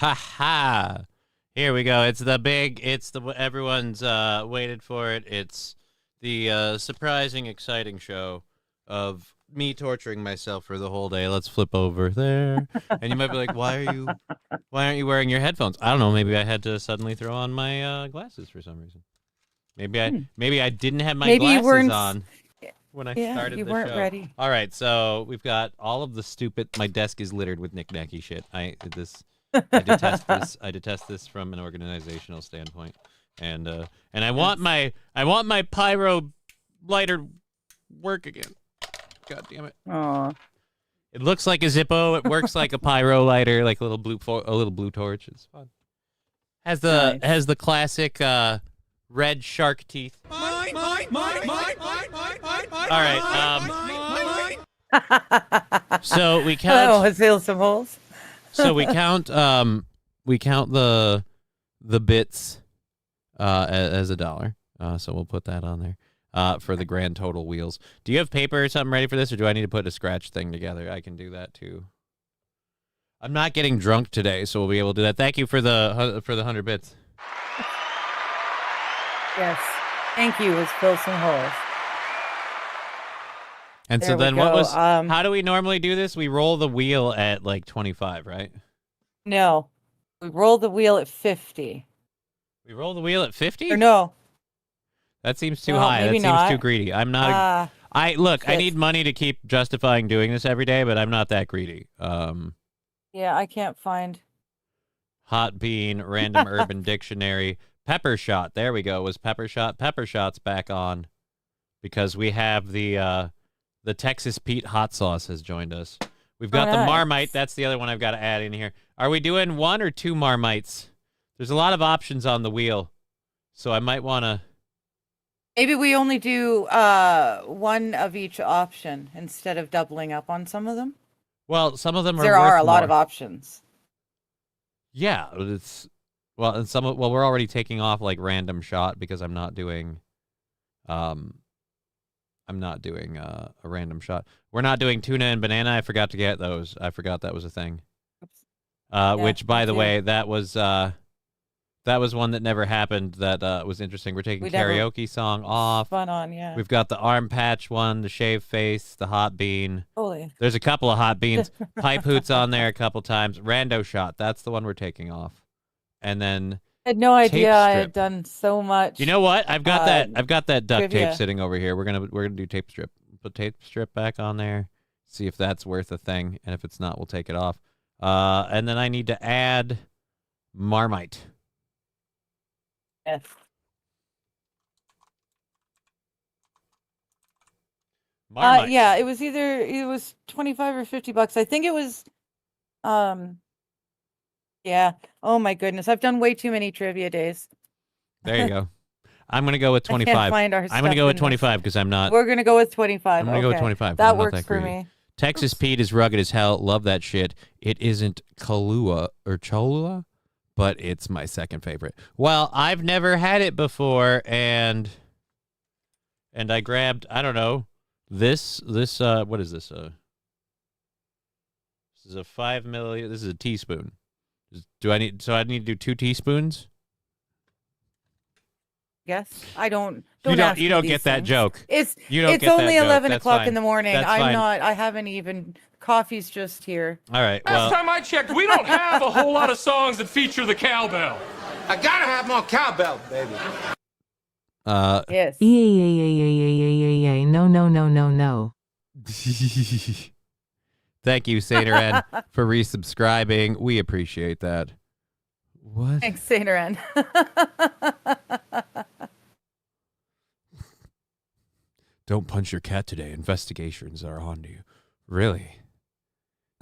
Ha ha! Here we go. It's the everyone's waited for it. It's the surprising, exciting show of me torturing myself for the whole day. Let's flip over there. And you might be like, why aren't you wearing your headphones? I don't know. Maybe I had to suddenly throw on my glasses for some reason. Maybe I didn't have my glasses on when I started you the weren't show. ready. All right, so we've got all of the stupid. My desk is littered with knick-knacky shit. I detest this. I detest this from an organizational standpoint, and I want my pyro lighter work again. God damn it! Aw. It looks like a Zippo. It works like a pyro lighter, like a little blue torch. It's fun. Has the classic red shark teeth. Mine. All right. So we count. Oh, I feel some holes. So we count the bits as $1. So we'll put that on there for the grand total wheels. Do you have paper or something ready for this, or do I need to put a scratch thing together? I can do that too. I'm not getting drunk today, so we'll be able to do that. Thank you for the 100 bits. Yes. Thank you. Let's fill some holes. And so then what was, how do we normally do this? We roll the wheel at like 25, right? No. We roll the wheel at 50. We roll the wheel at 50? Or no. That seems too high. That seems too greedy. I'm not. I need money to keep justifying doing this every day, but I'm not that greedy. Yeah, I can't find. Hot bean, random urban dictionary, pepper shot. There we go. Was pepper shot? Pepper shot's back on because we have the Texas Pete hot sauce has joined us. We've got the Marmite. That's the other one I've got to add in here. Are we doing 1 or 2 Marmites? There's a lot of options on the wheel, so I might want to. Maybe we only do 1 of each option instead of doubling up on some of them. Well, some of them are. There are a lot of options. Yeah, it's and we're already taking off like random shot because I'm not doing a random shot. We're not doing tuna and banana. I forgot to get those. I forgot that was a thing. Which, by the way, that was one that never happened. That was interesting. We're taking karaoke song off. Fun on, yeah. We've got the arm patch one, the shave face, the hot bean. Holy. There's a couple of hot beans. Pipe hoots on there a couple times. Rando shot. That's the one we're taking off. And then I had no idea I had done so much. You know what? I've got that duct trivia. tape sitting over here. We're gonna do tape strip. Put tape strip back on there. See if that's worth a thing, and if it's not, we'll take it off. And then I need to add Marmite. Yes. Marmite. Yeah, it was 25 or $50. I think it was yeah. Oh my goodness. I've done way too many trivia days. There you go. I'm going to go with 25. I can't find our I'm going to go with 25 because I'm not. We're going to go with 25. I'm going to go with 25. That works for me. Texas Pete is rugged as hell. Love that shit. It isn't Kahlua or Cholula, but it's my second favorite. Well, I've never had it before, and I grabbed, I don't know, this what is this? This is a 5 milliliter. This is a teaspoon. I need to do 2 teaspoons? Yes. I don't You don't get that joke. It's only 11 o'clock in the morning. I haven't even, coffee's just here. All right. Last time I checked, we don't have a whole lot of songs that feature the cowbell. I gotta have more cowbell, baby. Yes. Yeah. No. Thank you, Sainer N, for resubscribing. We appreciate that. What? Thanks, Sainer N. Don't punch your cat today. Investigations are on you. Really?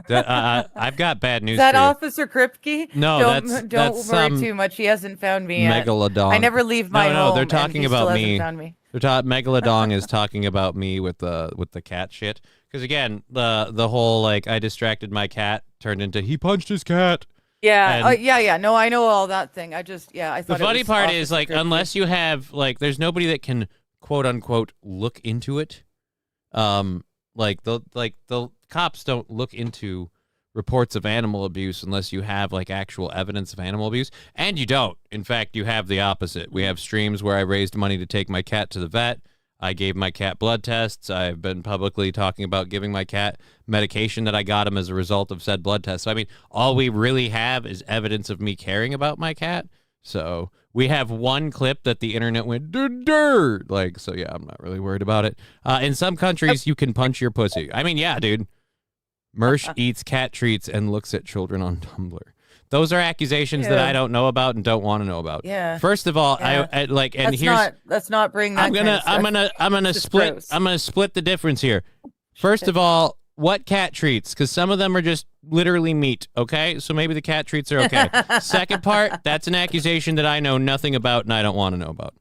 That I've got bad news. Is that for you. Officer Kripke? No, don't worry too much. He hasn't found me yet. Megalodon. I never leave my home. No, they're talking about me. Found me. Megalodon is talking about me with the cat shit. Because again, the whole like I distracted my cat turned into he punched his cat. Yeah. Yeah. No, I know all that thing. I thought the funny part is like unless you have like there's nobody that can quote unquote look into it. Like the cops don't look into reports of animal abuse unless you have like actual evidence of animal abuse, and you don't. In fact, you have the opposite. We have streams where I raised money to take my cat to the vet. I gave my cat blood tests. I've been publicly talking about giving my cat medication that I got him as a result of said blood tests. So, I mean, all we really have is evidence of me caring about my cat. So we have one clip that the internet went dirt. Like, so yeah, I'm not really worried about it. In some countries, you can punch your pussy. I mean, yeah, dude. Mersh eats cat treats and looks at children on Tumblr. Those are accusations that I don't know about and don't want to know about. Yeah. First of all, Yeah. I like, and let's not bring that. I'm gonna split the difference here. First of all, what cat treats? Because some of them are just literally meat. Okay, so maybe the cat treats are okay. Second part, that's an accusation that I know nothing about and I don't want to know about.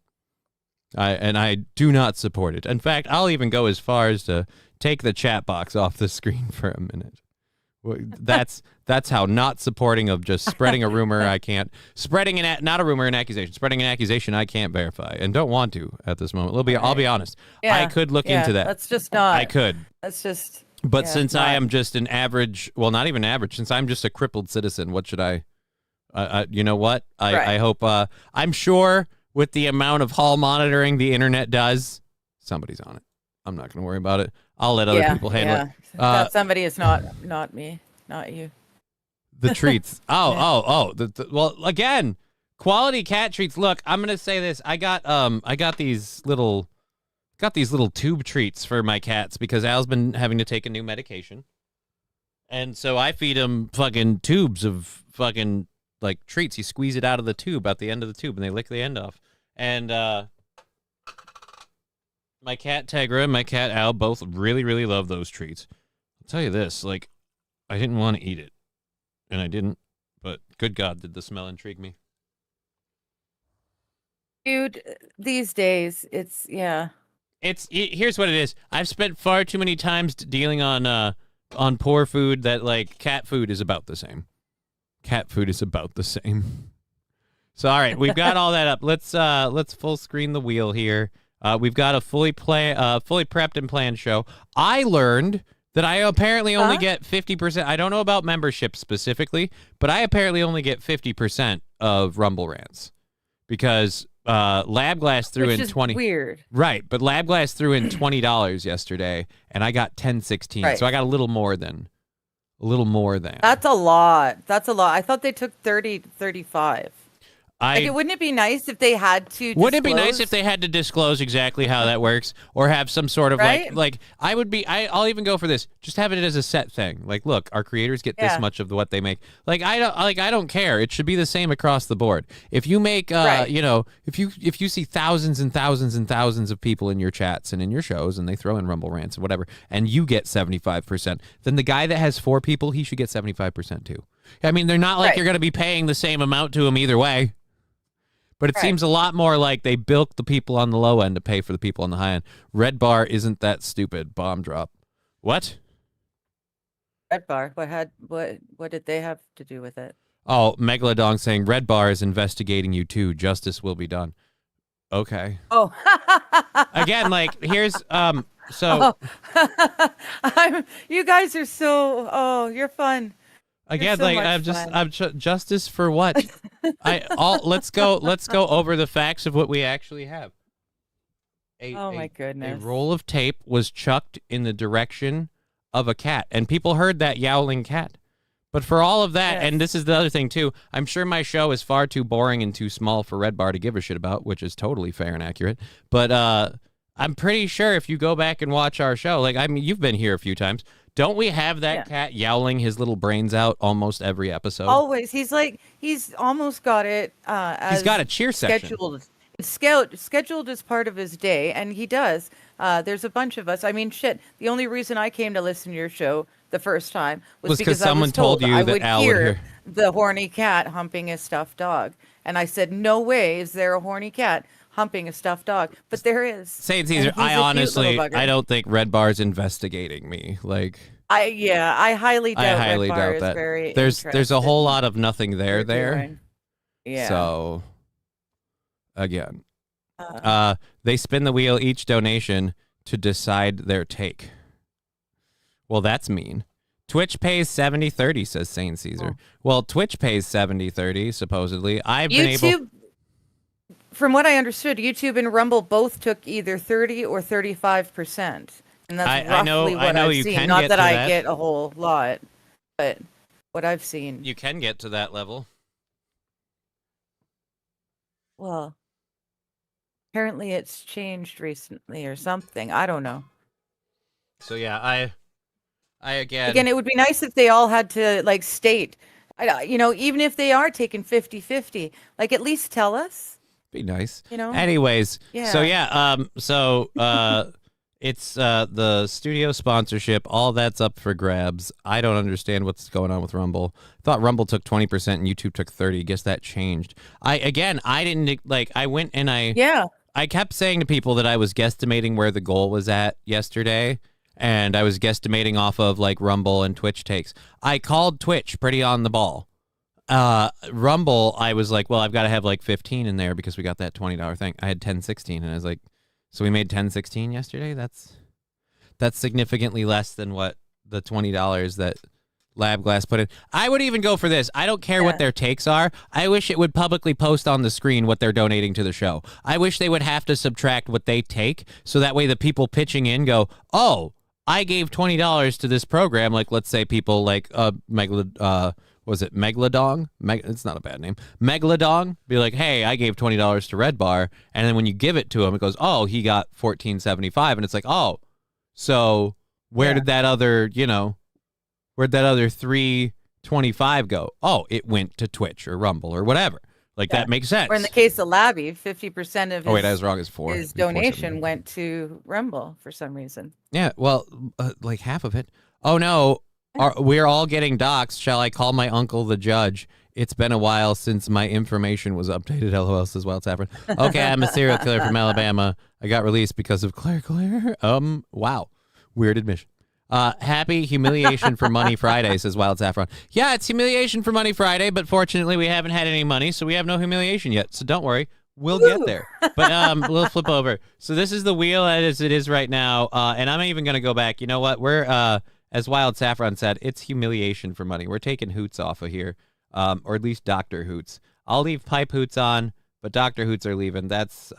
I do not support it. In fact, I'll even go as far as to take the chat box off the screen for a minute. That's how not supporting of just spreading a rumor I can't not a rumor, an accusation, spreading an accusation I can't verify and don't want to at this moment. I'll be honest. Yeah. I could look into that. Let's just not. I could. Let's just. But yeah, since not. I am just an average, well, not even average, since I'm just a crippled citizen, what should I? You know what? I hope. I'm sure with the amount of hall monitoring the internet does, somebody's on it. I'm not going to worry about it. I'll let other people handle it. That somebody is not me, not you. The treats. Well, again, quality cat treats. Look, I'm gonna say this. I got these little tube treats for my cats because Al's been having to take a new medication, and so I feed him fucking tubes of fucking like treats. You squeeze it out of the tube at the end of the tube, and they lick the end off. And my cat Tegra and my cat Al both really, really love those treats. I'll tell you this, like, I didn't want to eat it, and I didn't, but good God, did the smell intrigue me. Dude, these days, Here's what it is. I've spent far too many times dealing on poor food that, like, cat food is about the same. Cat food is about the same. So, all right, we've got all that up. Let's full screen the wheel here. We've got a fully prepped and planned show. I learned that I apparently only get 50%. I don't know about membership specifically, but I apparently only get 50% of Rumble Rants because LabGlass threw in 20. Weird. Right, but LabGlass threw in $20 yesterday, and I got 10.16. Right. So I got a little more than. That's a lot. I thought they took 30, 35. Wouldn't it be nice if they had to? Wouldn't it be nice if they had to disclose exactly how that works, or have some sort of like I'll even go for this. Just have it as a set thing. Like, look, our creators get this much of what they make. Like, I don't care. It should be the same across the board. If you make, if you see thousands and thousands and thousands of people in your chats and in your shows, and they throw in Rumble Rants and whatever, and you get 75%, then the guy that has 4 people, he should get 75% too. I mean, they're not like you're going to be paying the same amount to him either way. But it seems a lot more like they bilk the people on the low end to pay for the people on the high end. Red Bar isn't that stupid. Bomb drop. What? Red Bar. What did they have to do with it? Oh, Megalodon saying Red Bar is investigating you too. Justice will be done. Okay. Oh. Again, like, here's so you guys are so you're fun. Again, so like I'm justice for what? Let's go over the facts of what we actually have. My goodness. A roll of tape was chucked in the direction of a cat, and people heard that yowling cat. But for all of that, and this is the other thing too, I'm sure my show is far too boring and too small for Red Bar to give a shit about, which is totally fair and accurate. But I'm pretty sure if you go back and watch our show, like, I mean, you've been here a few times. Don't we have that cat yowling his little brains out almost every episode? Always. He's almost got it. He's got a cheer section. Scheduled as part of his day, and he does. There's a bunch of us. I mean, shit. The only reason I came to listen to your show the first time was because someone told you that Al would hear the horny cat humping a stuffed dog, and I said, "No way is there a horny cat humping a stuffed dog," but there is. Say it's easier. I honestly, I don't think Red Bar's investigating me. Like, I highly doubt. Red Bar is that. Very there's a whole lot of nothing there. Yeah. So, again, they spin the wheel each donation to decide their take. Well, that's mean. Twitch pays 70/30, says Saint Caesar. Well, Twitch pays 70/30, supposedly. I've been able. YouTube, from what I understood, YouTube and Rumble both took either 30 or 35%, and that's I know what I've you seen. can Not get that to I that. get a whole lot, but what I've seen. You can get to that level. Well, apparently it's changed recently or something. I don't know. So yeah, I Again, it would be nice if they all had to like state, even if they are taking 50-50, like at least tell us. be nice. You know? Anyways, so Yeah. it's the studio sponsorship, all that's up for grabs. I don't understand what's going on with Rumble. Thought Rumble took 20% and YouTube took 30. Guess that changed. I didn't like I went and I kept saying to people that I was guesstimating where the goal was at yesterday, and I was guesstimating off of like Rumble and Twitch takes. I called Twitch pretty on the ball. Rumble, I was like, well, I've got to have like 15 in there because we got that $20 thing. I had 10.16, and I was like, so we made 10.16 yesterday. That's significantly less than what the $20 that Lab Glass put in. I would even go for this. I don't care what their takes are. I wish it would publicly post on the screen what they're donating to the show. I wish they would have to subtract what they take, so that way the people pitching in go, oh, I gave $20 to this program. Like, let's say people like was it Megalodon? It's not a bad name. Megalodon. Be like, hey, I gave $20 to Red Bar, and then when you give it to him, it goes, oh, he got $14.75, and it's like, oh, so where did that other, where'd that other $3.25 go? Oh, it went to Twitch or Rumble or whatever. Like that makes sense. Or in the case of Labby, 50% of I was wrong. It's 4. his donation went to Rumble for some reason. Yeah, well, like half of it. Oh no, we're all getting doxxed. Shall I call my uncle the judge? It's been a while since my information was updated. LOL, says Wild Saffron. Okay, I'm a serial killer from Alabama. I got released because of Claire. Wow, weird admission. Happy humiliation for Money Friday, says Wild Saffron. Yeah, it's humiliation for Money Friday, but fortunately we haven't had any money, so we have no humiliation yet. So don't worry, we'll get there. But we'll flip over. So this is the wheel as it is right now, and I'm even going to go back. You know what? We're, as Wild Saffron said, it's humiliation for money. We're taking Hoots off of here, or at least Dr. Hoots. I'll leave Pipe Hoots on, but Dr. Hoots are leaving. That's...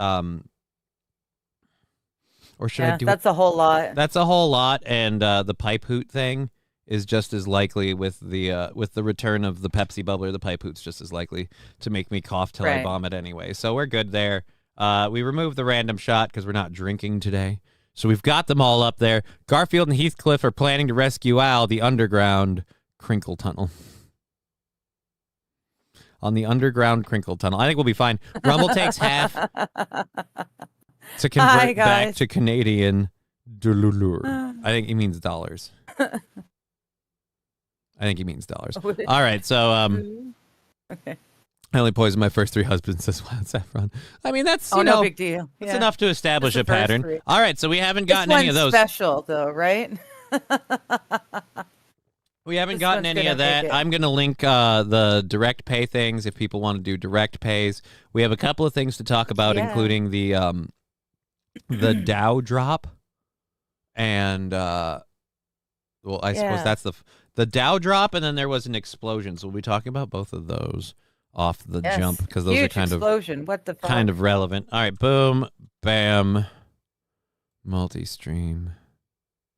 Or should I do that's a whole lot. That's a whole lot, and the pipe hoot thing is just as likely with the return of the Pepsi bubbler. The pipe hoot's just as likely to make me cough till I vomit anyway. So we're good there. We removed the random shot because we're not drinking today. So we've got them all up there. Garfield and Heathcliff are planning to rescue Al, the underground Crinkle Tunnel. On the underground Crinkle Tunnel. I think we'll be fine. Rumble takes half. To convert back to Canadian dollar. I think he means dollars. I think he means dollars. All right, so okay. I only poisoned my first 3 husbands, says Wild Saffron. I mean, that's no big deal. That's enough to establish a pattern. 3. All right, so we haven't gotten any of those. Special though, right? We haven't gotten any of that. I'm going to link the direct pay things if people want to do direct pays. We have a couple of things to talk about, including the Dow drop, and I suppose that's the Dow drop, and then there was an explosion. So we'll be talking about both of those off the jump because those are kind explosion. What the fuck? kind of relevant. All right, boom, bam, multi-stream.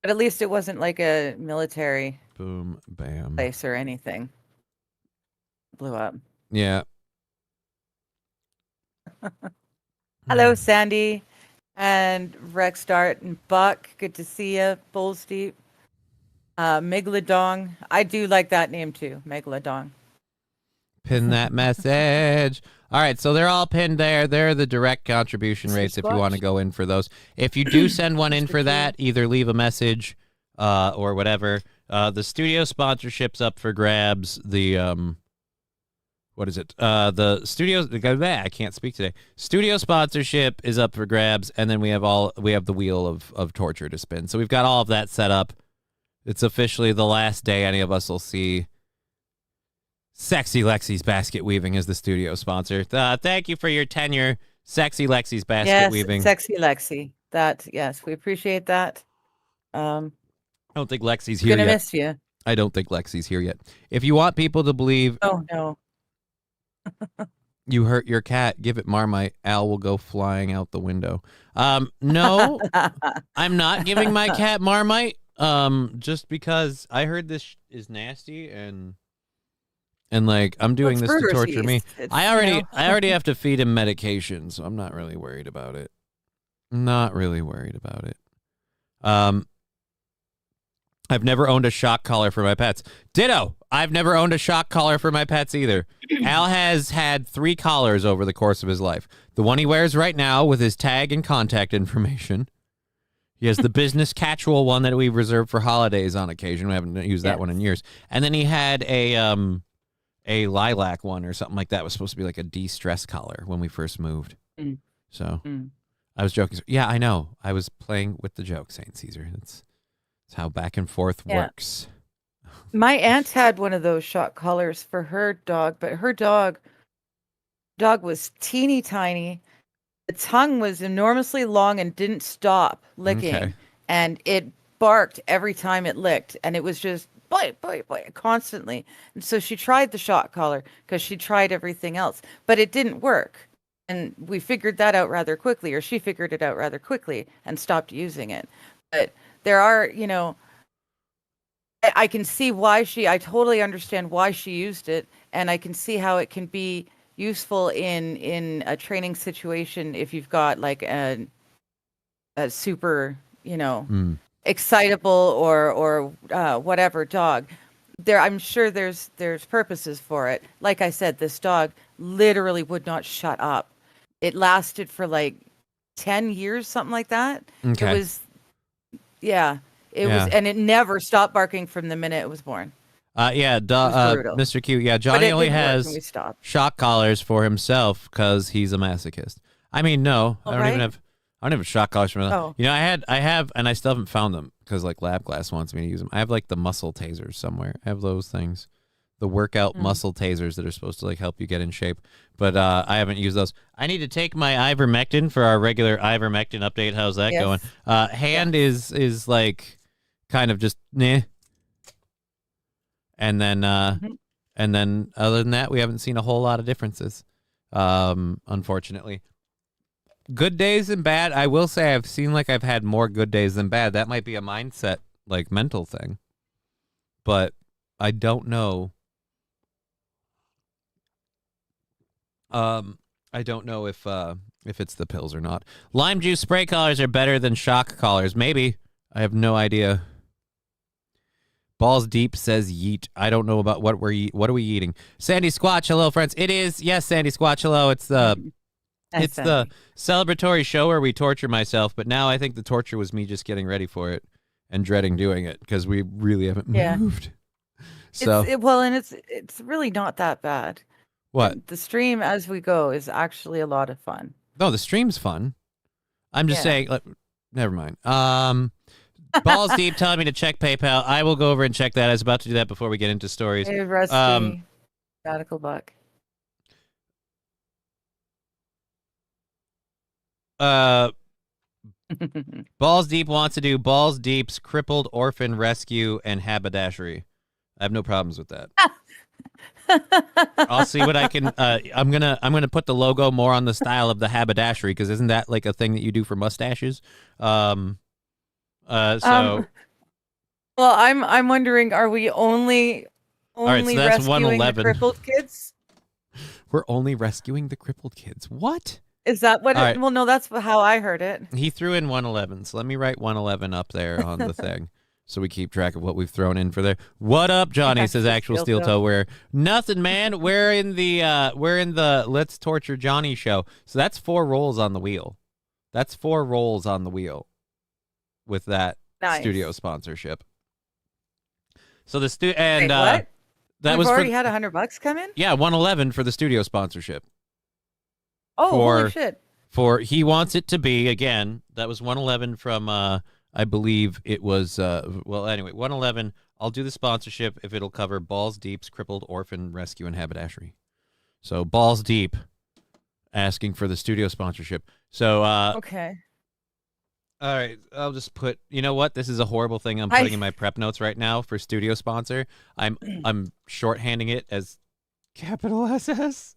But at least it wasn't like a military boom, bam place or anything. Blew up. Yeah. Hello, Sandy. And Rex Dart and Buck, good to see you. Bulls Deep. Megalodon. I do like that name too, Megalodon. Pin that message. All right, so they're all pinned there. They're the direct contribution rates if you want to go in for those. If you do send one in for that, either leave a message or whatever. The studio sponsorship's up for grabs. The what is it? The studio. I can't speak today. Studio sponsorship is up for grabs, and then we have the wheel of torture to spin. So we've got all of that set up. It's officially the last day any of us will see Sexy Lexi's Basket Weaving as the studio sponsor. Thank you for your tenure, Sexy Lexi's Basket Weaving. Sexy Lexi. We appreciate that. I don't think Lexi's here yet. Gonna miss you. I don't think Lexi's here yet. If you want people to believe Oh no. you hurt your cat, give it Marmite. Al will go flying out the window. No, I'm not giving my cat Marmite. Just because I heard this is nasty and like I'm doing this to torture me. I already have to feed him medication, so I'm not really worried about it. Not really worried about it. I've never owned a shock collar for my pets. Ditto. I've never owned a shock collar for my pets either. Al has had 3 collars over the course of his life. The one he wears right now with his tag and contact information. He has the business casual one that we reserve for holidays on occasion. We haven't used that one in years. And then he had a lilac one or something like that. It was supposed to be like a de-stress collar when we first moved. So I was joking. Yeah, I know. I was playing with the joke, St. Caesar. That's how back and forth works. My aunt had one of those shock collars for her dog, but her dog was teeny tiny. The tongue was enormously long and didn't stop licking, and it barked every time it licked, and it was just bite constantly. And so she tried the shock collar because she tried everything else, but it didn't work. And we figured that out rather quickly, or she figured it out rather quickly and stopped using it. But there are, I can see why I totally understand why she used it, and I can see how it can be useful in a training situation if you've got like a super, excitable or whatever dog. I'm sure there's purposes for it. Like I said, this dog literally would not shut up. It lasted for like 10 years, something like that. Okay. It was, and it never stopped barking from the minute it was born. Mr. Q. Yeah, Johnny only has shock collars for himself because he's a masochist. I mean, no, I don't have shock collars for myself. I have, and I still haven't found them because like Lab Glass wants me to use them. I have like the muscle tasers somewhere. I have those things, the workout muscle tasers that are supposed to like help you get in shape, but I haven't used those. I need to take my ivermectin for our regular ivermectin update. How's that going? Hand is like kind of just nah. And then other than that, we haven't seen a whole lot of differences, unfortunately. Good days and bad. I will say I've seen like I've had more good days than bad. That might be a mindset, like mental thing. But I don't know. I don't know if it's the pills or not. Lime juice spray collars are better than shock collars. Maybe. I have no idea. Balls Deep says yeet. I don't know about what are we eating. Sandy Squatch, hello friends. It is, yes, Sandy Squatch, hello. It's the celebratory show where we torture myself, but now I think the torture was me just getting ready for it and dreading doing it because we really haven't moved. So it's really not that bad. What? The stream as we go is actually a lot of fun. No, the stream's fun. I'm just saying, never mind. Balls Deep telling me to check PayPal. I will go over and check that. I was about to do that before we get into stories. Hey, Rusty. Radical Buck. Balls Deep wants to do Balls Deep's Crippled Orphan Rescue and Haberdashery. I have no problems with that. I'll see what I can. I'm gonna put the logo more on the style of the haberdashery because isn't that like a thing that you do for mustaches? Well, I'm wondering, are we only right, so that's rescuing the 111. crippled kids? We're only rescuing the crippled kids. What? Is that what? Right. Well, no, that's how I heard it. He threw in 111, so let me write 111 up there on the thing. So we keep track of what we've thrown in for there. What up, Johnny? Says actual steel toe wearer. Nothing, man. We're in the Let's Torture Johnny show. So that's 4 rolls on the wheel. That's 4 rolls on the wheel with that studio sponsorship. So the what? that We've was already had $100 come in. Yeah, 111 for the studio sponsorship. Oh, holy shit! For he wants it to be again. That was 111 from. I believe it was, anyway, 111. I'll do the sponsorship if it'll cover Balls Deep's Crippled Orphan Rescue and Haberdashery. So Balls Deep asking for the studio sponsorship. So, okay. All right, I'll just put. You know what? This is a horrible thing I'm I- putting in my prep notes right now for studio sponsor. I'm shorthanding it as capital SS.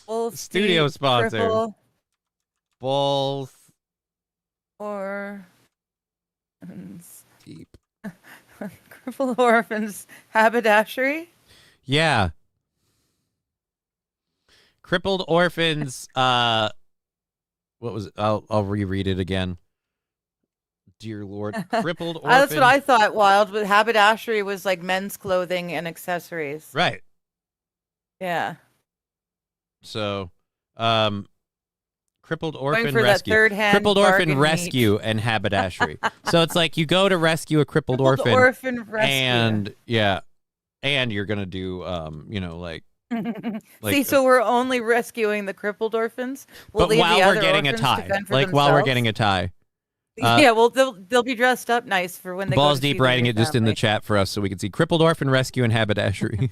Bull Studio Steep, sponsor. Cripple, Balls or deep. Cripple Orphans Haberdashery. Yeah. Crippled orphans. What was it? I'll reread it again. Dear Lord, crippled orphan. That's what I thought. Wild, but haberdashery was like men's clothing and accessories. Right. Yeah. So, crippled orphan for that rescue, third-hand crippled orphan bargain rescue, and haberdashery. So it's like you go to rescue a crippled Crippled orphan, rescue. and and you're gonna do like See, so we're only rescuing the crippled orphans. We'll but leave while the we're other getting a orphans to tie, fend for like while we're themselves. getting a tie. Yeah, well, they'll be dressed up nice for when they Balls go to see deep the writing new it just in the family. chat for us so we can see crippled orphan rescue and haberdashery.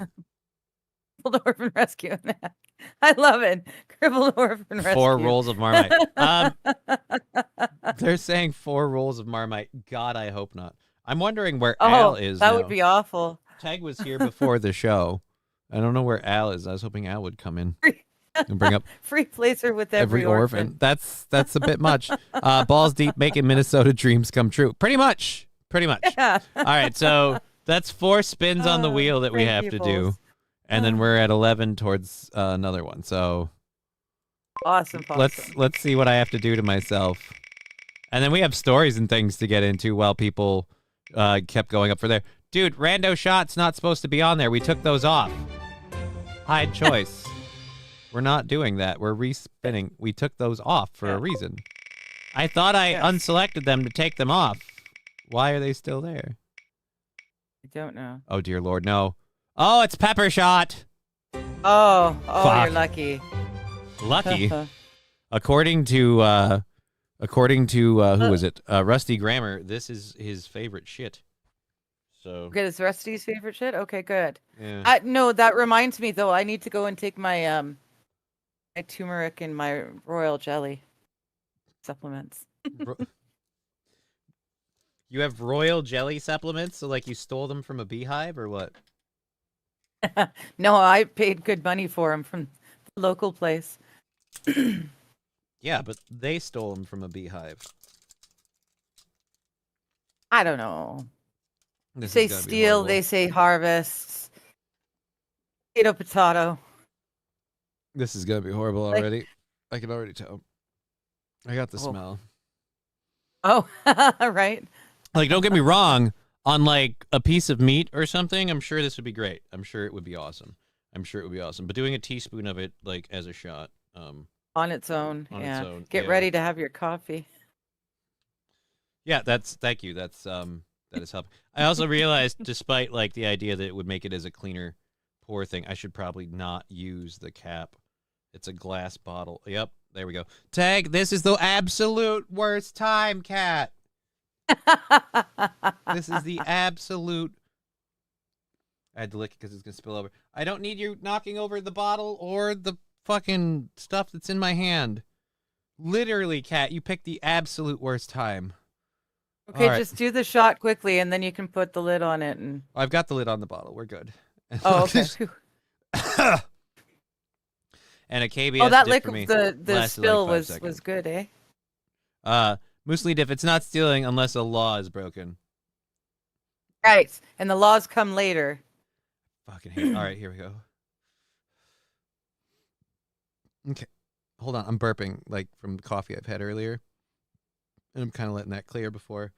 Crippled orphan rescue. I love it. Crippled orphan rescue. 4 rolls of Marmite. They're saying 4 rolls of Marmite. God, I hope not. I'm wondering where Al is that now. would be awful. Tag was here before the show. I don't know where Al is. I was hoping Al would come in and bring up Free placer with every orphan. That's a bit much. Balls deep, making Minnesota dreams come true. Pretty much. Yeah. All right, so that's 4 spins on the wheel that we have to do, balls. and then we're at 11 towards another one. So Awesome. let's see what I have to do to myself, and then we have stories and things to get into while people kept going up for there. Dude, rando shots not supposed to be on there. We took those off. Hide choice. We're not doing that. We're respinning. We took those off for a reason. I thought I unselected them to take them off. Why are they still there? I don't know. Oh, dear Lord, no. Oh, it's pepper shot. Oh, Fuck. you're lucky. Lucky. According to who was it? Rusty Grammar, this is his favorite shit. So Okay, it's Rusty's favorite shit. Okay, good. yeah. No, that reminds me though. I need to go and take my my turmeric and my royal jelly supplements. You have royal jelly supplements, so like you stole them from a beehive or what? No, I paid good money for them from the local place. Yeah, but they stole them from a beehive. I don't know. This They is gonna be steal, horrible. they say harvest. Potato. This is gonna be horrible Like- already. I can already tell. I got the Oh. smell. Oh, right. Like, don't get me wrong. On like a piece of meat or something, I'm sure this would be great. I'm sure it would be awesome. But doing a teaspoon of it like as a shot, On its own. On its yeah. own, Get yeah. ready to have your coffee. yeah, thank you. That is helpful. I also realized, despite like the idea that it would make it as a cleaner pour thing, I should probably not use the cap. It's a glass bottle. Yep, there we go. Tag, this is the absolute worst time, Cat. This is the absolute. I had to lick it because it's gonna spill over. I don't need you knocking over the bottle or the fucking stuff that's in my hand. Literally, Cat, you picked the absolute worst time. Okay, All right. just do the shot quickly and then you can put the lid on it and I've got the lid on the bottle. We're good. oh okay. And a KBS Oh, that dip for me liquid the lasted spill like 5 was seconds. good, eh? Muesli dip, it's not stealing unless a law is broken. Right. And the laws come later. Fucking hate. All right, here we go. Okay. Hold on. I'm burping like from the coffee I've had earlier. And I'm kind of letting that clear before.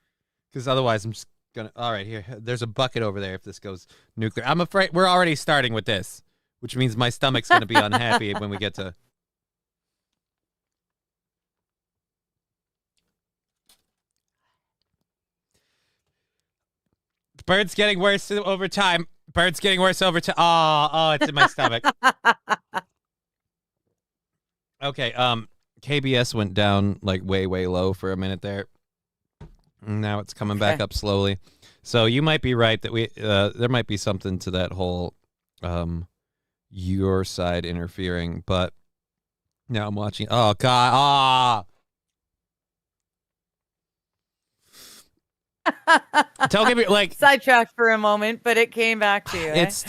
Because otherwise I'm just going to... All right, here. There's a bucket over there if this goes nuclear. I'm afraid we're already starting with this, which means my stomach's going to be unhappy when we get to... Bird's getting worse over time. Bird's getting worse over time. Oh, it's in my stomach. Okay, KBS went down like way low for a minute there. Now it's coming back up slowly. So you might be right that we there might be something to that whole your side interfering, but now I'm watching. Oh god. Don't get me like Sidetracked for a moment, but it came back to you. it's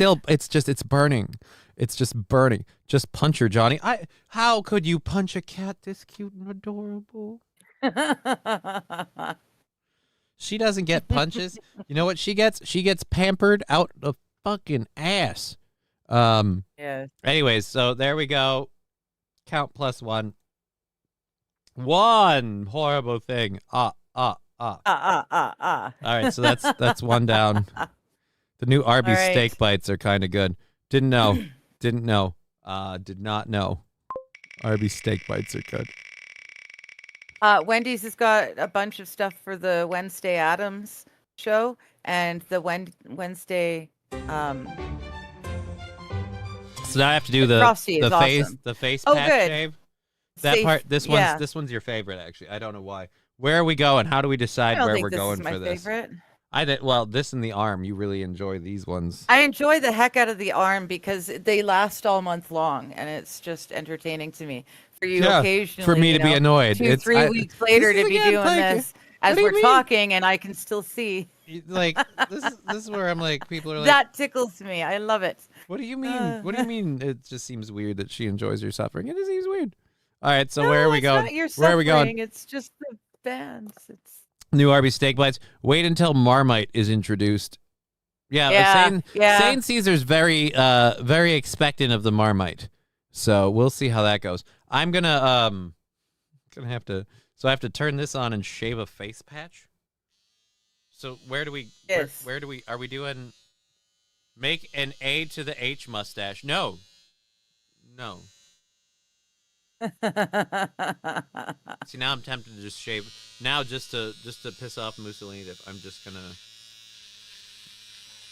burning. It's just burning. Just punch her, Johnny. How could you punch a cat this cute and adorable? She doesn't get punches. You know what she gets? She gets pampered out the fucking ass. Yeah. Anyways, so there we go. Count +1. One horrible thing. All right, so that's one down. The new Arby's All right. steak bites are kind of good. Didn't know. Didn't know. Did not know. Arby's steak bites are good. Wendy's has got a bunch of stuff for the Wednesday Addams show and the Wednesday. So now I have to do Frosty is face awesome. the face Oh, patch good. shave. That Safe- part. This yeah. one's your favorite actually. I don't know why. Where are we going? How do we I decide don't where think we're this going is my for this? favorite. I did well. This and the arm. You really enjoy these ones. I enjoy the heck out of the arm because they last all month long, and it's just entertaining to me. For you, Yeah, occasionally, for me you to be know, annoyed. 2-3 weeks later this to is be again, doing like, this as what do you we're mean? talking, and I can still see. Like this is where I'm like, people are like, That tickles me. I love it. what do you mean? What do you mean? It just seems weird that she enjoys your suffering. It just seems weird. All right, so where are we it's going? Not your Where are we going? suffering, It's just the bands. It's New Arby's steak bites. Wait until Marmite is introduced. Yeah, Yeah. Saint Caesar's very expectant of the Marmite. So we'll see how that goes. I'm gonna have to. So I have to turn this on and shave a face patch. So where do we? Yes. Where do we? Are we doing? Make an A to the H mustache? No. See, now I'm tempted to just shave. Now just to piss off Mussolini, I'm just gonna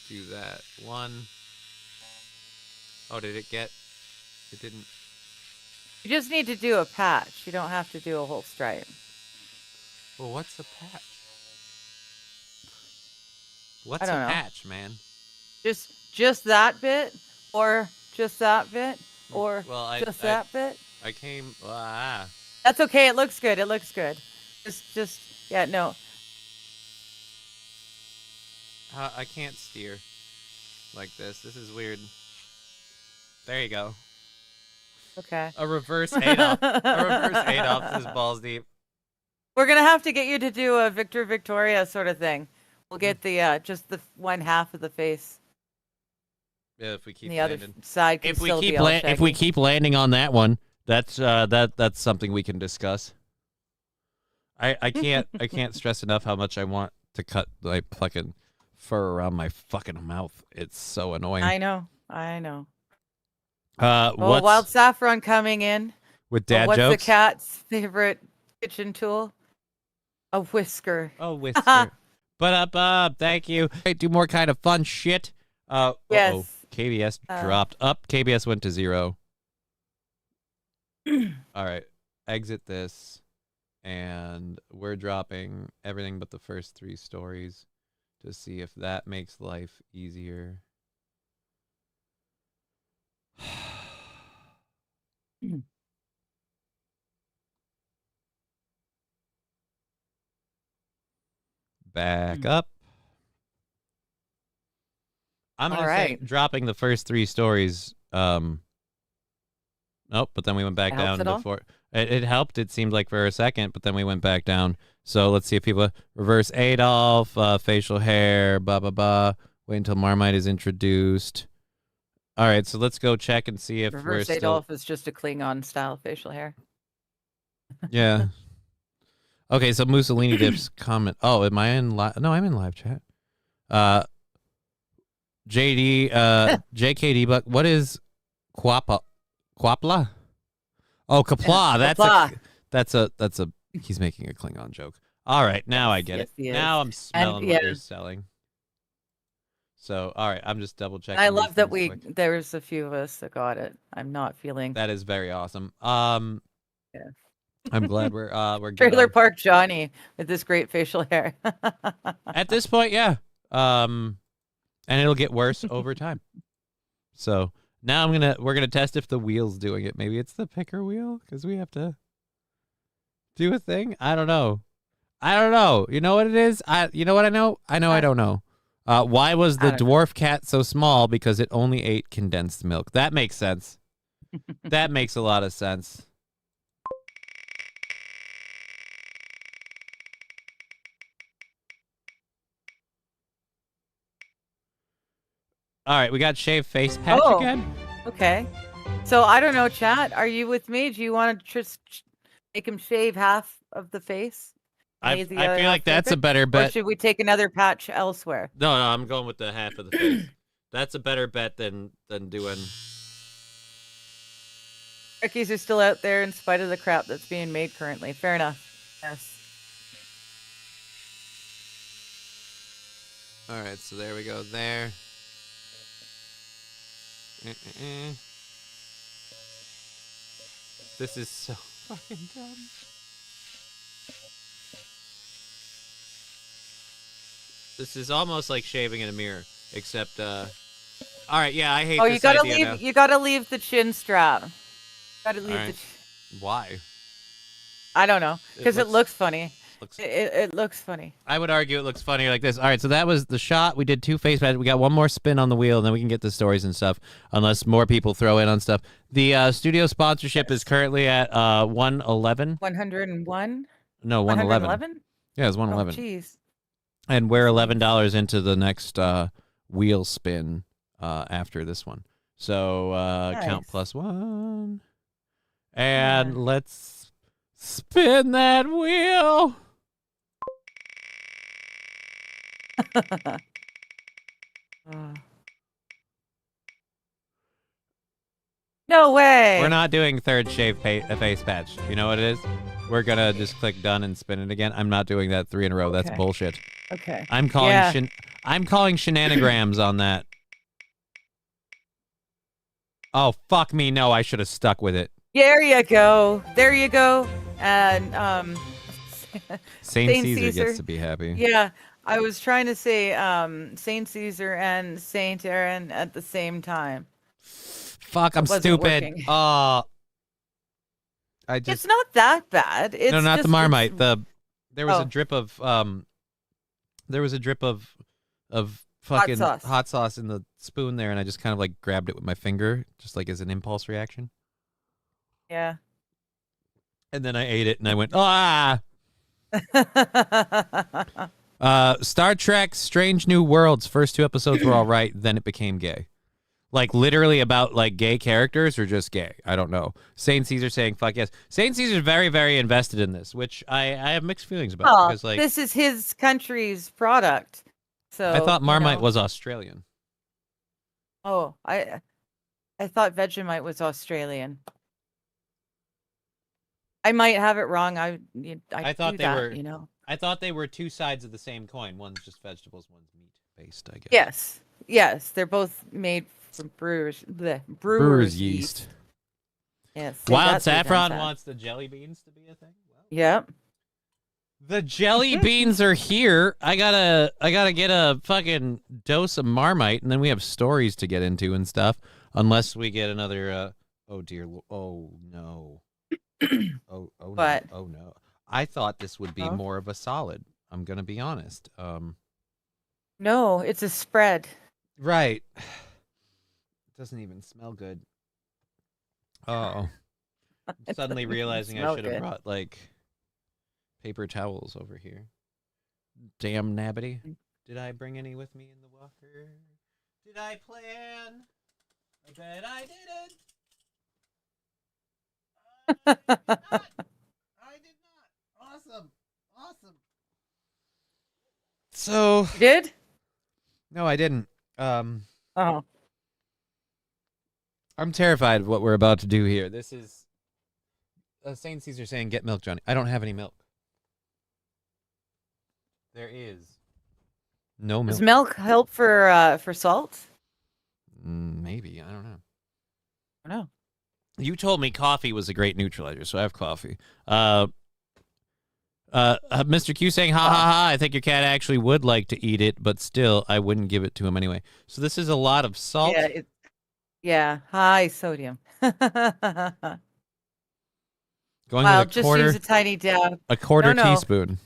do that one. Oh, did it get? It didn't. You just need to do a patch. You don't have to do a whole stripe. Well, what's a patch? What's I a don't know. patch, man? Just that bit, or just that bit, or Well, that bit. I came. Ah. That's okay. It looks good. It looks good. Yeah, no. I can't steer like this. This is weird. There you go. Okay. A reverse Adolf. A reverse Adolf. This is balls deep. We're gonna have to get you to do a Victor Victoria sort of thing. We'll get the just the one half of the face. Yeah, if we keep And the other landing. side can still be all if we shaggy. keep landing on that one, that's something we can discuss. I can't stress enough how much I want to cut like fucking fur around my fucking mouth. It's so annoying. I know. What's Wild Saffron coming in. with dad What's jokes? the cat's favorite kitchen tool? A whisker. Oh, whisker. But thank you. Hey, do more kind of fun shit. Yes. KBS dropped. Up. KBS went to 0. All right. Exit this. And we're dropping everything but the first 3 stories to see if that makes life easier. Back up. I'm gonna say dropping the first 3 stories. Nope, but then we went back down to 4. It helped. It seemed like for a second, but then we went back down. So let's see if people reverse Adolf, facial hair, blah blah blah. Wait until Marmite is introduced. All right, so let's go check and see if Reverse we're Adolf still. is just a Klingon style facial hair. Yeah. Okay, so Mussolini dips comment. Oh, am I in live? No, I'm in live chat. JD, JKD Buck. What is Quapla? Oh, Kapla. That's a. He's making a Klingon joke. All right, now I get it. Now I'm smelling what you're selling. So, all right, I'm just double checking. I love that there's a few of us that got it. I'm not feeling. That is very awesome. Yeah. I'm glad we're good Trailer on. Park Johnny with this great facial hair. At this point, yeah. And it'll get worse over time. So now we're gonna test if the wheel's doing it. Maybe it's the picker wheel because we have to do a thing. I don't know. I don't know. You know what it is? You know what I know? I know I don't know. Why was the I don't know. dwarf cat so small? Because it only ate condensed milk. That makes sense. That makes a lot of sense. All right, we got shaved face patch Oh. again. Okay. So I don't know, chat. Are you with me? Do you want to just make him shave half of the face? And I leave the I other feel half like that's a perfect? better Or bet. should we take another patch elsewhere? No, I'm going with the half of the face. That's a better bet than doing. Turkeys are still out there in spite of the crap that's being made currently. Fair enough. Yes. All right, so there we go. There. This is so fucking dumb. This is almost like shaving in a mirror, except all right, yeah, I hate Oh, this you gotta idea leave. now. You gotta leave the chin strap. Gotta leave Alright. Why? I don't know, because it looks funny. Looks It looks funny. I would argue it looks funnier like this. All right, so that was the shot. We did 2 face patches. We got one more spin on the wheel, and then we can get the stories and stuff, unless more people throw in on stuff. The studio sponsorship is currently at 111. 101. No, 111. 111. Yeah, it's Oh, 111. jeez. And we're $11 into the next wheel spin after this one. So count Nice. +1. And let's spin that wheel. No way. We're not doing third shave face patch. You know what it is? We're gonna just click done and spin it again. I'm not doing that 3 in a row. That's Okay. bullshit. Okay. I'm calling Yeah. I'm calling shenanigans on that. Oh fuck me! No, I should have stuck with it. There you go. There you go. And Saint Saint Caesar Caesar. gets to be happy. Yeah, I was trying to say Saint Caesar and Saint Aaron at the same time. Fuck, I'm wasn't stupid. working. I just It's not that bad. It's no, not just, the Marmite. it's- There was Oh. a drip of fucking sauce. hot sauce in the spoon there, and I just kind of like grabbed it with my finger, just like as an impulse reaction. Yeah. And then I ate it, and I went ah. Star Trek: Strange New Worlds. First 2 episodes were all right. Then it became gay. Like literally about like gay characters or just gay. I don't know. Saint Caesar saying fuck yes. Saint Caesar's very, very invested in this, which I have mixed feelings about Well, because like this is his country's product. So I thought Marmite you know. was Australian. Oh, I thought Vegemite was Australian. I might have it wrong. I thought do they that, were. you know. I thought they were 2 sides of the same coin. One's just vegetables, one's meat based. I guess. Yes. Yes, they're both made from brewer's yeast. Yes. Wild that's what Saffron that. wants the jelly beans to be a thing. Well, Yep. the jelly beans are here. I gotta get a fucking dose of Marmite, and then we have stories to get into and stuff. Unless we get another. Oh dear. Oh no. Oh What? no. Oh no. I thought this would be Oh. more of a solid. I'm gonna be honest. No, it's a spread. Right. It doesn't even smell good. Oh. It Suddenly doesn't realizing I smell should have good. brought like paper towels over here. Damn nabbity. Did I bring any with me in the walker? Did I plan? I bet I didn't. I did not. I did not. Awesome. Awesome. So You did? no, I didn't. Oh. I'm terrified of what we're about to do here. This is Saint Caesar saying, "Get milk, Johnny." I don't have any milk. There is no milk. Does milk help for salt? Maybe, I don't know. I don't know. You told me coffee was a great neutralizer, so I have coffee. Mr. Q saying, "Ha ha ha! I think your cat actually would like to eat it, but still, I wouldn't give it to him anyway." So this is a lot of salt. Yeah, high sodium. Going Well, with just use a tiny dab. a quarter No. teaspoon.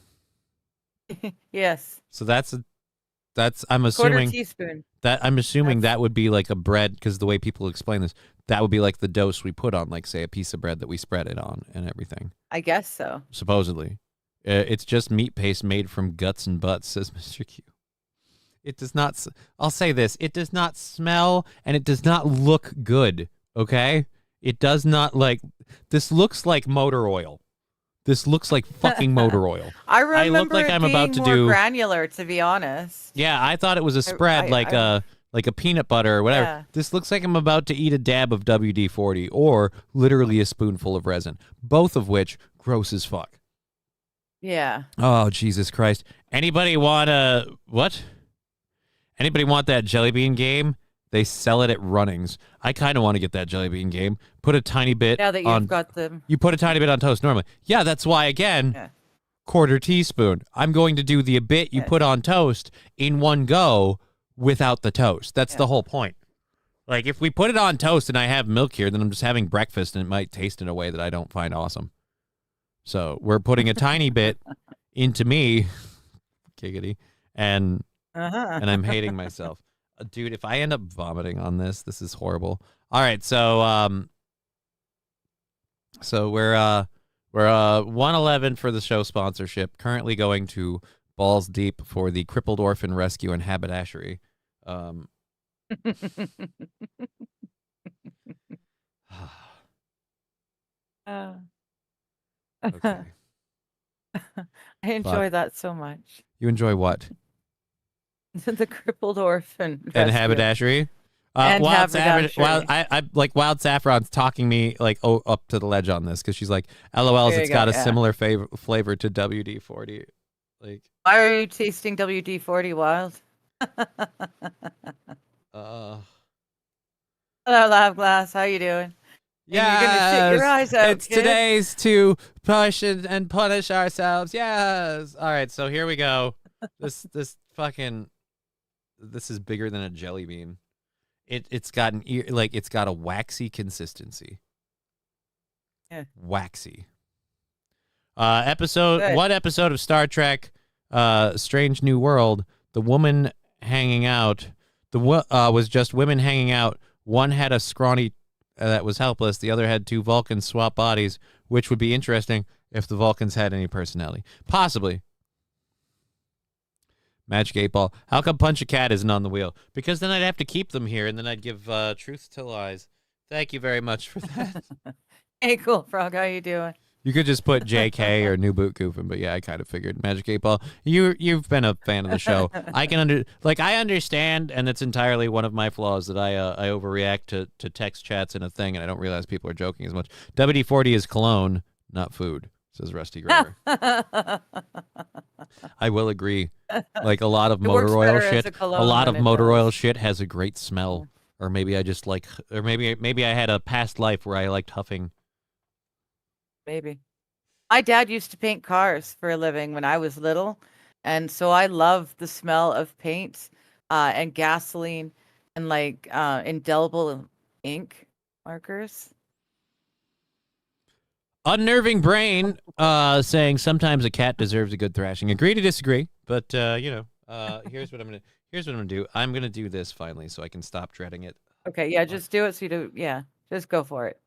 Yes. So that's I'm Quarter assuming teaspoon. that would be like a bread, because the way people explain this, that would be like the dose we put on, like, say, a piece of bread that we spread it on and everything. I guess so. Supposedly, it's just meat paste made from guts and butts, says Mr. Q. It does not. I'll say this: it does not smell and it does not look good. Okay, it does not like. This looks like motor oil. This looks like fucking motor oil. I remember look like it I'm being about to more do. granular, to be honest. Yeah, I thought it was a spread, like I- a peanut butter or whatever. Yeah. This looks like I'm about to eat a dab of WD-40 or literally a spoonful of resin. Both of which gross as fuck. Yeah. Oh, Jesus Christ! Anybody want what? Anybody want that jelly bean game? They sell it at Runnings. I kind of want to get that jelly bean game. Put a tiny bit Now that you've on. got them. You put a tiny bit on toast normally. Yeah, that's why, again, Yeah. quarter teaspoon. I'm going to do the bit you Yes. put on toast in one go without the toast. That's the whole point. Like, if we put it on toast and I have milk here, then I'm just having breakfast and it might taste in a way that I don't find awesome. So we're putting a tiny bit into me, giggity, and I'm hating myself. Dude, if I end up vomiting on this is horrible. All right, so we're 111 for the show sponsorship. Currently going to Balls Deep for the Crippled Orphan Rescue and Haberdashery. Okay. I enjoy that so much. You enjoy what? The crippled orphan And rescue. haberdashery. And haberdashery. I like Wild Saffron's talking me like up to the ledge on this because she's like, LOLs, There it's you got go, a yeah. similar flavor to WD-40. Like, Why are you tasting WD-40 Wild? uh, Hello, Lab Glass. How you doing? And you're gonna shit your eyes out, it's kid. today's to push and punish ourselves. Yes. All right, so here we go. This is bigger than a jelly bean. It's got it's got a waxy consistency. Yeah. Waxy. Good. One episode of Star Trek, Strange New World. The woman hanging out. Was just women hanging out. One had a scrawny that was helpless. The other had two Vulcans swap bodies, which would be interesting if the Vulcans had any personality. Possibly. Magic 8 Ball. How come Punch a Cat isn't on the wheel? Because then I'd have to keep them here, and then I'd give truth to lies. Thank you very much for that. Hey, Cool Frog. How you doing? You could just put JK or New Boot Goofing, but yeah, I kind of figured. Magic 8 Ball, you've been a fan of the show. I understand, and it's entirely one of my flaws that I overreact to text chats and a thing, and I don't realize people are joking as much. WD-40 is cologne, not food, says Rusty Graver. I will agree. Like a lot of It works motor oil better as shit, a a cologne lot than of it motor oil does. shit has a great smell, or maybe I just like, or maybe I had a past life where I liked huffing. Maybe. My dad used to paint cars for a living when I was little, and so I love the smell of paint and gasoline and like indelible ink markers. Unnerving brain saying sometimes a cat deserves a good thrashing. Agree to disagree, but here's what I'm gonna do. I'm gonna do this finally so I can stop dreading it. Okay, yeah, just do it. So you do, yeah, just go for it.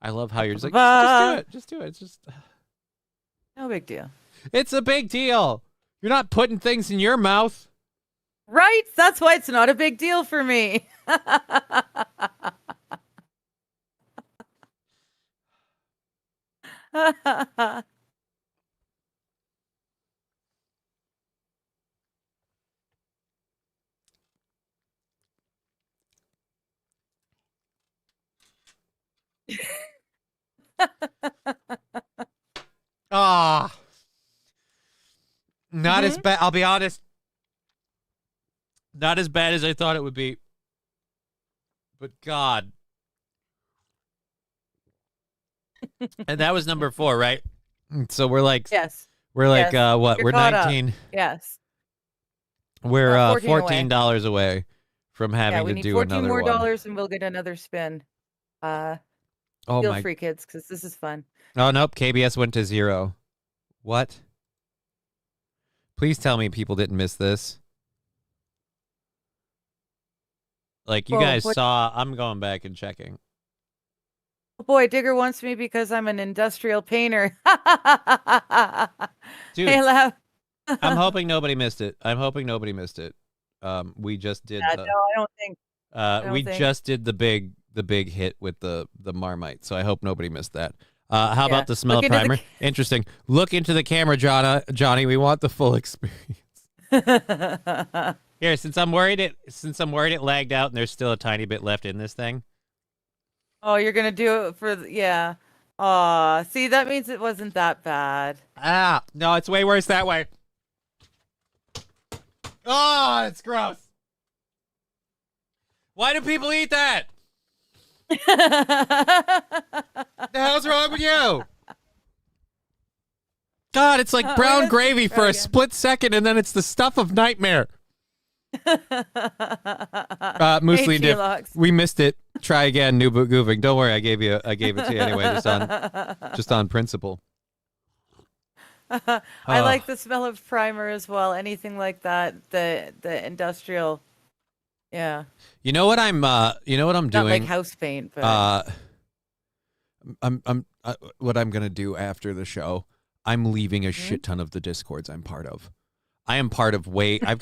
I love how you're just like, just do it. It's just, No big deal. it's a big deal. You're not putting things in your mouth. Right? That's why it's not a big deal for me. Ah, not as bad. I'll be honest. Not as bad as I thought it would be. But God. And that was number 4, right? So we're like, Yes. we're like, Yes. what? You're We're caught up. 19. Yes. We're 14 $14 away from Yeah, having we to need do 14 another more one. dollars and we'll get another spin. Oh Feel my! free, kids, because this is fun. Oh nope, KBS went to 0. What? Please tell me people didn't miss this. Like, you Well, guys what- saw, I'm going back and checking. Oh boy, Digger wants me because I'm an industrial painter. Dude, Hey, laugh. I'm hoping nobody missed it. We just did Yeah, no, I don't think. we think. just did the big hit with the Marmite, so I hope nobody missed that. How about the smell Look into the primer? Interesting. Look into the camera, Johnny. We want the full experience. Here, since I'm worried it lagged out and there's still a tiny bit left in this thing. Oh, you're gonna do it for yeah. Aw, see, that means it wasn't that bad. Ah, no, it's way worse that way. Oh, it's gross. Why do people eat that? What the hell's wrong with you? God, it's like brown let's gravy try for a again. split second, and then it's the stuff of nightmare. Moosely Hey, and Diff, T-Lox. we missed it. Try again, new boot goofing. Don't worry, I gave it to you anyway, just on principle. I Oh. like the smell of primer as well. Anything like that, the industrial. Yeah, You know what I'm not doing? like house paint, but What I'm gonna do after the show, I'm leaving a shit ton of the discords I'm part of. I am part of I've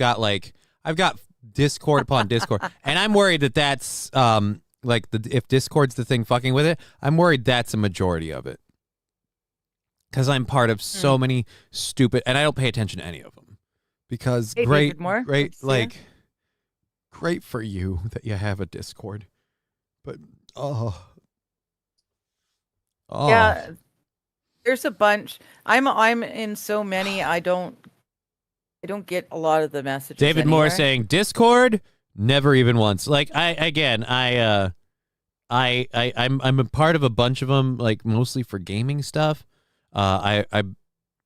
got Discord upon Discord, and I'm worried that's if Discord's the thing fucking with it, I'm worried that's a majority of it. Because I'm part of so many stupid, and I don't pay attention to any of them. Because Hey, great, David Moore, good great, to see ya. great for you that you have a Discord, but yeah, there's a bunch. I'm in so many. I don't get a lot of the messages. David Moore anywhere. saying Discord never even once. Like I'm a part of a bunch of them, like mostly for gaming stuff. I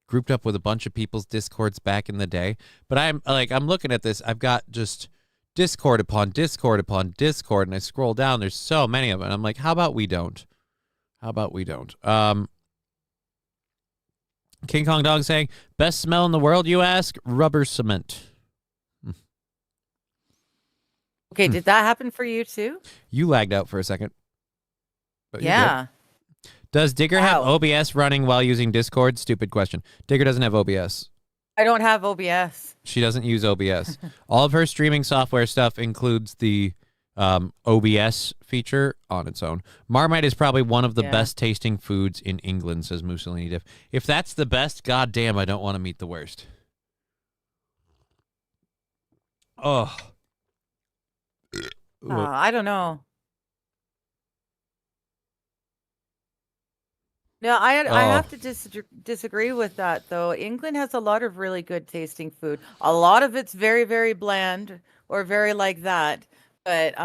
grouped up with a bunch of people's Discords back in the day, but I'm looking at this. I've got just Discord upon Discord upon Discord, and I scroll down. There's so many of them. I'm like, how about we don't? King Kong Dog saying, best smell in the world, you ask? Rubber cement. Okay, did that happen for you too? You lagged out for a second. But you're good. Yeah. Does Digger have Wow. OBS running while using Discord? Stupid question. Digger doesn't have OBS. I don't have OBS. She doesn't use OBS. All of her streaming software stuff includes the OBS feature on its own. Marmite is probably one of the best tasting foods in England, says Mussolini Diff. If that's the best, goddamn, I don't want to meet the worst. Oh. I don't know. No, I have to disagree with that though. England has a lot of really good tasting food. A lot of it's very, very bland or very like that. But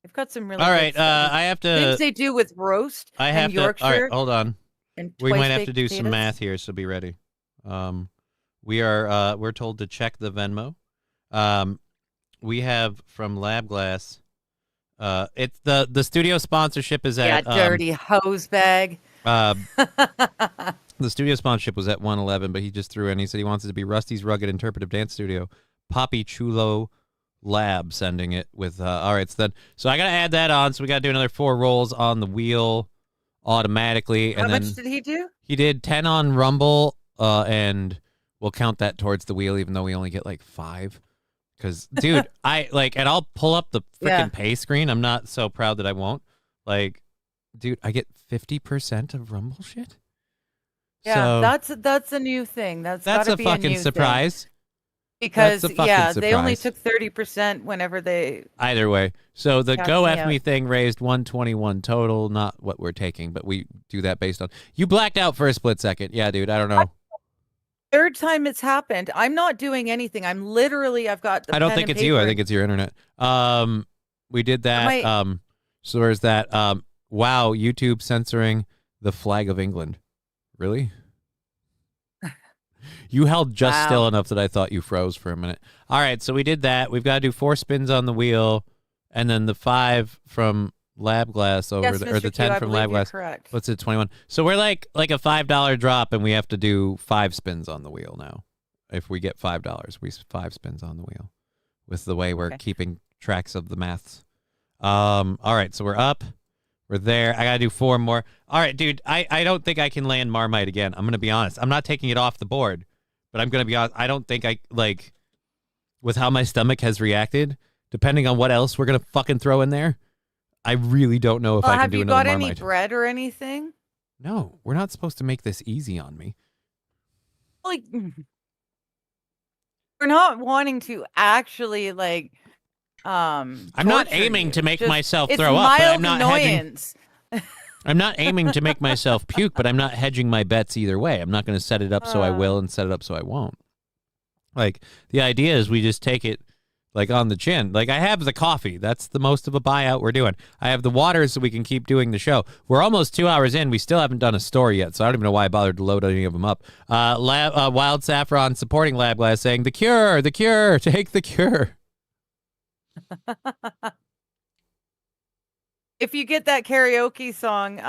they've got some really all good right, stuff. I have to. Things they do with roast I have and to. Yorkshire. All right, hold on. And We might have twice-baked to do some potatoes. math here, so be ready. We're told to check the Venmo. We have from Lab Glass. It's the studio sponsorship is Yeah, at dirty hose bag. the studio sponsorship was at 111, but he just threw in. He said he wants it to be Rusty's Rugged Interpretive Dance Studio. Poppy Chulo Lab sending it with. All right, so I gotta add that on. So we gotta do another 4 rolls on the wheel automatically. How And much then did he do? he did 10 on Rumble, and we'll count that towards the wheel, even though we only get like 5. Because, dude, and I'll pull up the freaking pay screen. I'm not so proud that I won't. Like, dude, I get 50% of Rumble shit. Yeah, So that's a new thing. That's that's gotta a be fucking new thing. surprise. Because That's a fucking they only surprise. took 30% whenever they. Either way. So the Cash Go me F Me out. thing raised 121 total, not what we're taking, but we do that based on. You blacked out for a split second. Yeah, dude, I don't know. Third time it's happened. I'm not doing anything. I've got the I don't pen think and it's you. I paper. think it's your internet. We did that. might- So there's that. Wow, YouTube censoring the flag of England. Really? You held just Wow. still enough that I thought you froze for a minute. All right, so we did that. We've got to do 4 spins on the wheel, and then the 5 from Lab Glass over Yes, or Mr. the Q, 10 I from believe Lab you're Glass. correct. What's it? 21. So we're like a $5 drop, and we have to do 5 spins on the wheel now. if we get $5. We 5 spins on the wheel with the way we're keeping tracks of the maths. All right, so we're up. We're there. I got to do 4 more. All right, dude, I don't think I can land Marmite again. I'm going to be honest. I'm not taking it off the board, but I'm going to be honest. I don't think with how my stomach has reacted, depending on what else we're going to fucking throw in there, I really don't know if I can do another Marmite. Have you got any bread or anything? No, we're not supposed to make this easy on me. Like, we're not wanting to actually, I'm not aiming to make myself throw up, but I'm not annoyance. I'm not aiming to make myself puke, but I'm not hedging my bets either way. I'm not going to set it up so I will and set it up so I won't. Like, the idea is we just take it, on the chin. Like, I have the coffee. That's the most of a buyout we're doing. I have the water so we can keep doing the show. We're almost 2 hours in. We still haven't done a story yet, so I don't even know why I bothered to load any of them up. Wild Saffron supporting Lab Glass saying, the cure, take the cure. If you get that karaoke song,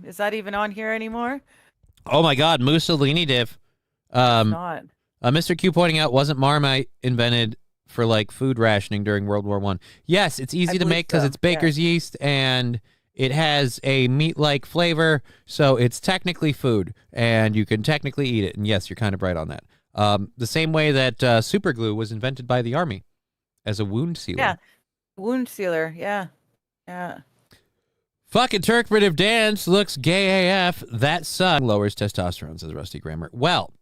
is that even on here anymore? Oh my God, Mussolini diff. It's not. Mr. Q pointing out, wasn't Marmite invented for food rationing during World War I? Yes, it's easy to make because it's baker's yeast and it has a meat-like flavor, so it's technically food and you can technically eat it. And yes, you're kind of right on that. The same way that super glue was invented by the army as a wound sealer. Yeah, wound sealer. Yeah. Fuck interpretive dance looks gay AF. That sucks. Lowers testosterone, says Rusty Grammar. Well.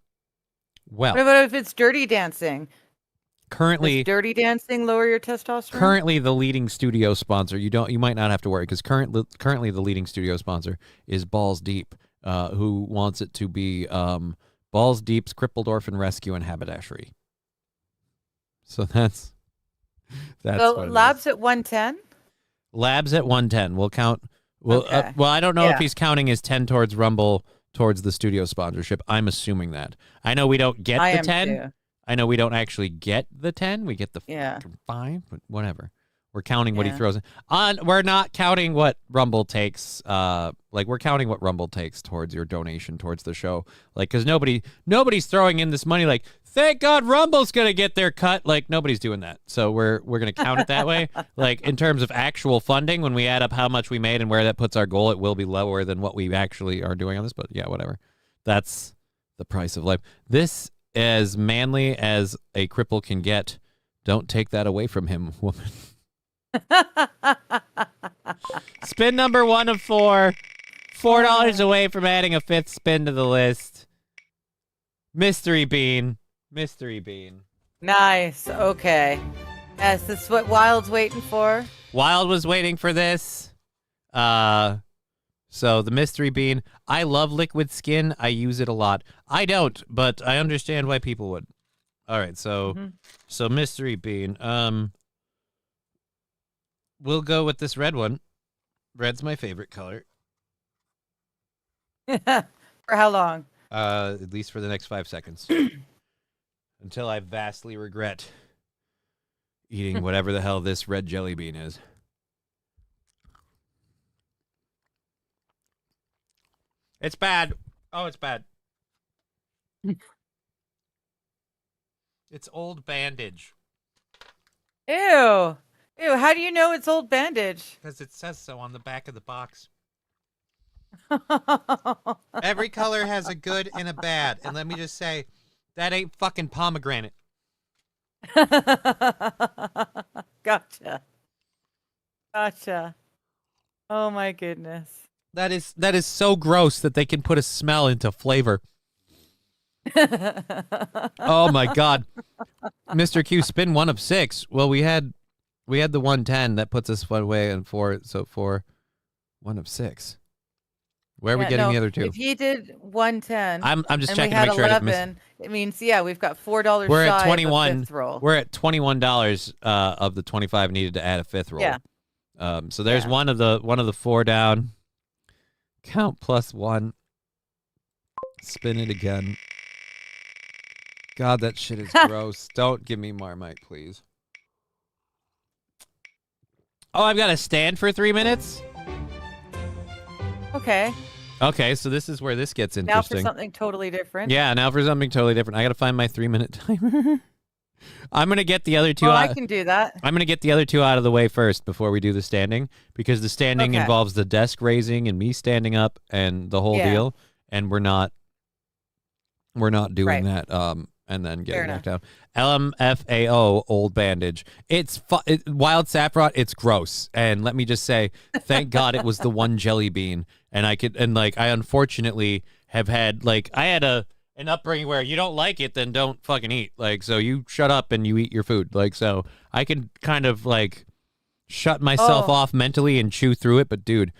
What about if it's dirty dancing? Currently, does dirty dancing lower your testosterone? Currently, the leading studio sponsor. You might not have to worry because currently the leading studio sponsor is Balls Deep, who wants it to be Balls Deep's Crippled Orphan Rescue and Haberdashery. So that's so Labs at 110. Labs at 110. We'll count. Well, okay. I don't know if he's counting his 10 towards Rumble towards the studio sponsorship. I'm assuming that. I know we don't get the 10. Too. I know we don't actually get the 10. We get the 5, but whatever. We're counting what he throws in. We're not counting what Rumble takes. We're counting what Rumble takes towards your donation towards the show. Because nobody's throwing in this money. Thank God Rumble's gonna get their cut. Nobody's doing that. So we're gonna count it that way. In terms of actual funding, when we add up how much we made and where that puts our goal, it will be lower than what we actually are doing on this. But yeah, whatever. That's the price of life. This, as manly as a cripple can get, don't take that away from him, woman. Spin number 1 of 4. $4 away from adding a 5th spin to the list. Mystery Bean. Nice. Okay. Yes, this is what Wild's waiting for. Wild was waiting for this. So the Mystery Bean. I love liquid skin. I use it a lot. I don't, but I understand why people would. All right, so Mystery Bean. We'll go with this red one. Red's my favorite color. For how long? At least for the next 5 seconds. Until I vastly regret eating whatever the hell this red jelly bean is. It's bad. Oh, it's bad. It's old bandage. Ew. How do you know it's old bandage? Because it says so on the back of the box. Every color has a good and a bad. And let me just say, that ain't fucking pomegranate. Gotcha. Oh my goodness. That is so gross that they can put a smell into flavor. Oh my God. Mr. Q, spin 1 of 6. Well, we had the 110 that puts us one way and 4, so 4, 1 of 6. Where are we getting the other 2? If he did 110, I'm just checking to to make sure 11, it means we've got $4 we're shy at 21. of 5th roll. We're at $21 of the 25 needed to add a 5th roll. Yeah. So there's one of the 4 down. Count +1. Spin it again. God, that shit is gross. Don't give me Marmite, please. Oh, I've got to stand for 3 minutes? Okay. Okay, so this is where this gets Now for interesting. something totally different. Yeah, now for something totally different. I got to find my 3-minute timer. I'm gonna get the other two. Oh, I can do that. I'm gonna get the other two out of the way first before we do the standing, because the standing Okay. involves the desk raising and me standing up and the whole Yeah. deal, and we're not doing Right. that. And then getting Fair back down. LMFAO, old bandage. It's wild saffron. It's gross. And let me just say, thank God it was the one jelly bean. And I unfortunately have had, like, I had an upbringing where you don't like it, then don't fucking eat. Like, so you shut up and you eat your food. Like, so I can kind of like shut myself off mentally and chew through it. But dude,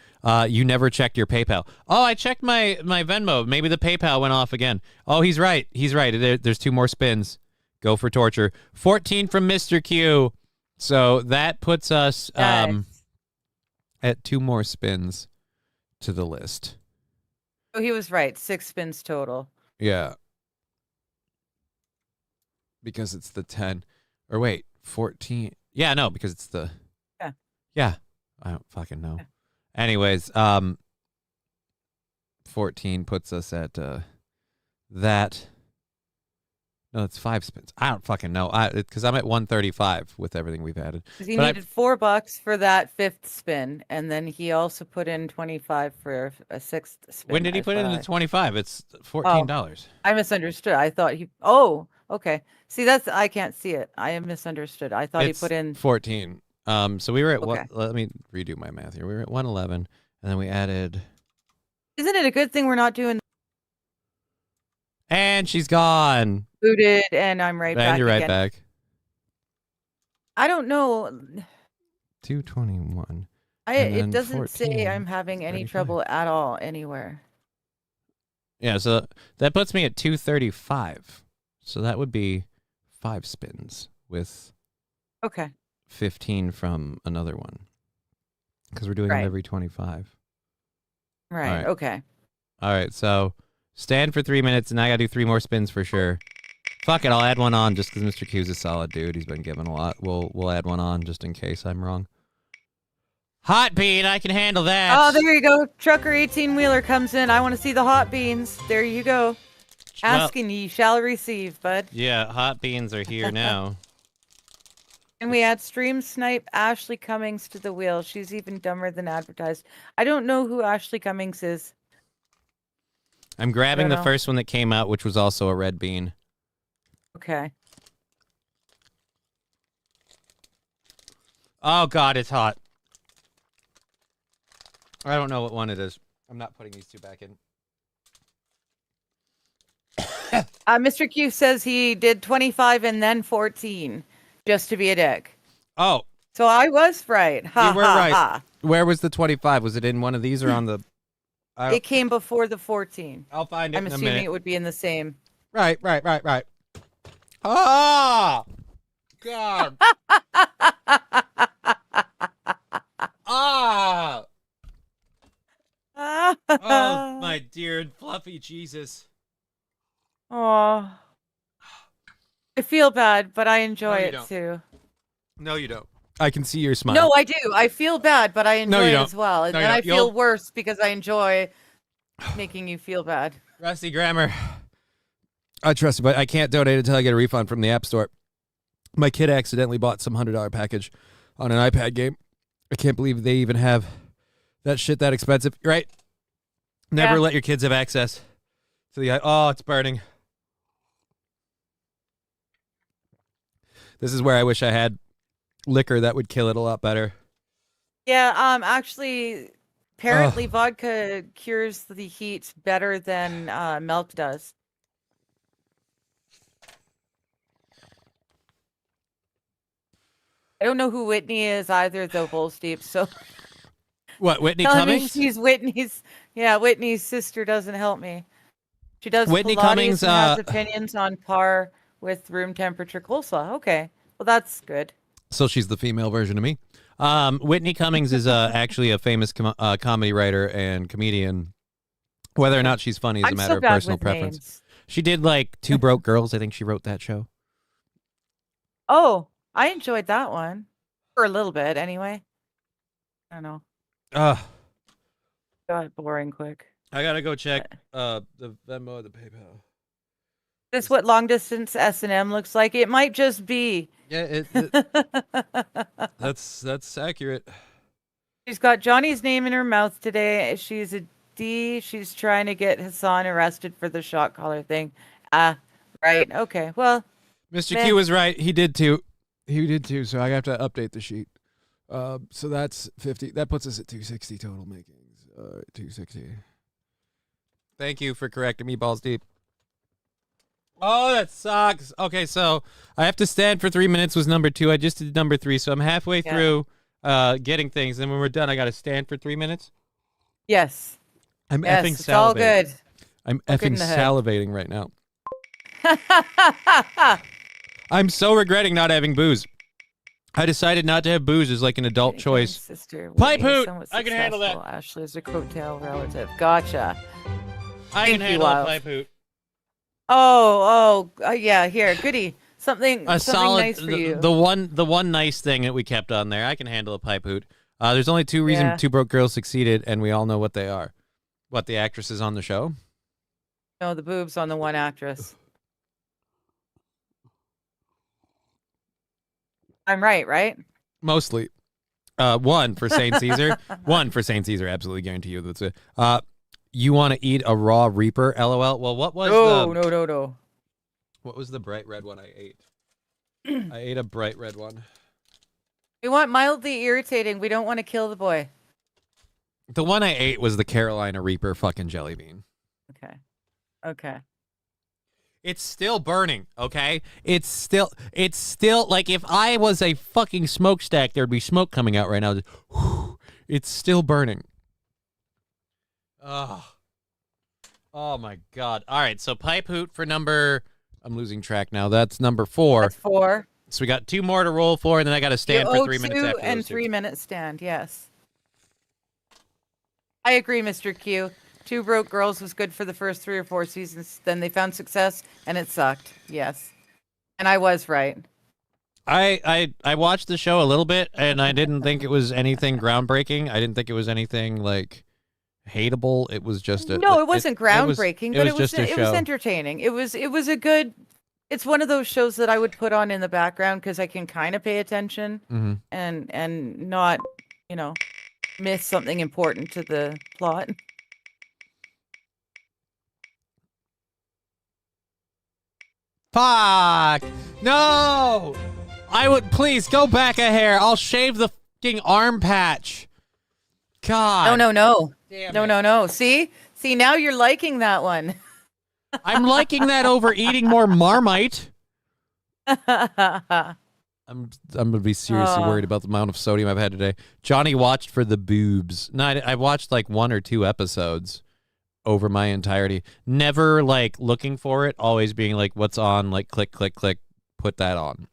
you never checked your PayPal. Oh, I checked my Venmo. Maybe the PayPal went off again. Oh, he's right. There's 2 more spins. Go for torture. 14 from Mr. Q. So that puts us Nice. at 2 more spins to the list. Oh, he was right. 6 spins total. Yeah. Because it's the 10. Or wait, 14. Yeah, no, because it's the... Yeah. Yeah. I don't fucking know. Yeah. Anyways, 14 puts us at that. No, it's 5 spins. I don't fucking know. Because I'm at 135 with everything we've added. He But needed $4 for that 5th spin, and then he also put in 25 for a 6th spin. When did he as put in well. the 25? It's $14. I misunderstood. I thought he. Oh, okay. See, I can't see it. I am misunderstood. I thought It's he put in 14. So we were at Okay. let me redo my math here. We were at 111, and then we added, Isn't it a good thing we're not doing and she's gone. booted? And I'm right back. And you're right again. back. I don't know. 221. It then doesn't say 14, I'm having any 35. trouble at all anywhere. Yeah, so that puts me at 235. So that would be 5 spins with Okay. 15 from another one. Because we're doing Right. them every 25. Right. right. Okay. All right, so stand for 3 minutes, and I got to do 3 more spins for sure. Fuck it, I'll add one on just because Mr. Q's a solid dude. He's been given a lot. We'll add one on just in case I'm wrong. Hot bean, I can handle that. Oh, there you go. Trucker 18-wheeler comes in. I want to see the hot beans. There you go. Asking ye shall receive, bud. Yeah, hot beans are here now. And we add Stream Snipe Ashley Cummings to the wheel. She's even dumber than advertised. I don't know who Ashley Cummings is. I'm grabbing the know. first one that came out, which was also a red bean. Okay. Oh, God, it's hot. I don't know what one it is. I'm not putting these 2 back in. Mr. Q says he did 25 and then 14 just to be a dick. Oh, So I was right. Ha, you were ha, right. ha. Where was the 25? Was it in one of these or on the... It came before the 14. I'll find it I'm in a assuming minute. it would be in the same. Right. Ah! God. Ah! Oh, my dear and fluffy Jesus. Oh. I feel bad, but I enjoy you it don't. too. No, you don't. I can see your smile. No, I do. I feel bad, but I enjoy you it don't. as well. And No, you then I don't. feel You'll- worse because I enjoy making you feel bad. Rusty Grammar. I trust you, but I can't donate until I get a refund from the App Store. My kid accidentally bought some $100 package on an iPad game. I can't believe they even have that shit that expensive. Right? Never Yeah. let your kids have access to the... Oh, it's burning. This is where I wish I had liquor that would kill it a lot better. Yeah, actually, apparently vodka cures the heat better than milk does. I don't know who Whitney is either, though, Bulls Deep. So What, Whitney telling me Cummings? she's Whitney's. Yeah, Whitney's sister doesn't help me. She does Whitney Pilates Cummings, and has opinions on par with room temperature coleslaw. Okay, well that's good. So she's the female version of me. Whitney Cummings is actually a famous comedy writer and comedian. Whether or not she's funny is I'm a matter so of bad personal with preference. names. She did like Two Broke Girls. I think she wrote that show. Oh, I enjoyed that one for a little bit, anyway. I don't know. Ugh. Got boring quick. I gotta go check the Venmo or the PayPal. That's what long distance S&M looks like. It might just be. Yeah, that's accurate. She's got Johnny's name in her mouth today. She's a D. She's trying to get Hassan arrested for the shot collar thing. Right. Okay. Well, Mr. Q was right. He did too. So I have to update the sheet. So that's 50. That puts us at 260 total makings. 260. Thank you for correcting me, balls deep. Oh, that sucks. Okay, so I have to stand for 3 minutes was number 2. I just did number 3, so I'm halfway through getting things. And when we're done, I got to stand for 3 minutes. yes. I'm Yes. effing It's salivating. all good. I'm Look in effing the head. salivating right now. I'm so regretting not having booze. I decided not to have booze as like an adult choice. Sister, Pipe Whitney is hoot! somewhat I can handle that. successful. Ashley is a coattail relative. Gotcha. I Thank can you, handle a Lyle. pipe hoot. Yeah, here, goody. Something Solid. nice for you. The one nice thing that we kept on there. I can handle a pipe hoot. There's only 2 reasons Yeah. 2 broke girls succeeded, and we all know what they are. What, the actresses on the show? No, the boobs on the one actress. I'm right? Mostly. 1 for St. Caesar. 1 for St. Caesar. Absolutely guarantee you that's it. You want to eat a raw Reaper? LOL. Well, what was No. what was the bright red one I ate? I ate a bright red one. We want mildly irritating. We don't want to kill the boy. The one I ate was the Carolina Reaper fucking jelly bean. Okay. It's still burning, okay? It's still like if I was a fucking smokestack, there'd be smoke coming out right now. It's still burning. Oh my god. All right, so pipe hoot for number, I'm losing track now. That's number 4. That's 4. So we got 2 more to roll for, and then I got to stand for 3 minutes 2 after and those 2. 3 minute stand. Yes. I agree, Mr. Q. 2 Broke Girls was good for the first 3 or 4 seasons. Then they found success, and it sucked. Yes. And I was right. I watched the show a little bit, and I didn't think it was anything groundbreaking. I didn't think it was anything like hateable. It was just It wasn't groundbreaking, but it was entertaining. It was a good. It's one of those shows that I would put on in the background because I can kind of pay attention and not, miss something important to the plot. Fuck! No! I would please go back a hair. I'll shave the fucking arm patch. God. No. Damn No. See, now you're liking that one. I'm liking that over eating more Marmite. I'm gonna be seriously worried about the amount of sodium I've had today. Johnny watched for the boobs. No, I watched like 1 or 2 episodes over my entirety. Never like looking for it. Always being like, "What's on?" Like click, put that on.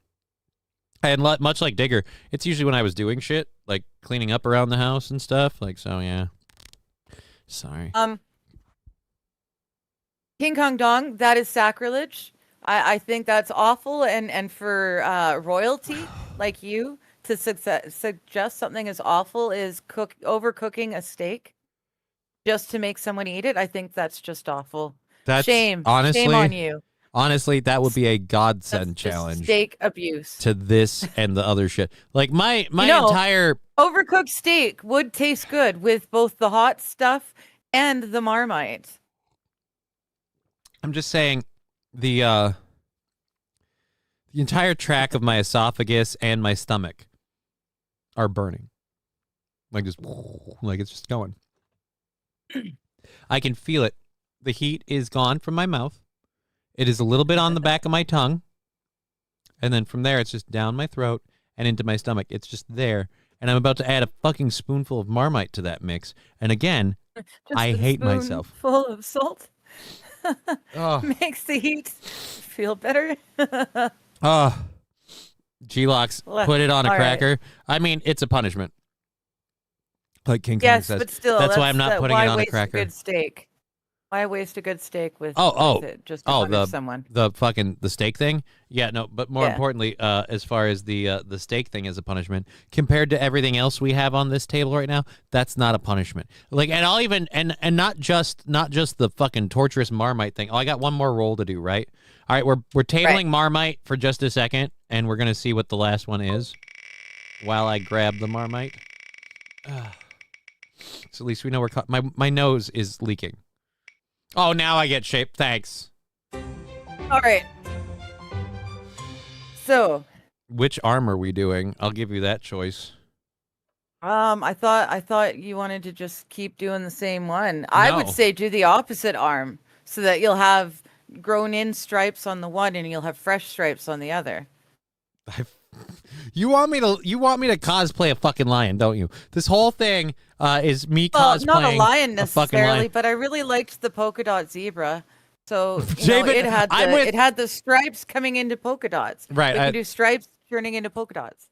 And much like Digger, it's usually when I was doing shit like cleaning up around the house and stuff. Like so, yeah. Sorry. King Kong Dong, that is sacrilege. I think that's awful, and for royalty like you to suggest something as awful as overcooking a steak just to make someone eat it, I think that's just awful. That's shame on you. Honestly, that would be a godsend That's just challenge steak abuse. to this and the other shit. Like my entire overcooked steak would taste good with both the hot stuff and the Marmite. I'm just saying the entire track of my esophagus and my stomach are burning. Like just like it's just going. I can feel it. The heat is gone from my mouth. It is a little bit on the back of my tongue. And then from there it's just down my throat and into my stomach. It's just there. And I'm about to add a fucking spoonful of Marmite to that mix. And again, I hate myself. Full of salt. Oh. Makes the heat feel better. Oh, G-Locks, put it on a All cracker. right. I mean, it's a punishment. Like King Kong Yes, says. but still, that's why I'm not putting it why on a waste cracker. good steak. Why waste a good steak with it just to Oh, punish someone? the steak thing. Yeah, no, but more Yeah. importantly, as far as the steak thing as a punishment compared to everything else we have on this table right now, that's not a punishment. Like, and I'll even and not just the fucking torturous Marmite thing. Oh, I got one more roll to do, right? All right, we're tabling Marmite for just a second, and we're gonna see what the last one is while I grab the Marmite. So at least we know we're my nose is leaking. Oh, now I get shape. Thanks. All right. So, Which arm are we doing? I'll give you that choice. I thought you wanted to just keep doing the same one. I would No. say do the opposite arm so that you'll have grown-in stripes on the one and you'll have fresh stripes on the other. You want me to cosplay a fucking lion, don't you? This whole thing is me Well, cosplaying not a lion a fucking necessarily, lion. but I really liked the polka dot zebra. So David, it had the stripes coming into polka dots. Right, We can do stripes turning into polka dots.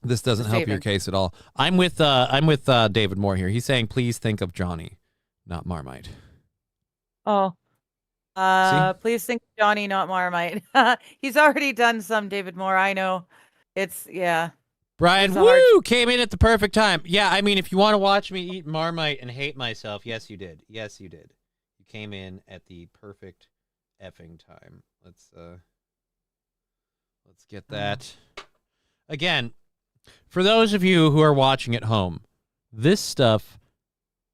This doesn't help your David. case at all. I'm with David Moore here. He's saying please think of Johnny, not Marmite. Oh. See? Please think of Johnny, not Marmite. He's already done some, David Moore. I know. Brian, It's a hard- woo, came in at the perfect time. Yeah, I mean, if you want to watch me eat Marmite and hate myself, yes, you did. Yes, you did. You came in at the perfect effing time. Let's get that. Again, for those of you who are watching at home, this stuff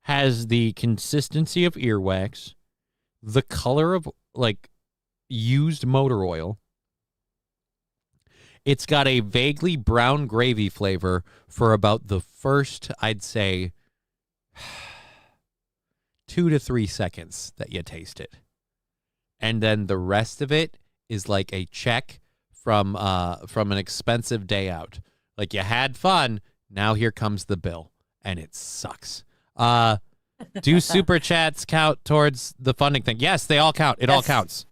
has the consistency of earwax, the color of like used motor oil. It's got a vaguely brown gravy flavor for about the first, I'd say, 2 to 3 seconds that you taste it. And then the rest of it is like a check from an expensive day out. Like, you had fun, now here comes the bill, and it sucks. Do super chats count towards the funding thing? Yes, they all count. It all counts.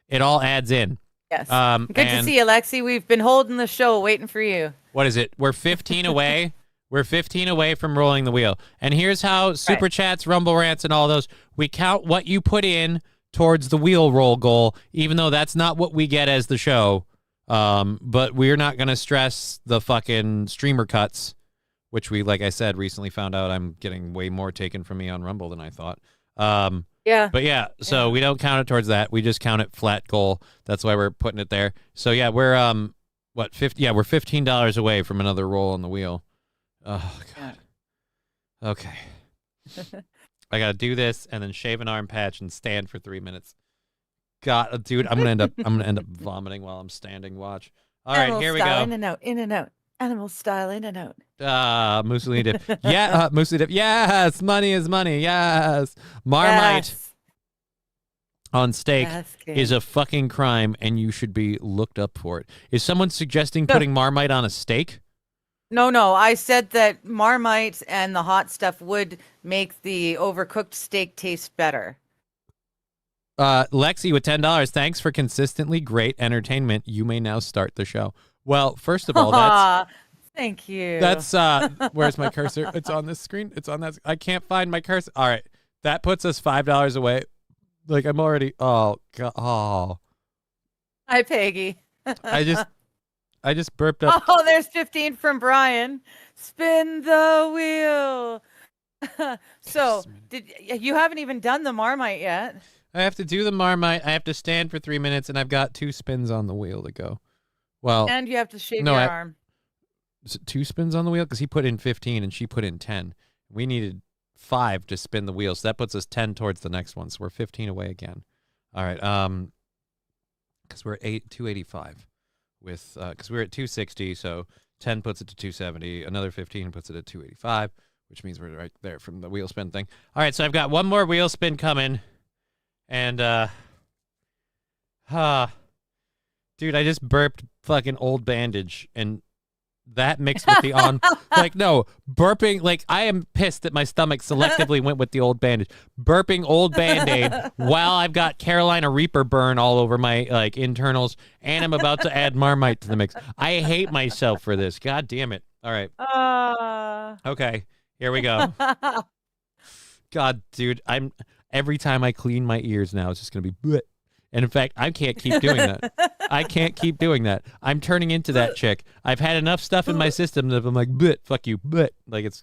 It all adds in. Yes. Good to see you, Lexi. We've been holding the show, waiting for you. What is it? We're 15 away. We're 15 away from rolling the wheel. And here's how super chats, rumble rants, and all those, we count what you put in towards the wheel roll goal, even though that's not what we get as the show. But we're not going to stress the fucking streamer cuts, which we, like I said, recently found out I'm getting way more taken from me on Rumble than I thought. Yeah. But yeah, so we don't count it towards that. We just count it flat goal. That's why we're putting it there. So yeah, we're we're $15 away from another roll on the wheel. Oh god. Okay. I gotta do this and then shave an arm patch and stand for 3 minutes. God, dude, I'm gonna end up vomiting while I'm standing. Watch. All right, here we go. In and out, in and out. Animal style, in and out. Mussolini dip. Yeah, Mussolini dip. Yes, money is money. Yes. Marmite on steak is a fucking crime, and you should be looked up for it. Is someone suggesting putting Marmite on a steak? No. I said that Marmite and the hot stuff would make the overcooked steak taste better. Lexi with $10. Thanks for consistently great entertainment. You may now start the show. Well, first of all, thank you. That's where's my cursor? It's on this screen. It's on that. I can't find my cursor. All right, that puts us $5 away. Like, I'm already. Oh god. Oh. Hi, Peggy. I just burped up. Oh, there's 15 from Brian. Spin the wheel. So, you haven't even done the Marmite yet? I have to do the Marmite. I have to stand for 3 minutes, and I've got 2 spins on the wheel to go. Well, and you have to shave your arm. Is it 2 spins on the wheel? Because he put in 15 and she put in 10. We needed 5 to spin the wheel, so that puts us 10 towards the next one. So we're 15 away again. All right. Because we're at 285 with because we were at 260, so 10 puts it to 270. Another 15 puts it at 285, which means we're right there from the wheel spin thing. All right, so I've got one more wheel spin coming, and dude, I just burped fucking Old Bandage, and that mixed with the burping, like, I am pissed that my stomach selectively went with the Old Bandage. Burping Old Band-Aid while I've got Carolina Reaper burn all over my, like, internals, and I'm about to add Marmite to the mix. I hate myself for this. God damn it. All right. Okay, here we go. God, dude, Every time I clean my ears now, it's just going to be bleh. And in fact, I can't keep doing that. I can't keep doing that. I'm turning into that chick. I've had enough stuff in my system that I'm like, bleh, fuck you, bleh. Like it's.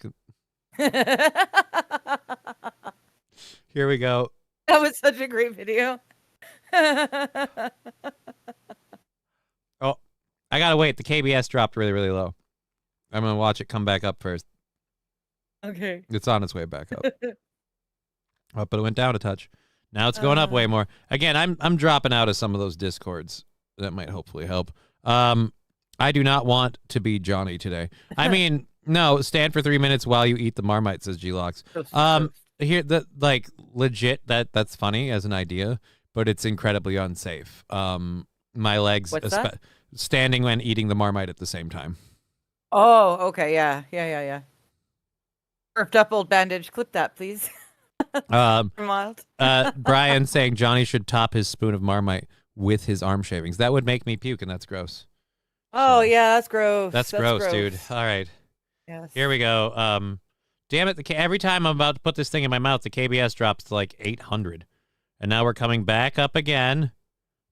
Here we go. That was such a great video. Oh, I gotta wait. The KBS dropped really, really low. I'm gonna watch it come back up first. Okay. It's on its way back up. Oh, but it went down a touch. Now it's going up way more. Again, I'm dropping out of some of those discords. That might hopefully help. I do not want to be Johnny today. I mean, no, stand for 3 minutes while you eat the Marmite, says G-Lox. Here, like legit, that's funny as an idea, but it's incredibly unsafe. My legs, What's that? Standing and eating the Marmite at the same time. Oh, okay. Yeah. Burped up old bandage. Clip that, please. Mild. Brian saying Johnny should top his spoon of Marmite with his arm shavings. That would make me puke, and that's gross. Oh, yeah, that's gross. That's gross, dude. All right. Yes. Here we go. Damn it. Every time I'm about to put this thing in my mouth, the KBS drops to like 800. And now we're coming back up again.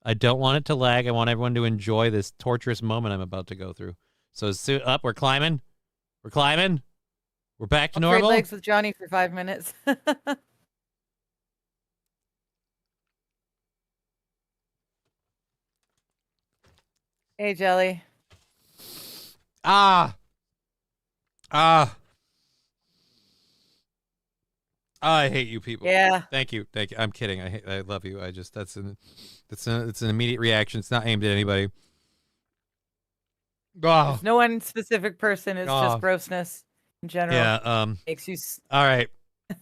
I don't want it to lag. I want everyone to enjoy this torturous moment I'm about to go through. So up, we're climbing. We're climbing. We're back to I'll trade normal. legs with Johnny for 5 minutes. Hey, Jelly. I hate you people. Yeah. Thank you. I'm kidding. I love you. It's an immediate reaction. It's not aimed at anybody. Oh. There's no one specific person. It's just grossness in general. Yeah. Makes you. All right.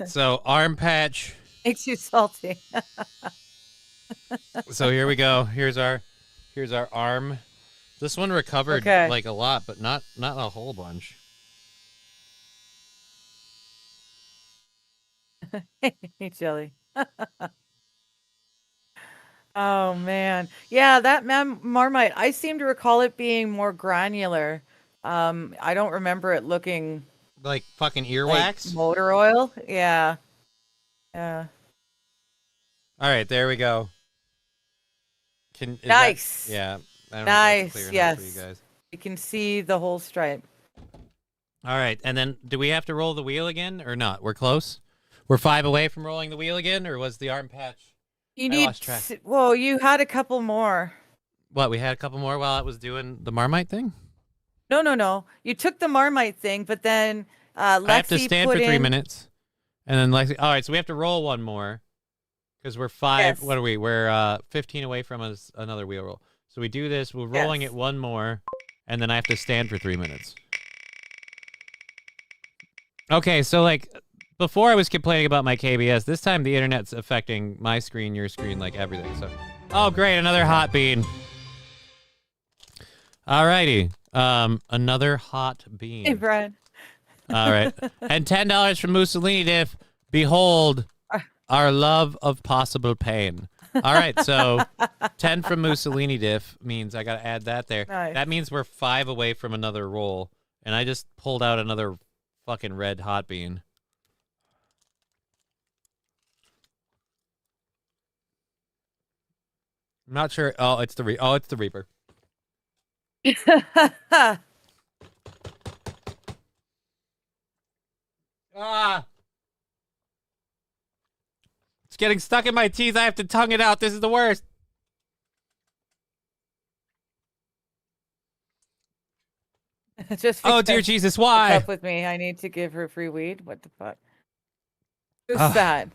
So arm patch. Makes you salty. So here we go. Here's our arm. This one recovered like a lot, but not a whole bunch. Hey, Jelly. Oh man, yeah, that Marmite. I seem to recall it being more granular. I don't remember it looking like fucking earwax, like motor oil. Yeah. All right, there we go. Nice. Yeah. I don't nice. Know if yes. for you guys. You can see the whole stripe. All right, and then do we have to roll the wheel again or not? We're close. We're 5 away from rolling the wheel again, or was the arm patch? You need. Well, you had a couple more. What? We had a couple more while I was doing the Marmite thing. No. You took the Marmite thing, but then Lexi I have to stand for 3 in... minutes, and then Lexi. All right, so we have to roll one more because we're 5. Yes. What are we? We're 15 away from another wheel roll. So we do this. We're rolling it one more, and then I have to stand for 3 minutes. Okay, so like before I was complaining about my KBS. This time the internet's affecting my screen, your screen, like everything. So, oh great, another hot bean. Alrighty, another hot bean. Hey, Brian. All right, and $10 from Mussolini Diff. Behold, our love of possible pain. All right, so 10 from Mussolini Diff means I got to add that there. Nice. That means we're 5 away from another roll, and I just pulled out another fucking red hot bean. I'm not sure. Oh, it's the Reaper. Ah! It's getting stuck in my teeth. I have to tongue it out. This is the worst. Just oh dear Jesus, why? Up with me. I need to give her free weed. What the fuck? Who's that?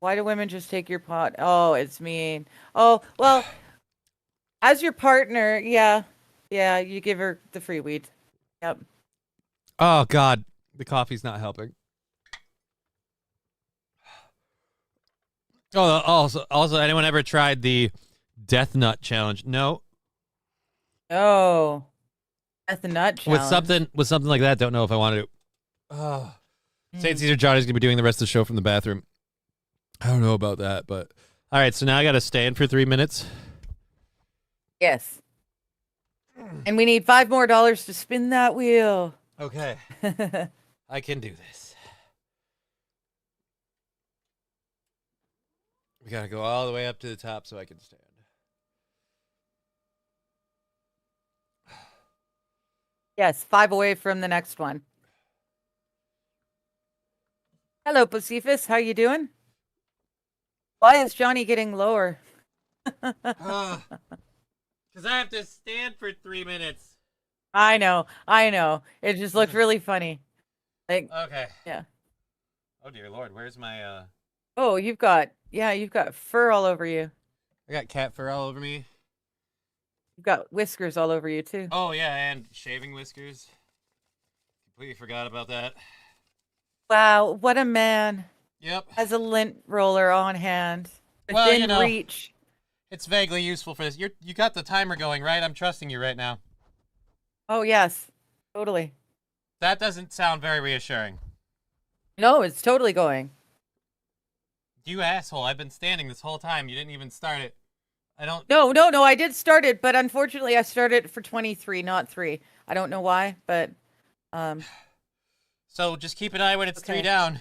Why do women just take your pot? Oh, it's mean. Oh, well, as your partner, yeah, you give her the free weed. Yep. Oh God, the coffee's not helping. Oh, also, anyone ever tried the Death Nut Challenge? No. Oh, Death Nut Challenge. With something like that. Don't know if I want to. Oh. St. Caesar Johnny's gonna be doing the rest of the show from the bathroom. I don't know about that, but all right. So now I got to stand for 3 minutes. Yes. And we need $5 more to spin that wheel. Okay. I can do this. We gotta go all the way up to the top so I can stand. Yes, 5 away from the next one. Hello, Josephus. How you doing? Why is Johnny getting lower? Because I have to stand for 3 minutes. I know. It just looked really funny. Like, Okay. yeah. Oh dear Lord, where's my Oh, you've got fur all over you. I got cat fur all over me. You've got whiskers all over you too. Oh yeah, and shaving whiskers. Completely forgot about that. Wow, what a man. Yep. Has a lint roller on hand. Well, Within you know, reach. it's vaguely useful for this. You got the timer going, right? I'm trusting you right now. Oh yes. Totally. That doesn't sound very reassuring. No, it's totally going. You asshole, I've been standing this whole time. You didn't even start it. I don't No, I did start it, but unfortunately I started it for 23, not 3. I don't know why, but So just keep an eye when it's Okay. 3 down.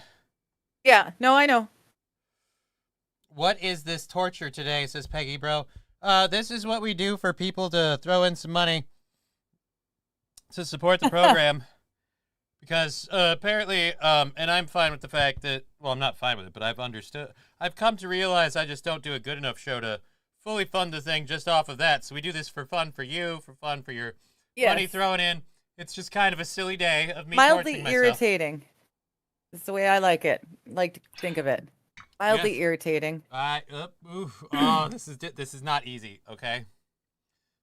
yeah, no, I know. What is this torture today, says Peggy Bro. This is what we do for people to throw in some money to support the program. Because apparently, and I'm fine with the fact that, well, I'm not fine with it, but I've come to realize I just don't do a good enough show to fully fund the thing just off of that. So we do this for fun for you, for fun for your money Yes. thrown in. It's just kind of a silly day of me Mildly torturing myself. irritating. That's the way I like it. Like to think of it. Mildly Yes. irritating. Oh, this is not easy. Okay,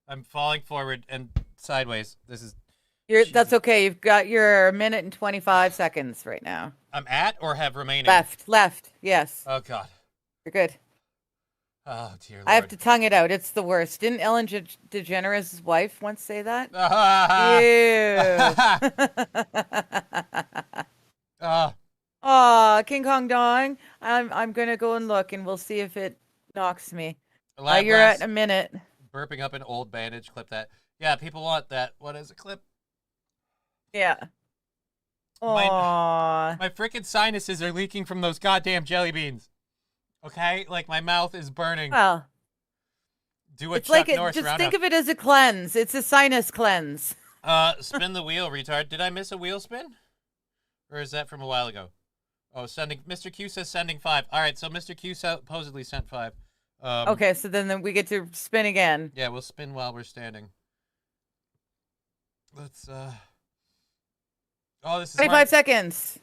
I'm falling forward and sideways. This is. That's okay. You've got your 1 minute and 25 seconds right now. I'm at or have remaining. Left. Yes. Oh God. You're good. Oh dear Lord. I have to tongue it out. It's the worst. Didn't Ellen DeGeneres' wife once say that? Ew. Aw, King Kong Dong. I'm gonna go and look, and we'll see if it knocks me. You're at 1 minute. Burping up an old bandage. Clip that. Yeah, people want that. What is a clip? Yeah. Aww. My freaking sinuses are leaking from those goddamn jelly beans. Okay, like my mouth is burning. Well, Do a it's Chuck like Norris just roundup. think of it as a cleanse. It's a sinus cleanse. Spin the wheel, retard. Did I miss a wheel spin? Or is that from a while ago? Oh, Mr. Q says sending 5. All right, so Mr. Q supposedly sent 5. Okay, so then we get to spin again. Yeah, we'll spin while we're standing. Let's, Oh, this is 25 seconds.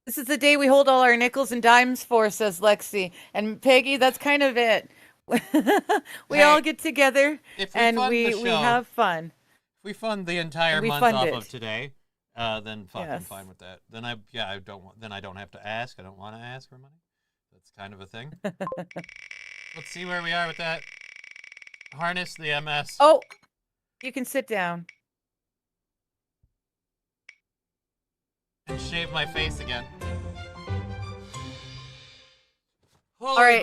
This is the day we hold all our nickels and dimes for, says Lexi. And Peggy, that's kind of it. We all get together and we have fun. If we fund the entire We month fund off it. of today, then fuck, I'm Yes. fine with that. Then I don't have to ask. I don't want to ask for money. That's kind of a thing. Let's see where we are with that. Harness the MS. Oh, you can sit down. And shave my face again. All right,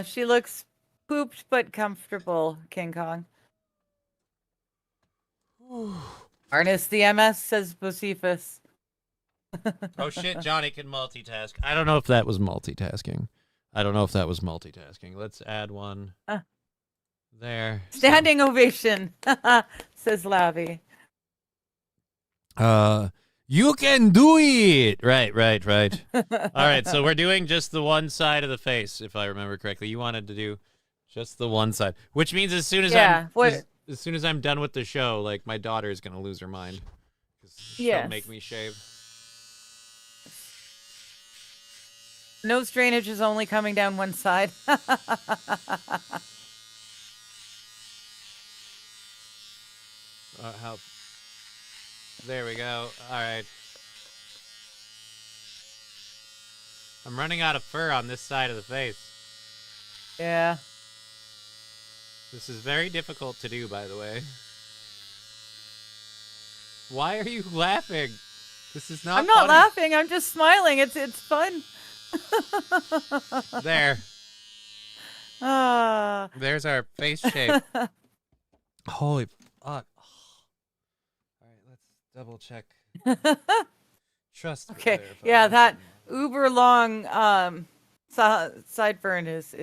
she looks pooped but comfortable, King Kong. Harness the MS, says Bocephus. Oh shit, Johnny can multitask. I don't know if that was multitasking. Let's add one. There. Standing ovation, says Lavi. You can do it. Right. All right, so we're doing just the one side of the face, if I remember correctly. You wanted to do just the one side, which means as soon as as soon as I'm done with the show, like my daughter is gonna lose her mind. She'll make me shave. Nose drainage is only coming down one side. Help. There we go. All right. I'm running out of fur on this side of the face. Yeah. This is very difficult to do, by the way. Why are you laughing? This is not I'm not funny. laughing. I'm just smiling. It's fun. There. Ah. There's our face shape. Holy fuck. All right, let's double check. Trust. Okay. verify Yeah, this that one. uber long sideburn is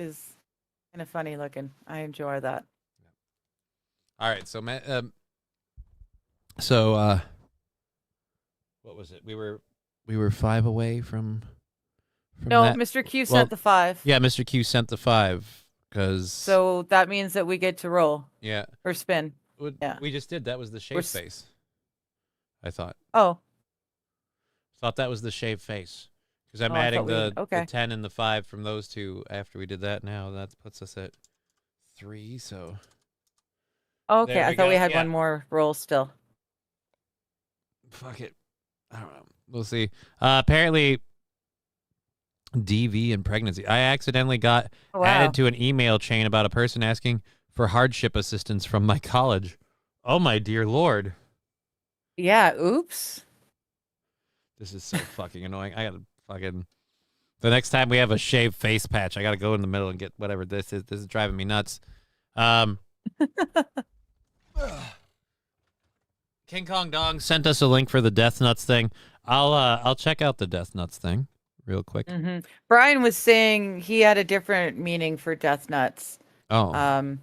kind of funny looking. I enjoy that. All right, so what was it? We were 5 away from No, that. Mr. Q Well, sent the 5. Yeah, Mr. Q sent the 5 because So that means that we get to roll yeah, or spin. Yeah. we just did. That was the We're shave face. I thought Oh, that was the shave face because I'm Oh, I adding thought the okay. 10 and the 5 from those two after we did that. Now that puts us at 3. So okay. There I we thought we go, had yeah. one more roll still. fuck it. I don't know. We'll see. Apparently, DV and pregnancy. I accidentally got Oh, wow. added to an email chain about a person asking for hardship assistance from my college. Oh my dear lord. Yeah. Oops. This is so fucking annoying. I gotta fucking. The next time we have a shaved face patch, I gotta go in the middle and get whatever this is. This is driving me nuts. King Kong Dong sent us a link for the Death Nuts thing. I'll check out the Death Nuts thing real quick. Brian was saying he had a different meaning for death nuts. Oh,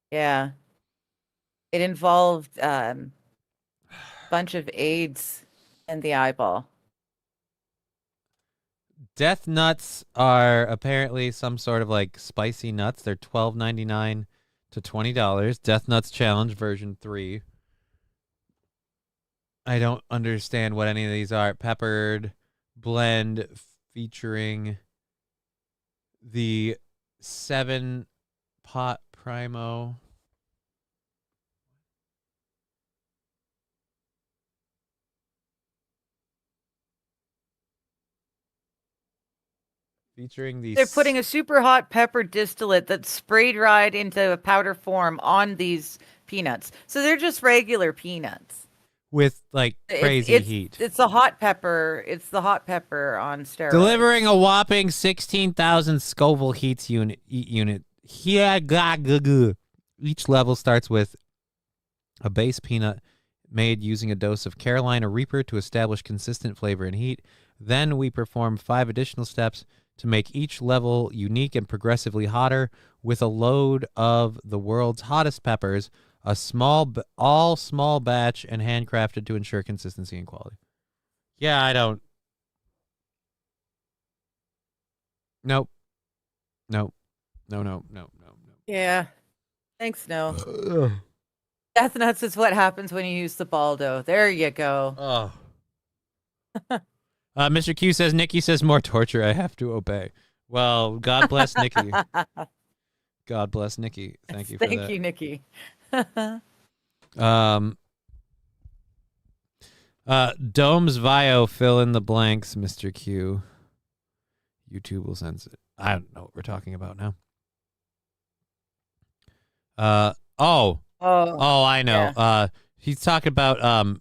Yeah. It involved bunch of AIDS in the eyeball. Death Nuts are apparently some sort of like spicy nuts. They're $12.99 to $20. Death Nuts Challenge version 3. I don't understand what any of these are. Peppered blend featuring the 7-pot primo. Featuring the They're putting a super hot pepper distillate that's sprayed right into a powder form on these peanuts. So they're just regular peanuts. with like crazy it's, heat. It's a hot pepper. It's the hot pepper on steroids. Delivering a whopping 16,000 Scoville heat unit. Yeah, each level starts with a base peanut made using a dose of Carolina Reaper to establish consistent flavor and heat. Then we perform 5 additional steps to make each level unique and progressively hotter with a load of the world's hottest peppers, all small batch and handcrafted to ensure consistency and quality. Yeah, I don't. Nope. No. Yeah. Thanks, no. Death nuts is what happens when you use the Baldo. There you go. Oh. Mr. Q says, Nikki says more torture. I have to obey. Well, God bless Nikki. God bless Nikki. Thank you for that. Thank you, Nikki. Domes Vio, fill in the blanks, Mr. Q. YouTube will censor it. I don't know what we're talking about now. Oh, I know. Yeah. He's talking about people.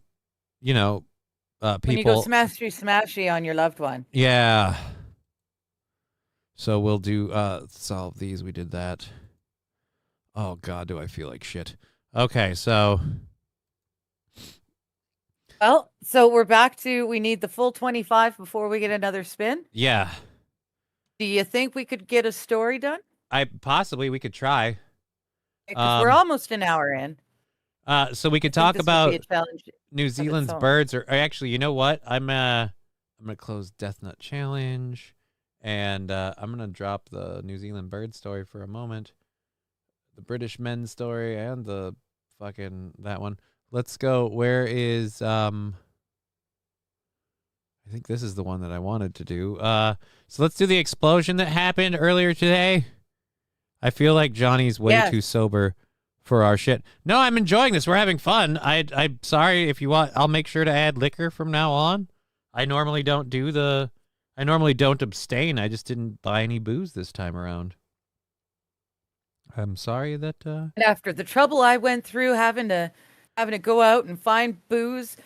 When you go smashy on your loved one. Yeah. So we'll do solve these. We did that. Oh God, do I feel like shit. Okay, so Well, so we're back to we need the full 25 before we get another spin. yeah. Do you think we could get a story done? We could try. Because we're almost an hour in. So we could I think talk this would about be a challenge New of its Zealand's own. birds, or actually, you know what? I'm gonna close Death Nut Challenge, and I'm gonna drop the New Zealand bird story for a moment, the British men story, and the fucking that one. Let's go. Where is I think this is the one that I wanted to do. So let's do the explosion that happened earlier today. I feel like Johnny's way too sober for our shit. No, I'm enjoying this. We're having fun. I'm sorry if you want. I'll make sure to add liquor from now on. I normally don't abstain. I just didn't buy any booze this time around. I'm sorry that. And after the trouble I went through having to go out and find booze.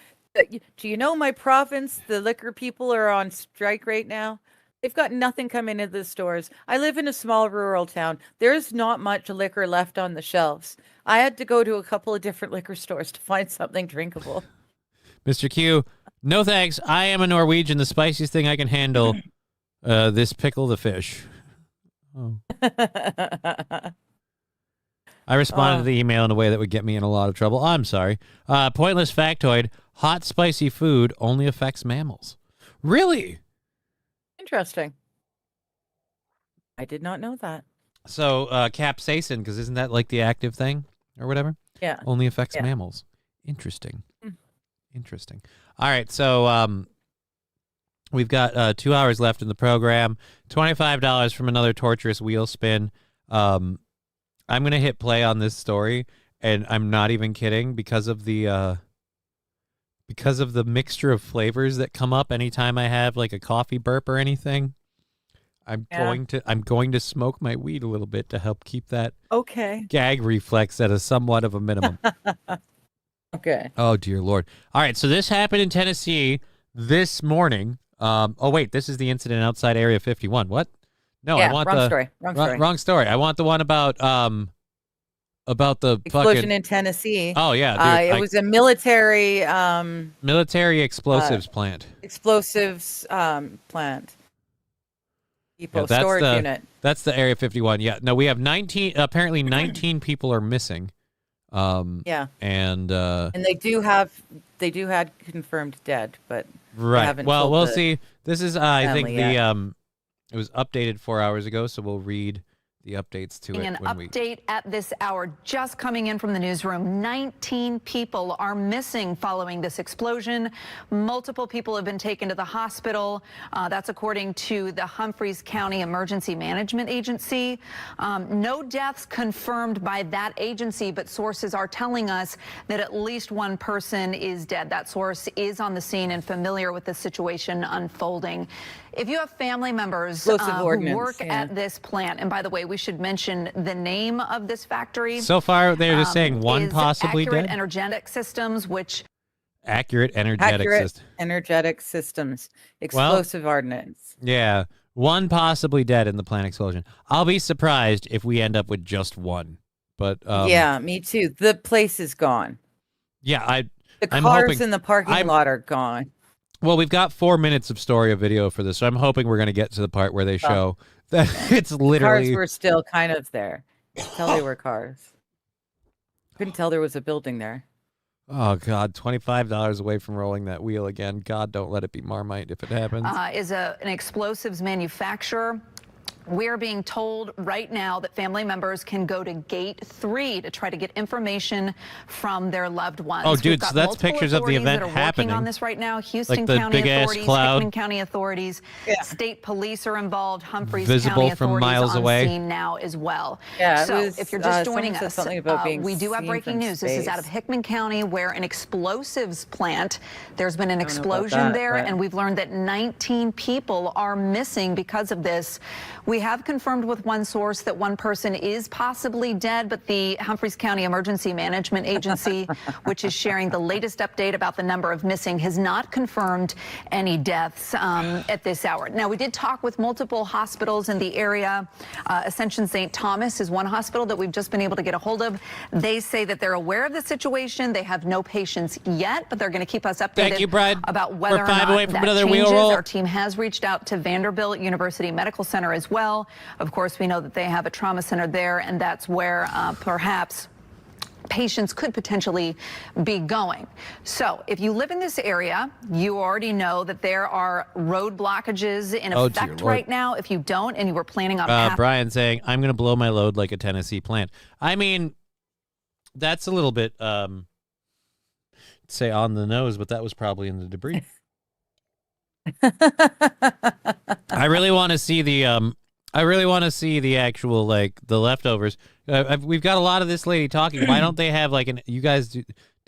Do you know my province? The liquor people are on strike right now. They've got nothing coming into the stores. I live in a small rural town. There's not much liquor left on the shelves. I had to go to a couple of different liquor stores to find something drinkable. Mr. Q, no thanks. I am a Norwegian. The spiciest thing I can handle, this pickle the fish. Oh. I responded to the email in a way that would get me in a lot of trouble. I'm sorry. Pointless factoid, hot spicy food only affects mammals. Really? Interesting. I did not know that. So capsaicin, because isn't that like the active thing or whatever? Yeah. Only affects mammals. Interesting. Interesting. All right, so we've got 2 hours left in the program. $25 from another torturous wheel spin. I'm gonna hit play on this story, and I'm not even kidding because of the mixture of flavors that come up anytime I have like a coffee burp or anything. I'm going to smoke my weed a little bit to help keep that gag reflex at a somewhat of a minimum. Okay. Oh dear Lord. All right, so this happened in Tennessee this morning. Oh wait, this is the incident outside Area 51. What? No, I want wrong the story. Wrong story. I want the one about the Explosion fucking in Tennessee. Oh yeah, dude. It was a military military explosives plant. Explosives plant. Depot that's storage the- unit. That's the Area 51. Yeah. No, we have 19. Apparently, 19 people are missing. Yeah. And they had confirmed dead, but they right. haven't Well, told we'll the see. This is I think family yet. it was updated 4 hours ago, so we'll read the updates to it An when we. update at this hour, just coming in from the newsroom. 19 people are missing following this explosion. Multiple people have been taken to the hospital. That's according to the Humphreys County Emergency Management Agency. No deaths confirmed by that agency, but sources are telling us that at least one person is dead. That source is on the scene and familiar with the situation unfolding. If you have family members who work at this plant, and by the way, we should mention the name of this factory. So far, they're just saying one possibly Accurate dead. Energetic Systems, which Accurate energetic system. energetic systems, explosive ordnance. Yeah, one possibly dead in the plant explosion. I'll be surprised if we end up with just one. But Yeah, me too. The place is gone. yeah, The I'm cars hoping- in the parking lot are gone. Well, we've got 4 minutes of story of video for this, so I'm hoping we're going to get to the part where they show that it's literally. Cars were still kind of there. You could tell they were cars. Couldn't tell there was a building there. Oh God, $25 away from rolling that wheel again. God, don't let it be Marmite if it happens. is an explosives manufacturer. We're being told right now that family members can go to Gate 3 to try to get information from their loved ones. Oh, We've dude, got so that's multiple pictures of the authorities event that are happening. working on this right now. Houston the County big-ass authorities, cloud. Hickman County authorities, state police are involved. Humphreys Visible County from authorities miles on away. scene now as well. Yeah, it so was, if you're just joining someone said us, something about being we do have seen breaking from news. This is out of space. Hickman County, where an explosives plant. There's been an know about explosion that, there, but- and we've learned that 19 people are missing because of this. We have confirmed with one source that one person is possibly dead, but the Humphreys County Emergency Management Agency, which is sharing the latest update about the number of missing, has not confirmed any deaths at this hour. Now, we did talk with multiple hospitals in the area. Ascension St. Thomas is one hospital that we've just been able to get a hold of. They say that they're aware of the situation. They have no patients yet, but they're going to keep us updated Thank you, Brad. about whether We're or 5 not away from that another changes. wheel roll. Our team has reached out to Vanderbilt University Medical Center as well. Of course, we know that they have a trauma center there, and that's where perhaps patients could potentially be going. So if you live in this area, you already know that there are road blockages in Oh, dear effect Lord. right now. If you don't and you were planning on Brian saying, I'm going to blow my load like a Tennessee plant. I mean, that's a little bit, say on the nose, but that was probably in the debris. I really want to see the actual, like, the leftovers. We've got a lot of this lady talking. Why don't they have, like, you guys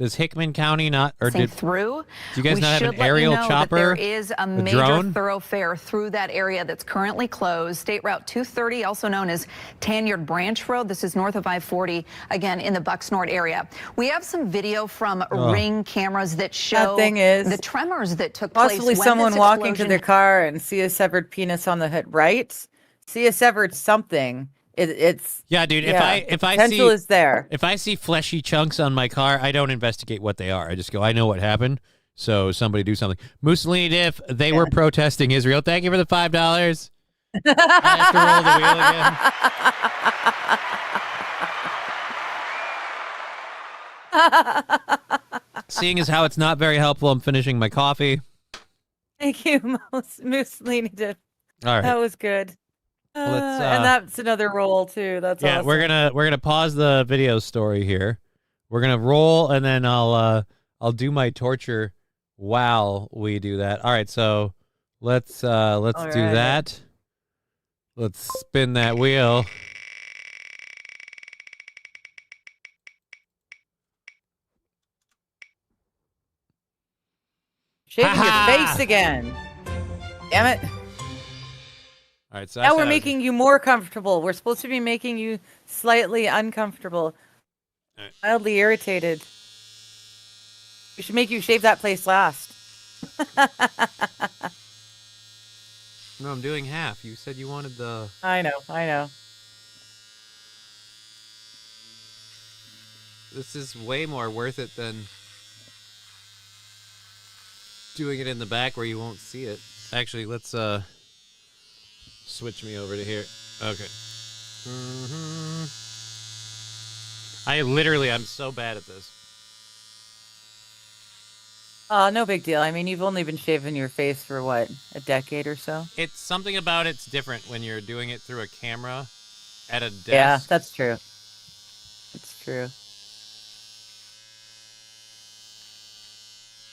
Does Hickman County not, or did through. do you guys We not have should an let you aerial know that chopper? there is a major drone? thoroughfare through that area that's currently closed. State Route 230, also known as Tanyard Branch Road. This is north of I-40, again in the Bucksnort area. We have some video from Ring cameras that show thing is, the tremors that took place Possibly when someone this walking to explosion their car and see a severed penis on the hood, right? See a severed something. It's Yeah, dude. yeah, If I potential see is there. if I see fleshy chunks on my car, I don't investigate what they are. I just go, I know what happened. So somebody do something. Mussolini Diff, they were protesting Israel. Thank you for the $5. I have to roll the wheel again. Seeing as how it's not very helpful, I'm finishing my coffee. Thank you, Mussolini did. All right. That was good. Let's, and that's another roll too. That's Yeah, awesome. we're gonna pause the video story here. We're gonna roll, and then I'll do my torture while we do that. All right, so let's do right. that. Let's spin that wheel. Shaving Ha-ha! your face again. Damn it. All right, so I Now said we're I was- making you more comfortable. We're supposed to be making you slightly uncomfortable. All right. Mildly irritated. We should make you shave that place last. No, I'm doing half. You said you wanted the. I know. This is way more worth it than doing it in the back where you won't see it. Actually, let's switch me over to here. Okay. I'm so bad at this. No big deal. I mean, you've only been shaving your face for what, a decade or so? It's something about it's different when you're doing it through a camera at a desk. Yeah, that's true. It's true.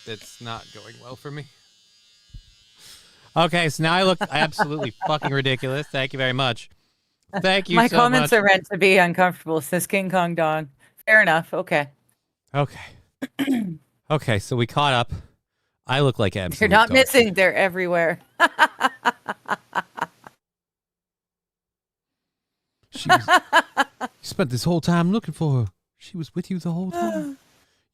It's not going well for me. Okay, so now I look absolutely fucking ridiculous. Thank you very much. Thank you My so comments much. are meant to be uncomfortable, says King Kong Dong. Fair enough. Okay. Okay. Okay, so we caught up. I look like absolute You're not dog missing. shit. They're everywhere. You spent this whole time looking for her. She was with you the whole time.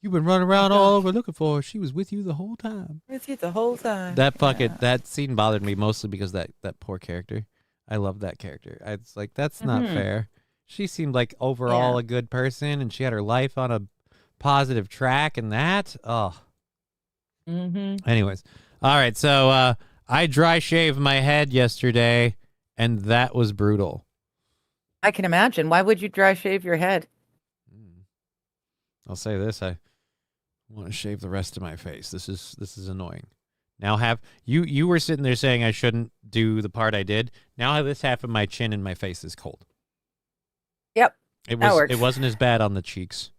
You've been running around all over looking for her. She was with you the whole time. With you the whole time. That scene bothered me mostly because that poor character. I love that character. It's like, that's not fair. She seemed like overall a good person, and she had her life on a positive track, and that, Anyways, all right, so I dry shaved my head yesterday, and that was brutal. I can imagine. Why would you dry shave your head? I'll say this: I want to shave the rest of my face. This is annoying. Now have you were sitting there saying I shouldn't do the part I did. Now this half of my chin and my face is cold. Yep. It that works. It wasn't as bad on the cheeks.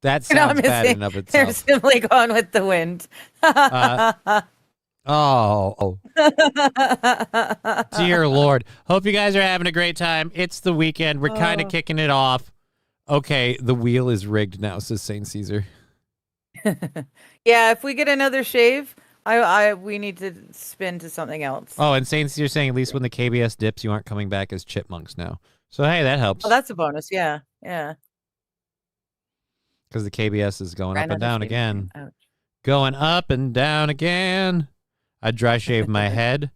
That sounds bad in and of They're itself. simply gone with the wind. Oh, dear Lord. Hope you guys are having a great time. It's the weekend. We're kind of kicking it off. Okay, the wheel is rigged now, says St. Caesar. Yeah, if we get another shave, we need to spin to something else. Oh, and St. Caesar saying at least when the KBS dips, you aren't coming back as chipmunks now. So, hey, that helps. Oh, that's a bonus. Yeah. Because the KBS is going up and down again. Ouch. Going up and down again. I dry shave my head,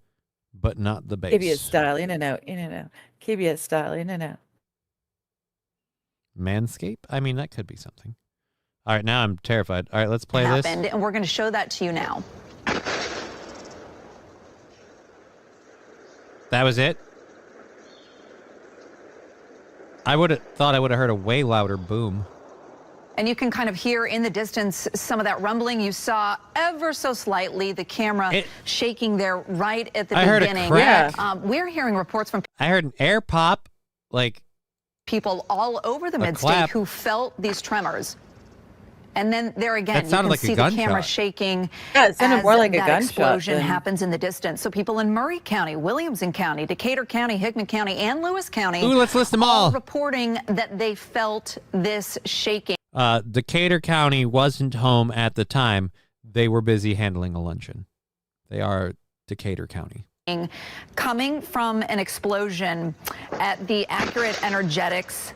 but not the base. KBS style, in and out, in and out. KBS style, in and out. Manscape? I mean, that could be something. All right, now I'm terrified. All right, let's play this. And we're going to show that to you now. That was it? I would have thought I would have heard a way louder boom. And you can kind of hear in the distance some of that rumbling. You saw ever so slightly the camera shaking there right at the I heard a beginning. crack. We're hearing reports from I heard an air pop, like people all over the A mid-state clap. who felt these tremors. And then there again, That you sounded can like a see the camera gunshot. shaking. Yeah, it sounded as more like a that gunshot explosion than- happens in the distance. So people in Murray County, Williamson County, Decatur County, Hickman County, and Lewis County Ooh, let's list them all. reporting that they felt this shaking. Decatur County wasn't home at the time. They were busy handling a luncheon. They are Decatur County. Coming from an explosion at the Accurate Energetics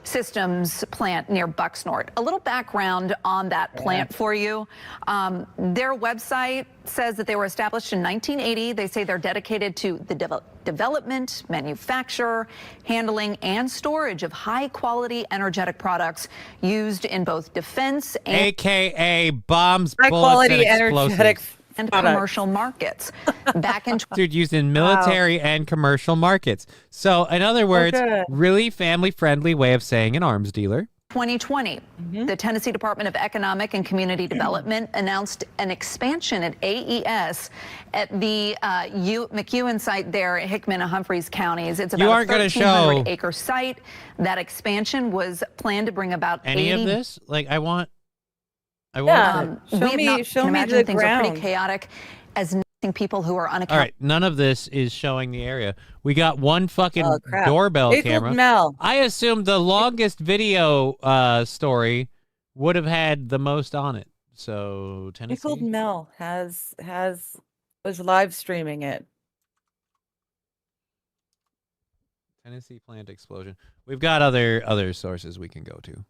Systems plant near Bucksnort. A little background on that plant for you. Their website says that they were established in 1980. They say they're dedicated to the development, manufacture, handling, and storage of high-quality energetic products used in both defense and AKA bombs, High bullets, quality and energetic explosives. products. commercial markets. Back in Dude, used in military and commercial markets. So, in other words, good. really family-friendly way of saying an arms dealer. 2020, the Tennessee Department of Economic and Community Development announced an expansion at AES at the McEwen site there at Hickman and Humphreys counties. It's You about aren't a gonna show 1,300-acre site. That expansion was planned to bring about Any 80 of this? Like, I want. Yeah. Show we have me- not, show can me imagine the things are pretty ground. chaotic as missing people who are All unaccounted. right, none of this is showing the area. We got one fucking Oh, crap. doorbell Pickled camera. Mel. I assumed the longest video story would have had the most on it. So Pickled Tennessee. Mel was live streaming it. Tennessee plant explosion. We've got other sources we can go to.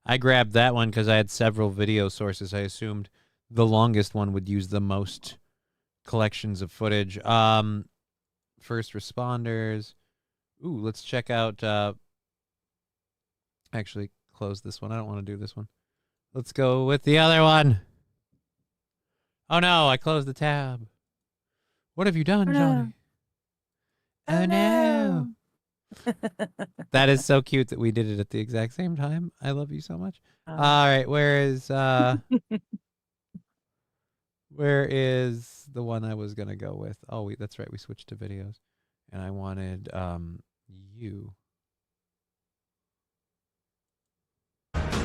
I grabbed that one because I had several video sources. I assumed the longest one would use the most collections of footage. First responders. Ooh, let's check out. Actually, close this one. I don't want to do this one. Let's go with the other one. Oh no, I closed the tab. What have you done, Oh, no. Johnny? Oh no. That is so cute that we did it at the exact same time. I love you so much. Oh. All right, where is the one I was gonna go with? Oh, that's right. We switched to videos, and I wanted you.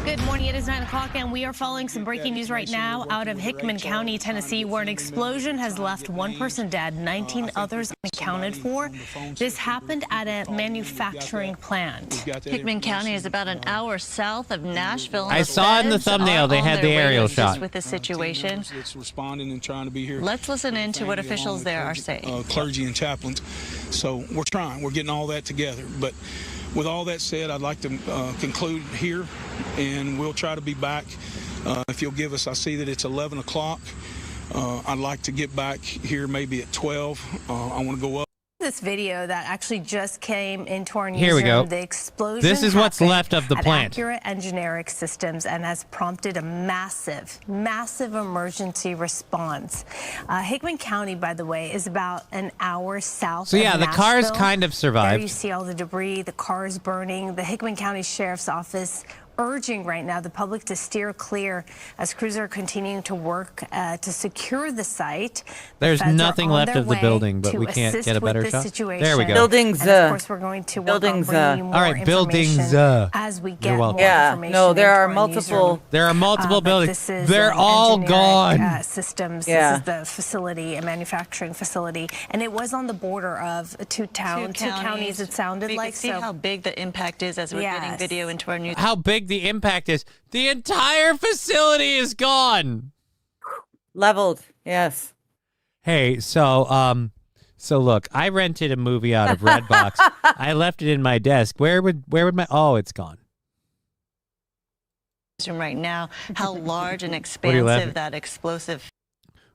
Good morning. It is 9 o'clock, and we are following some breaking news right now out of Hickman County, Tennessee, where an explosion has left one person dead, 19 others unaccounted for. This happened at a manufacturing plant. Hickman County is about an hour south of Nashville. I saw in the Feds thumbnail are they on had their the way to aerial assist shot. with the situation. It's responding and trying to be here. Let's listen in to what officials there are saying. Clergy and chaplains. So we're trying. We're getting all that together. But with all that said, I'd like to conclude here, and we'll try to be back. If you'll give us, I see that it's 11 o'clock. I'd like to get back here maybe at 12. I want to go up. This video that actually just came into our newsroom. Here we go. The explosion. This is what's happened left of the at plant. Accurate and Generic Systems, and has prompted a massive emergency response. Hickman County, by the way, is about an hour south. So yeah, of the cars Nashville. kind of There survived. you see all the debris, the cars burning. The Hickman County Sheriff's Office urging right now the public to steer clear as crews are continuing to work to secure the site. The There's feds are nothing on left their of the way building, but to we can't assist get a with better this shot. situation. There we go. Buildings, And of course, we're going to work on buildings, bringing you more All right, buildings, information as we get more Yeah, information. no, there into are our multiple. newsroom. There are multiple But buildings. this is They're an all engineering, gone. Systems. Yeah. This is the facility, a manufacturing facility, and it was on the border of two counties. It sounded We like can see how big the impact is as we're getting Yes. video into our news. How big the impact is. The entire facility is gone. Leveled, yes. Hey, so look, I rented a movie out of Redbox. I left it in my desk. Where would my it's gone. Right now, how large and you laughing? expansive that explosive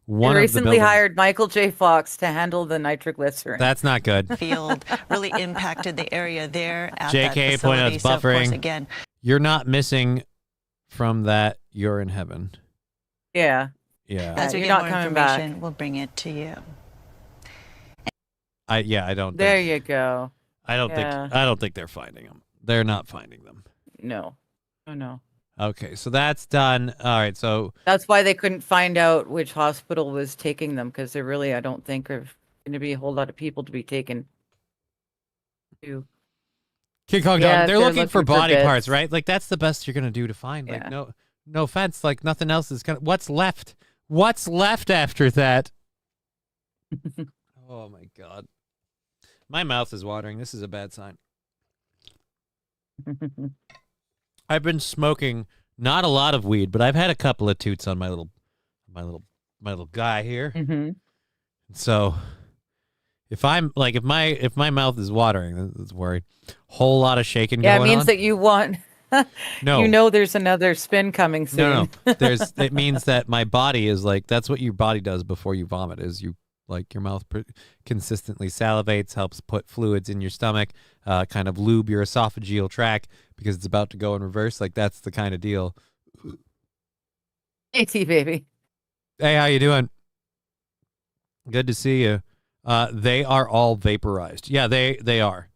One They of the recently buildings. hired Michael J. Fox to handle the nitroglycerin. That's not good. field really impacted the area there at JK that point out facility. it's So of course, buffering. again, You're not missing from that. You're in heaven. Yeah. Yeah. as we you're get not more coming back. information, we'll bring it to you. I don't. There think, you go. I don't Yeah. think. I don't think they're finding them. They're not finding them. No. Oh, no. Okay, so that's done. All right, so That's why they couldn't find out which hospital was taking them, because there really, I don't think, are going to be a whole lot of people to be taken to. King Kong Yeah, Dog, they're looking for body bits. parts, right? Like that's the best you're gonna do to find. Like Yeah. no no offense, like nothing else is gonna. What's left? What's left after that? Oh my God, my mouth is watering. This is a bad sign. I've been smoking not a lot of weed, but I've had a couple of toots on my little guy here. Mm-hmm. So if I'm like if my mouth is watering, that's worried. Whole lot of shaking Yeah, going it means on. that you want. No. You know there's another spin coming soon. No. It means that my body is like, that's what your body does before you vomit, is you like your mouth consistently salivates, helps put fluids in your stomach, kind of lube your esophageal tract because it's about to go in reverse. Like that's the kind of deal. Hey, T baby. Hey, how you doing? Good to see you. They are all vaporized. Yeah, they are.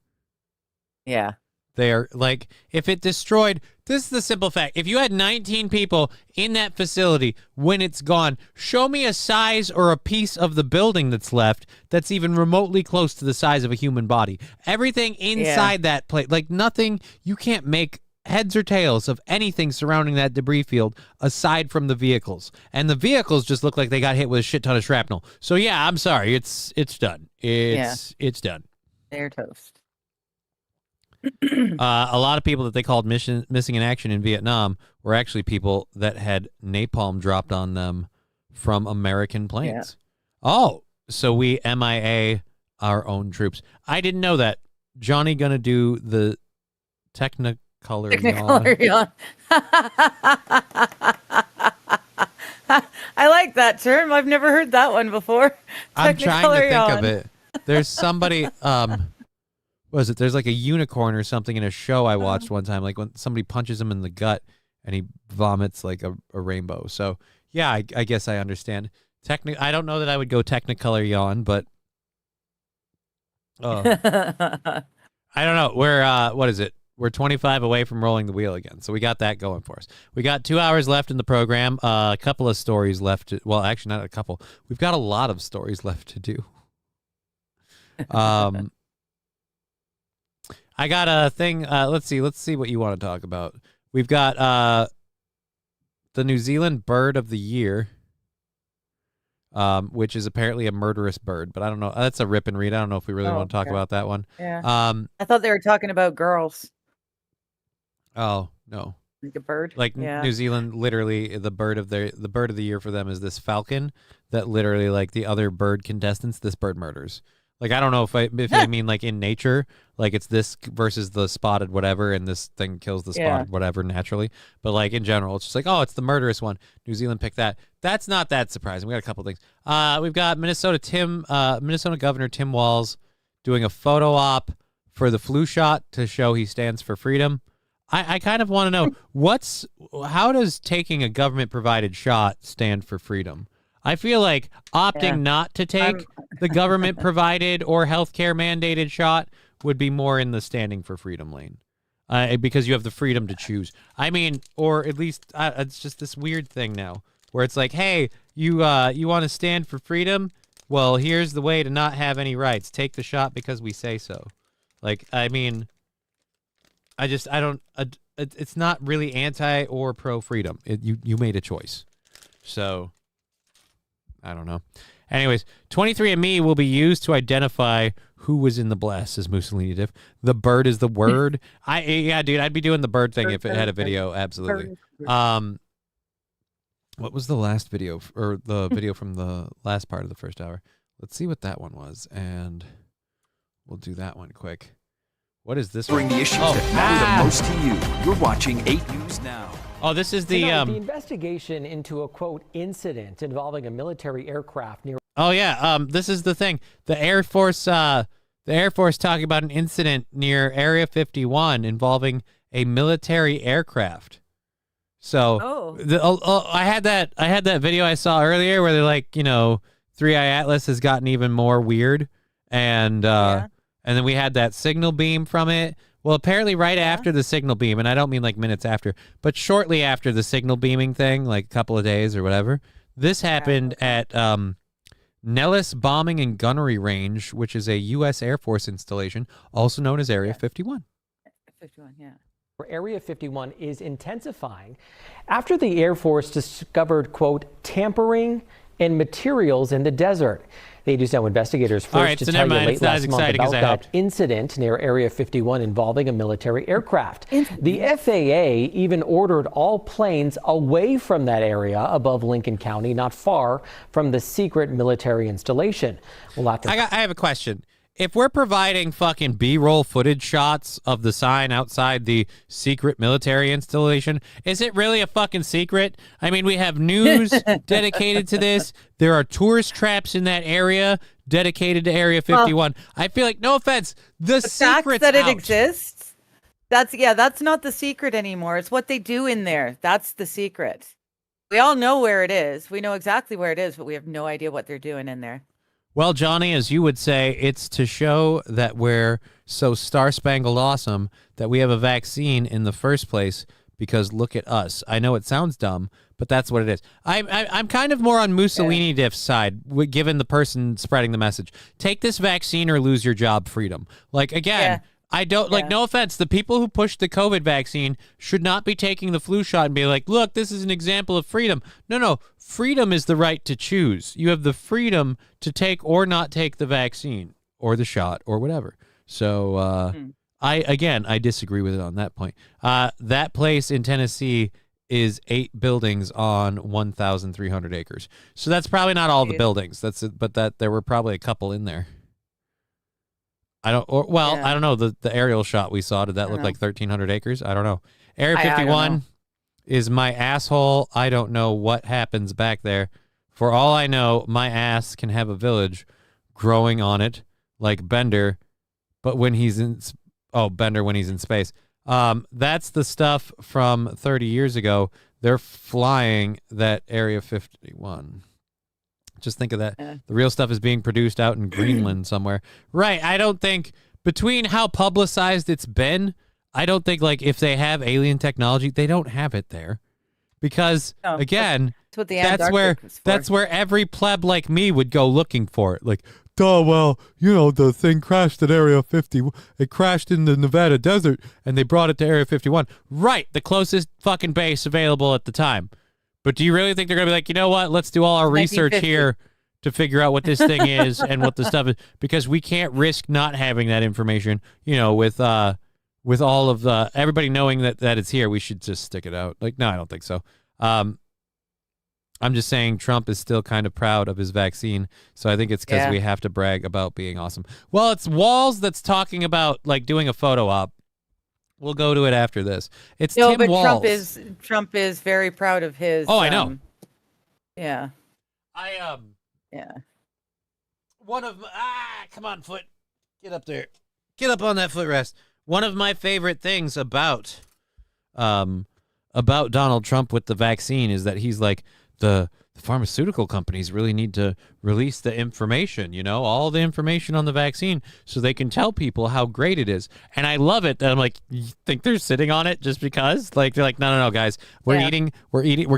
Yeah. They are like, if it destroyed, this is the simple fact. If you had 19 people in that facility when it's gone, show me a size or a piece of the building that's left that's even remotely close to the size of a human body. Everything inside that place, like nothing, you can't make heads or tails of anything surrounding that debris field aside from the vehicles. And the vehicles just look like they got hit with a shit ton of shrapnel. So yeah, I'm sorry. It's done. It's done. They're toast. A lot of people that they called missing in action in Vietnam were actually people that had napalm dropped on them from American planes. Yeah. Oh, so we MIA our own troops. I didn't know that. Johnny gonna do the Technicolor yawn. I like that term. I've never heard that one before. I'm trying to think of it. There's somebody what was it? There's like a unicorn or something in a show I watched one time, like when somebody punches him in the gut and he vomits like a rainbow. So yeah, I guess I understand. I don't know that I would go Technicolor yawn, but I don't know. We're what is it? We're 25 away from rolling the wheel again, so we got that going for us. We got 2 hours left in the program. A couple of stories left. Well, actually, not a couple. We've got a lot of stories left to do. I got a thing. Let's see what you want to talk about. We've got the New Zealand bird of the year, which is apparently a murderous bird, but I don't know. That's a rip and read. I don't know if we really want to talk about that one. Yeah. I thought they were talking about girls. Oh no. Like a bird. Like New Zealand, literally the bird of the year for them is this falcon that literally, like the other bird contestants, this bird murders. Like, I don't know if I mean like in nature, like it's this versus the spotted whatever, and this thing kills the spotted whatever naturally. But like in general, it's just like, oh, it's the murderous one. New Zealand picked that. That's not that surprising. We got a couple things. We've got Minnesota Governor Tim Walz doing a photo op for the flu shot to show he stands for freedom. I kind of want to know how does taking a government provided shot stand for freedom? I feel like opting not to take the government provided or healthcare mandated shot would be more in the standing for freedom lane, because you have the freedom to choose. I mean, or at least it's just this weird thing now where it's like, hey, you want to stand for freedom? Well, here's the way to not have any rights. Take the shot because we say so. Like, I mean, it's not really anti or pro freedom. You made a choice. So I don't know. Anyways, 23andMe will be used to identify who was in the blast, says Mussolini Diff. The bird is the word. Dude, I'd be doing the bird thing if it had a video. Absolutely. What was the last video, or the video from the last part of the first hour? Let's see what that one was, and we'll do that one quick. What is this? Bring the issues that matter the most to you. You're watching 8 News Now. Oh, this is the the investigation into a quote incident involving a military aircraft near. Oh yeah, this is the thing. The Air Force talking about an incident near Area 51 involving a military aircraft. So I had that video I saw earlier where they're like, 3i Atlas has gotten even more weird, and then we had that signal beam from it. Well, apparently right after the signal beam, and I don't mean like minutes after, but shortly after the signal beaming thing, like a couple of days or whatever, this happened at Nellis Bombing and Gunnery Range, which is a U.S. Air Force installation, also known as Area 51. 51, yeah. Area 51 is intensifying after the Air Force discovered, quote, tampering in materials in the desert. The News Now investigators first to tell you late last month about that incident near Area 51 involving a military aircraft. The FAA even ordered all planes away from that area above Lincoln County, not far from the secret military installation. Well, I have a question. If we're providing fucking B-roll footage shots of the sign outside the secret military installation, is it really a fucking secret? I mean, we have news dedicated to this. There are tourist traps in that area dedicated to Area 51. I feel like, no offense, the secret's fact that out. it exists, that's not the secret anymore. It's what they do in there. That's the secret. We all know where it is. We know exactly where it is, but we have no idea what they're doing in there. Well, Johnny, as you would say, it's to show that we're so star-spangled awesome that we have a vaccine in the first place, because look at us. I know it sounds dumb, but that's what it is. I'm kind of more on Mussolini Diff's side, given the person spreading the message. Take this vaccine or lose your job, freedom. Like, again, I don't, like, no offense, the people who pushed the COVID vaccine should not be taking the flu shot and be like, look, this is an example of freedom. No. Freedom is the right to choose. You have the freedom to take or not take the vaccine or the shot or whatever. So I disagree with it on that point. That place in Tennessee is 8 buildings on 1,300 acres. So that's probably not all the buildings. But there were probably a couple in there. I don't know. The aerial shot we saw, did that look like 1,300 acres? I don't know. Area 51 is my asshole. I don't know what happens back there. For all I know, my ass can have a village growing on it like Bender, but when he's in Bender when he's in space. That's the stuff from 30 years ago. They're flying that Area 51. Just think of that. The real stuff is being produced out in Greenland somewhere. Right. I don't think, between how publicized it's been, I don't think, like, if they have alien technology, they don't have it there. Because, again, that's where every pleb like me would go looking for it. Like, the thing crashed at Area 50. It crashed in the Nevada desert, and they brought it to Area 51. Right. The closest fucking base available at the time. But do you really think they're going to be like, you know what, let's do all our research here to figure out what this thing is and what the stuff is? Because we can't risk not having that information, with all of everybody knowing that it's here. We should just stick it out. Like, no, I don't think so. I'm just saying Trump is still kind of proud of his vaccine. So I think it's because we have to brag about being awesome. Well, it's Walls that's talking about, like, doing a photo op. We'll go to it after this. It's Tim Walz. Trump is very proud of his. Oh, I know. Yeah. One of come on, foot. Get up there. Get up on that footrest. One of my favorite things about Donald Trump with the vaccine is that he's like, the pharmaceutical companies really need to release the information, all the information on the vaccine so they can tell people how great it is. And I love it that I'm like, you think they're sitting on it just because? Like, they're like, no, guys, we're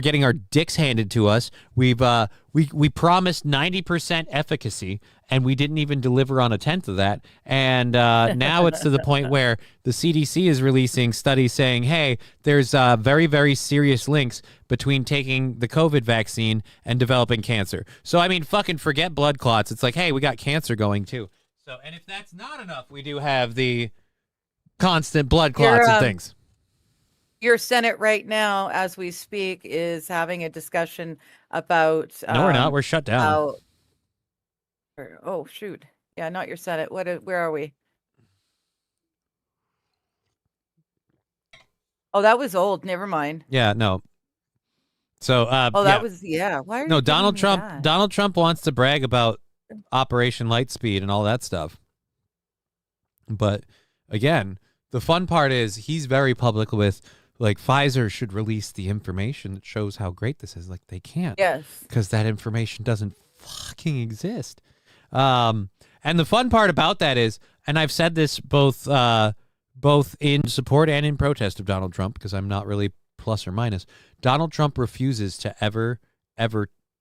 getting our dicks handed to us. We promised 90% efficacy, and we didn't even deliver on 1/10 of that. And now it's to the point where the CDC is releasing studies saying, hey, there's very, very serious links between taking the COVID vaccine and developing cancer. So, I mean, fucking forget blood clots. It's like, hey, we got cancer going too. So, and if that's not enough, we do have the constant blood clots and things. Your Senate right now, as we speak, is having a discussion about. No, we're not. We're shut down. Oh, shoot. Yeah, not your Senate. Where are we? Oh, that was old. Never mind. Yeah, no. So, that was, Why are you Donald Trump. That? Donald Trump wants to brag about Operation Lightspeed and all that stuff. But again, the fun part is he's very public with, like, Pfizer should release the information that shows how great this is. Like, they can't. Yes. Because that information doesn't fucking exist. And the fun part about that is, and I've said this both in support and in protest of Donald Trump, because I'm not really plus or minus, Donald Trump refuses to ever,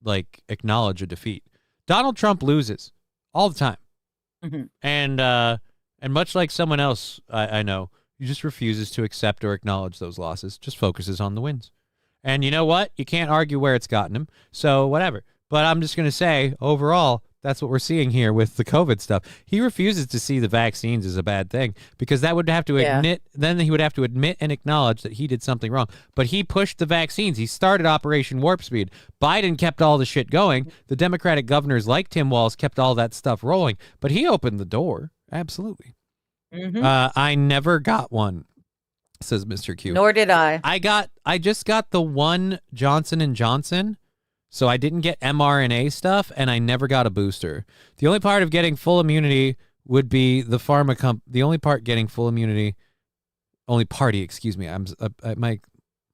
like, acknowledge a defeat. Donald Trump loses all the time. Mm-hmm. And much like someone else I know, just refuses to accept or acknowledge those losses, just focuses on the wins. And you know what? You can't argue where it's gotten him, so whatever. But I'm just going to say, overall, that's what we're seeing here with the COVID stuff. He refuses to see the vaccines as a bad thing because that would have to admit, then he would have to admit and acknowledge that he did something wrong. But he pushed the vaccines. He started Operation Warp Speed. Biden kept all the shit going. The Democratic governors like Tim Walz kept all that stuff rolling, but he opened the door. Absolutely. I never got one, says Mr. Q. Nor did I. I just got the one Johnson & Johnson. So I didn't get mRNA stuff, and I never got a booster. The only part of getting full immunity would be the pharma the only part getting full immunity, only party, excuse me.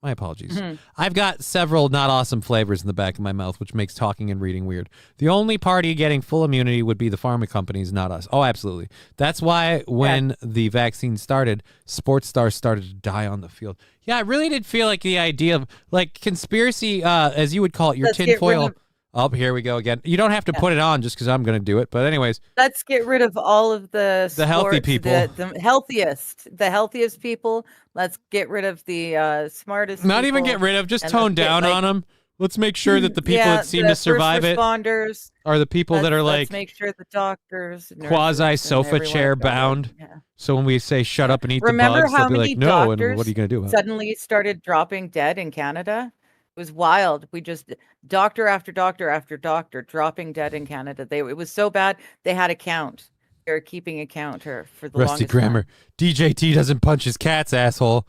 My apologies. I've got several not awesome flavors in the back of my mouth, which makes talking and reading weird. The only party getting full immunity would be the pharma companies, not us. Oh, absolutely. That's why when the vaccine started, sports stars started to die on the field. Yeah, I really did feel like the idea of like conspiracy, as you would call it, your tinfoil. Oh, here we go again. You don't have to put it on just because I'm going to do it. But anyways. Let's get rid of all of the healthy people. The healthiest people. Let's get rid of the smartest Not people even get rid of, just tone down on them. Let's make sure that the people that seem to survive it are the people that are like, let's make sure the doctors, quasi sofa chair bound. So when we say shut up and eat the bugs, they'll be like, no, and what are you going to do about it? Suddenly started dropping dead in Canada. It was wild. We just doctor after doctor after doctor dropping dead in Canada. It was so bad they had a count. They were keeping a count for the Rusty longest grammar. time. DJT doesn't punch his cats, asshole.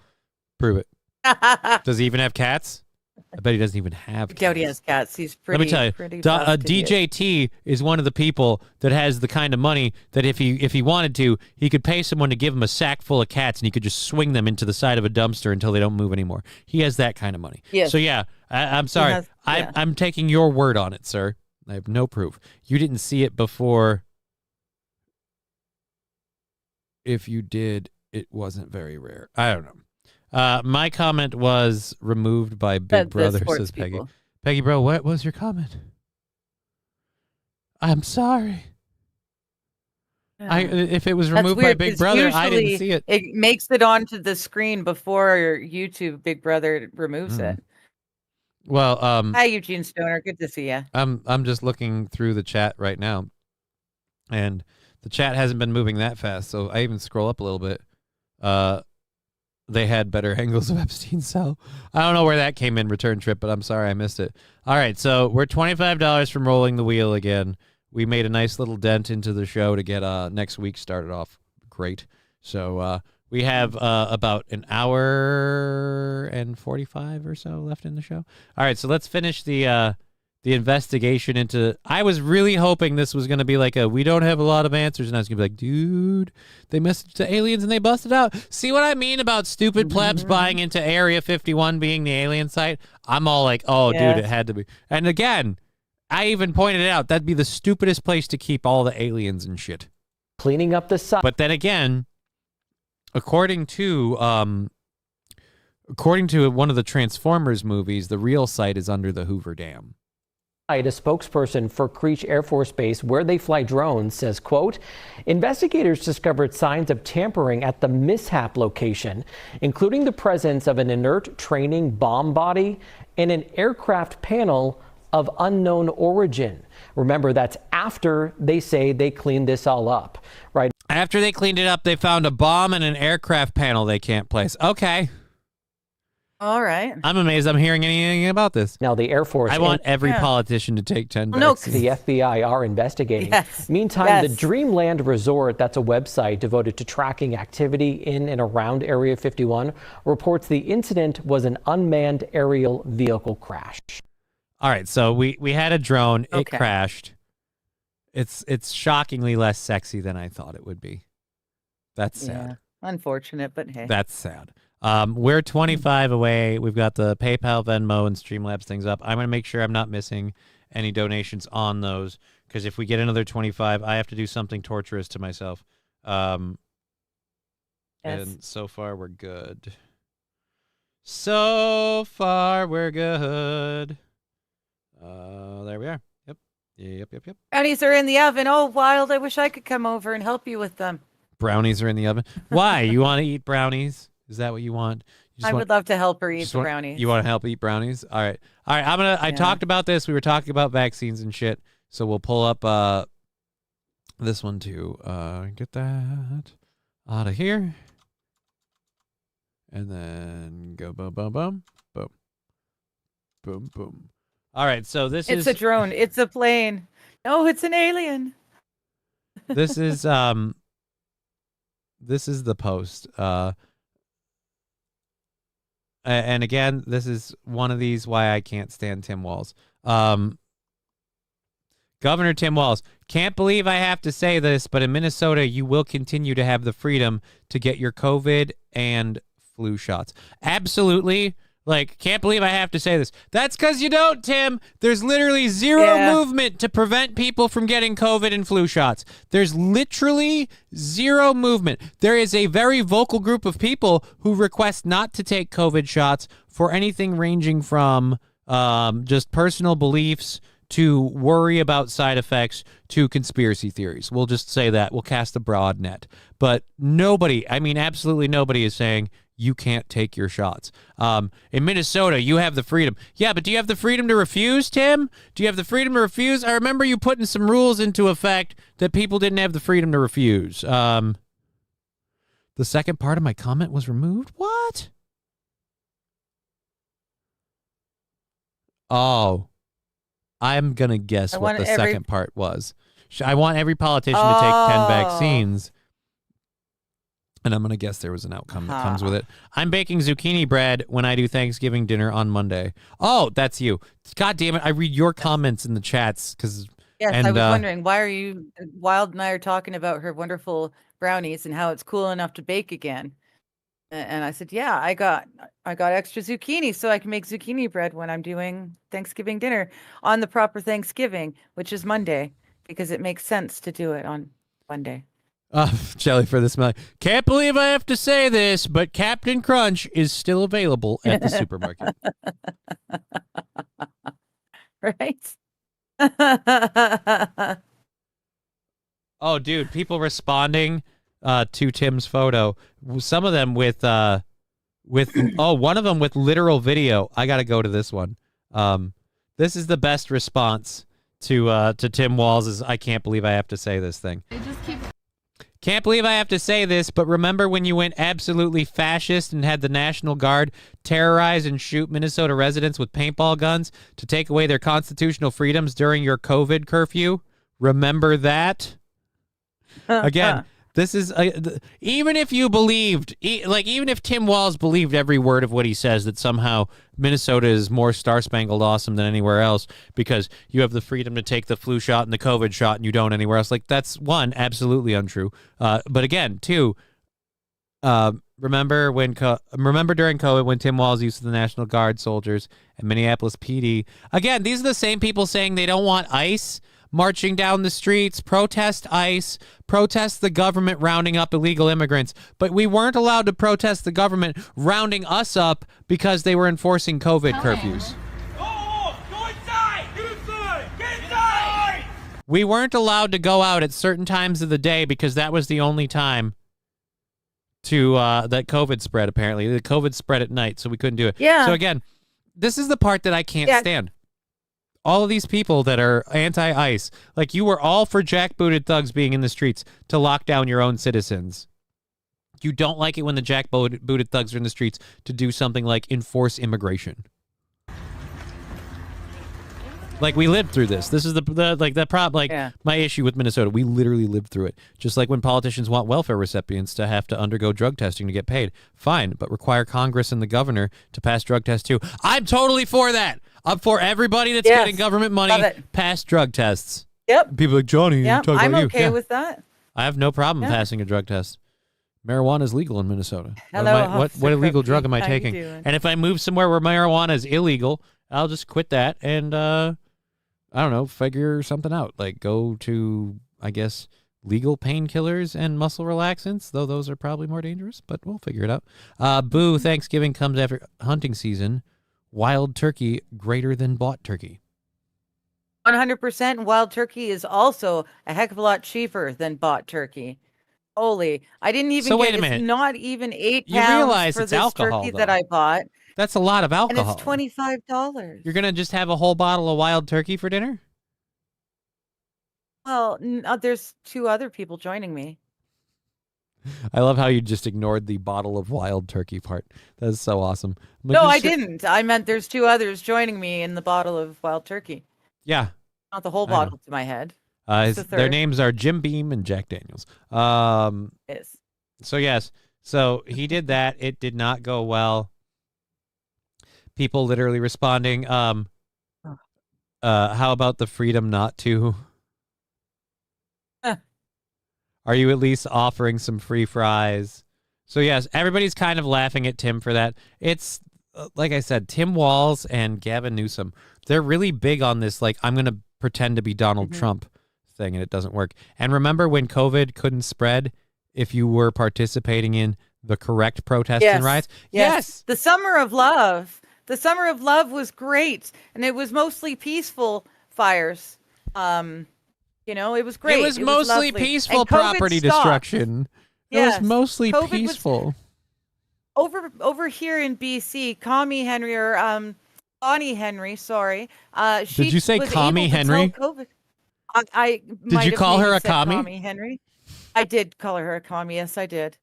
Prove it. Does he even have cats? I bet he doesn't even have cats. I doubt he has cats. He's pretty. Let me tell you, DJT is one of the people that has the kind of money that if he wanted to, he could pay someone to give him a sack full of cats and he could just swing them into the side of a dumpster until they don't move anymore. He has that kind of money. Yes. So yeah, I'm sorry. I'm taking your word on it, sir. I have no proof. You didn't see it before. If you did, it wasn't very rare. I don't know. My comment was removed by Big Brother, says Peggy. People. Peggy, bro, what was your comment? I'm sorry. If it was removed by Big Brother, I didn't see it. It makes it onto the screen before YouTube Big Brother removes it. Well, hi Eugene Stoner, good to see you. I'm just looking through the chat right now, and the chat hasn't been moving that fast, so I even scroll up a little bit. They had better angles of Epstein's cell. I don't know where that came in return trip, but I'm sorry I missed it. All right, so we're $25 from rolling the wheel again. We made a nice little dent into the show to get next week started off great. So we have about an hour and 45 or so left in the show. All right, so let's finish the investigation into. I was really hoping this was going to be like we don't have a lot of answers, and I was going to be like, dude, they messaged to aliens and they busted out. See what I mean about stupid plebs buying into Area 51 being the alien site? I'm all like, oh, dude, it had to be. And again, I even pointed out that'd be the stupidest place to keep all the aliens and shit. Cleaning up the site. But then again, according to one of the Transformers movies, the real site is under the Hoover Dam. A spokesperson for Creech Air Force Base, where they fly drones, says, quote, investigators discovered signs of tampering at the mishap location, including the presence of an inert training bomb body and an aircraft panel of unknown origin. Remember, that's after they say they cleaned this all up, right? After they cleaned it up, they found a bomb and an aircraft panel they can't place. Okay. All right. I'm amazed I'm hearing anything about this. Now, the Air Force... I want every politician to take 10 No, the FBI are investigating. Yes. Meantime, the Dreamland Resort, that's a website devoted to tracking activity in and around Area 51, reports the incident was an unmanned aerial vehicle crash. All right, so we had a drone. It crashed. It's shockingly less sexy than I thought it would be. That's sad. Unfortunate, but hey. That's sad. We're 25 away. We've got the PayPal, Venmo, and Streamlabs things up. I'm going to make sure I'm not missing any donations on those, because if we get another 25, I have to do something torturous to myself. And so far, we're good. So far, we're good. There we are. Yep. Brownies are in the oven. Oh, Wild, I wish I could come over and help you with them. Brownies are in the oven. Why? You want to eat brownies? Is that what you want? I would love to help her eat the brownies. You want to help eat brownies? All right. I talked about this. We were talking about vaccines and shit. So we'll pull up this one too. Get that out of here. And then go boom, boom, boom, boom, boom, boom. All right. So It's a drone. It's a plane. No, it's an alien. This is the post. And again, this is one of these why I can't stand Tim Walz. Governor Tim Walz, can't believe I have to say this, but in Minnesota, you will continue to have the freedom to get your COVID and flu shots. Absolutely. Like, can't believe I have to say this. That's because you don't, Tim. There's literally zero movement to prevent people from getting COVID and flu shots. There's literally zero movement. There is a very vocal group of people who request not to take COVID shots for anything ranging from just personal beliefs to worry about side effects to conspiracy theories. We'll just say that. We'll cast a broad net. But nobody, I mean, absolutely nobody is saying you can't take your shots. In Minnesota, you have the freedom. Yeah, but do you have the freedom to refuse, Tim? Do you have the freedom to refuse? I remember you putting some rules into effect that people didn't have the freedom to refuse. The second part of my comment was removed? What? Oh. I'm going to guess what the second part was. I want every politician to take 10 vaccines. And I'm going to guess there was an outcome that comes with it. I'm baking zucchini bread when I do Thanksgiving dinner on Monday. Oh, that's you. God damn it. I read your comments in the chats. Yes, I was wondering, why are you, Wild and I are talking about her wonderful brownies and how it's cool enough to bake again. And I said, yeah, I got extra zucchini so I can make zucchini bread when I'm doing Thanksgiving dinner on the proper Thanksgiving, which is Monday, because it makes sense to do it on Monday. Jelly for this month. Can't believe I have to say this, but Captain Crunch is still available at the supermarket. Right? Oh, dude, people responding to Tim's photo. Some of them with one of them with literal video. I got to go to this one. This is the best response to Tim Walz's I can't believe I have to say this thing. Can't believe I have to say this, but remember when you went absolutely fascist and had the National Guard terrorize and shoot Minnesota residents with paintball guns to take away their constitutional freedoms during your COVID curfew? Remember that? Again, this is even if you believed, even if Tim Walz believed every word of what he says, that somehow Minnesota is more star-spangled awesome than anywhere else because you have the freedom to take the flu shot and the COVID shot and you don't anywhere else. Like, that's one, absolutely untrue. But again, two, remember during COVID when Tim Walz used the National Guard soldiers and Minneapolis PD. Again, these are the same people saying they don't want ICE marching down the streets, protest ICE, protest the government rounding up illegal immigrants. But we weren't allowed to protest the government rounding us up because they were enforcing COVID curfews. Go inside! Get inside! Get inside! We weren't allowed to go out at certain times of the day because that was the only time that COVID spread, apparently. The COVID spread at night, so we couldn't do it. Yeah. So again, this is the part that I can't stand. All of these people that are anti-ICE, like you were all for jackbooted thugs being in the streets to lock down your own citizens. You don't like it when the jackbooted thugs are in the streets to do something like enforce immigration. Like, we lived through this. This is the problem. My issue with Minnesota, we literally lived through it. Just like when politicians want welfare recipients to have to undergo drug testing to get paid. Fine, but require Congress and the governor to pass drug tests too. I'm totally for that. I'm for everybody that's getting government money pass drug tests. Yep. People like, Johnny, I'm okay with that. I have no problem passing a drug test. Marijuana is legal in Minnesota. Hello, what illegal drug am I How you taking? doing? And if I move somewhere where marijuana is illegal, I'll just quit that and I don't know, figure something out. Like go to, I guess, legal painkillers and muscle relaxants, though those are probably more dangerous, but we'll figure it out. Boo, Thanksgiving comes after hunting season. Wild turkey greater than bought turkey. 100%. Wild turkey is also a heck of a lot cheaper than bought turkey. Holy, I didn't even So get, wait a minute. it's not even 8 You pounds realize for it's this alcohol, turkey though. that I bought. That's a lot of And alcohol. it's $25. You're gonna just have a whole bottle of wild turkey for dinner? Well, there's 2 other people joining me. I love how you just ignored the bottle of wild turkey part. That's so awesome. No, I didn't. I meant there's 2 others joining me in the bottle of wild turkey. Yeah. Not the whole I know. bottle to my head. Their names are Jim Beam and Jack Daniels. Yes. So yes, so he did that. It did not go well. People literally responding, how about the freedom not to? Are you at least offering some free fries? So yes, everybody's kind of laughing at Tim for that. It's like I said, Tim Walz and Gavin Newsom, they're really big on this, like, I'm going to pretend to be Donald Trump thing, and it doesn't work. And remember when COVID couldn't spread if you were participating in the correct protests and riots? Yes. The Summer of Love. The Summer of Love was great, and it was mostly peaceful fires. You know, it was great. It was mostly lovely. peaceful And COVID property stopped. destruction. Yes. It was mostly COVID peaceful. Over here in BC, Commie Henry or Bonnie Henry, sorry. She Did you say was Commie able to tell Henry? COVID. I Did might you have call her maybe a said commie? Commie Henry. I did call her a commie. Yes, I did.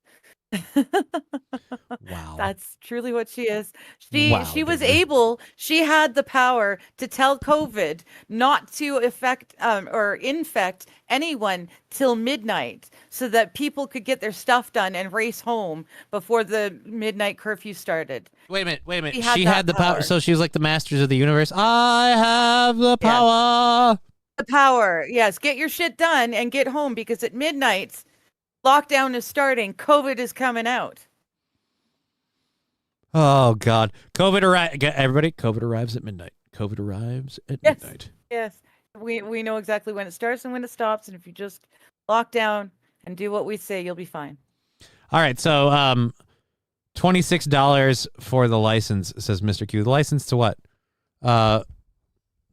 Wow. That's truly what she is. She was David. able, she had the power to tell COVID not to affect or infect anyone till midnight so that people could get their stuff done and race home before the midnight curfew started. Wait a minute. She She had had that the power. power. So she was like the masters of the universe. I have the power. The power. Yes. Get your shit done and get home because at midnight, lockdown is starting. COVID is coming out. Oh, God. COVID arrives. Everybody, COVID arrives at midnight. COVID arrives at midnight. Yes. We know exactly when it starts and when it stops. And if you just lock down and do what we say, you'll be fine. All right. So $26 for the license, says Mr. Q. The license to what?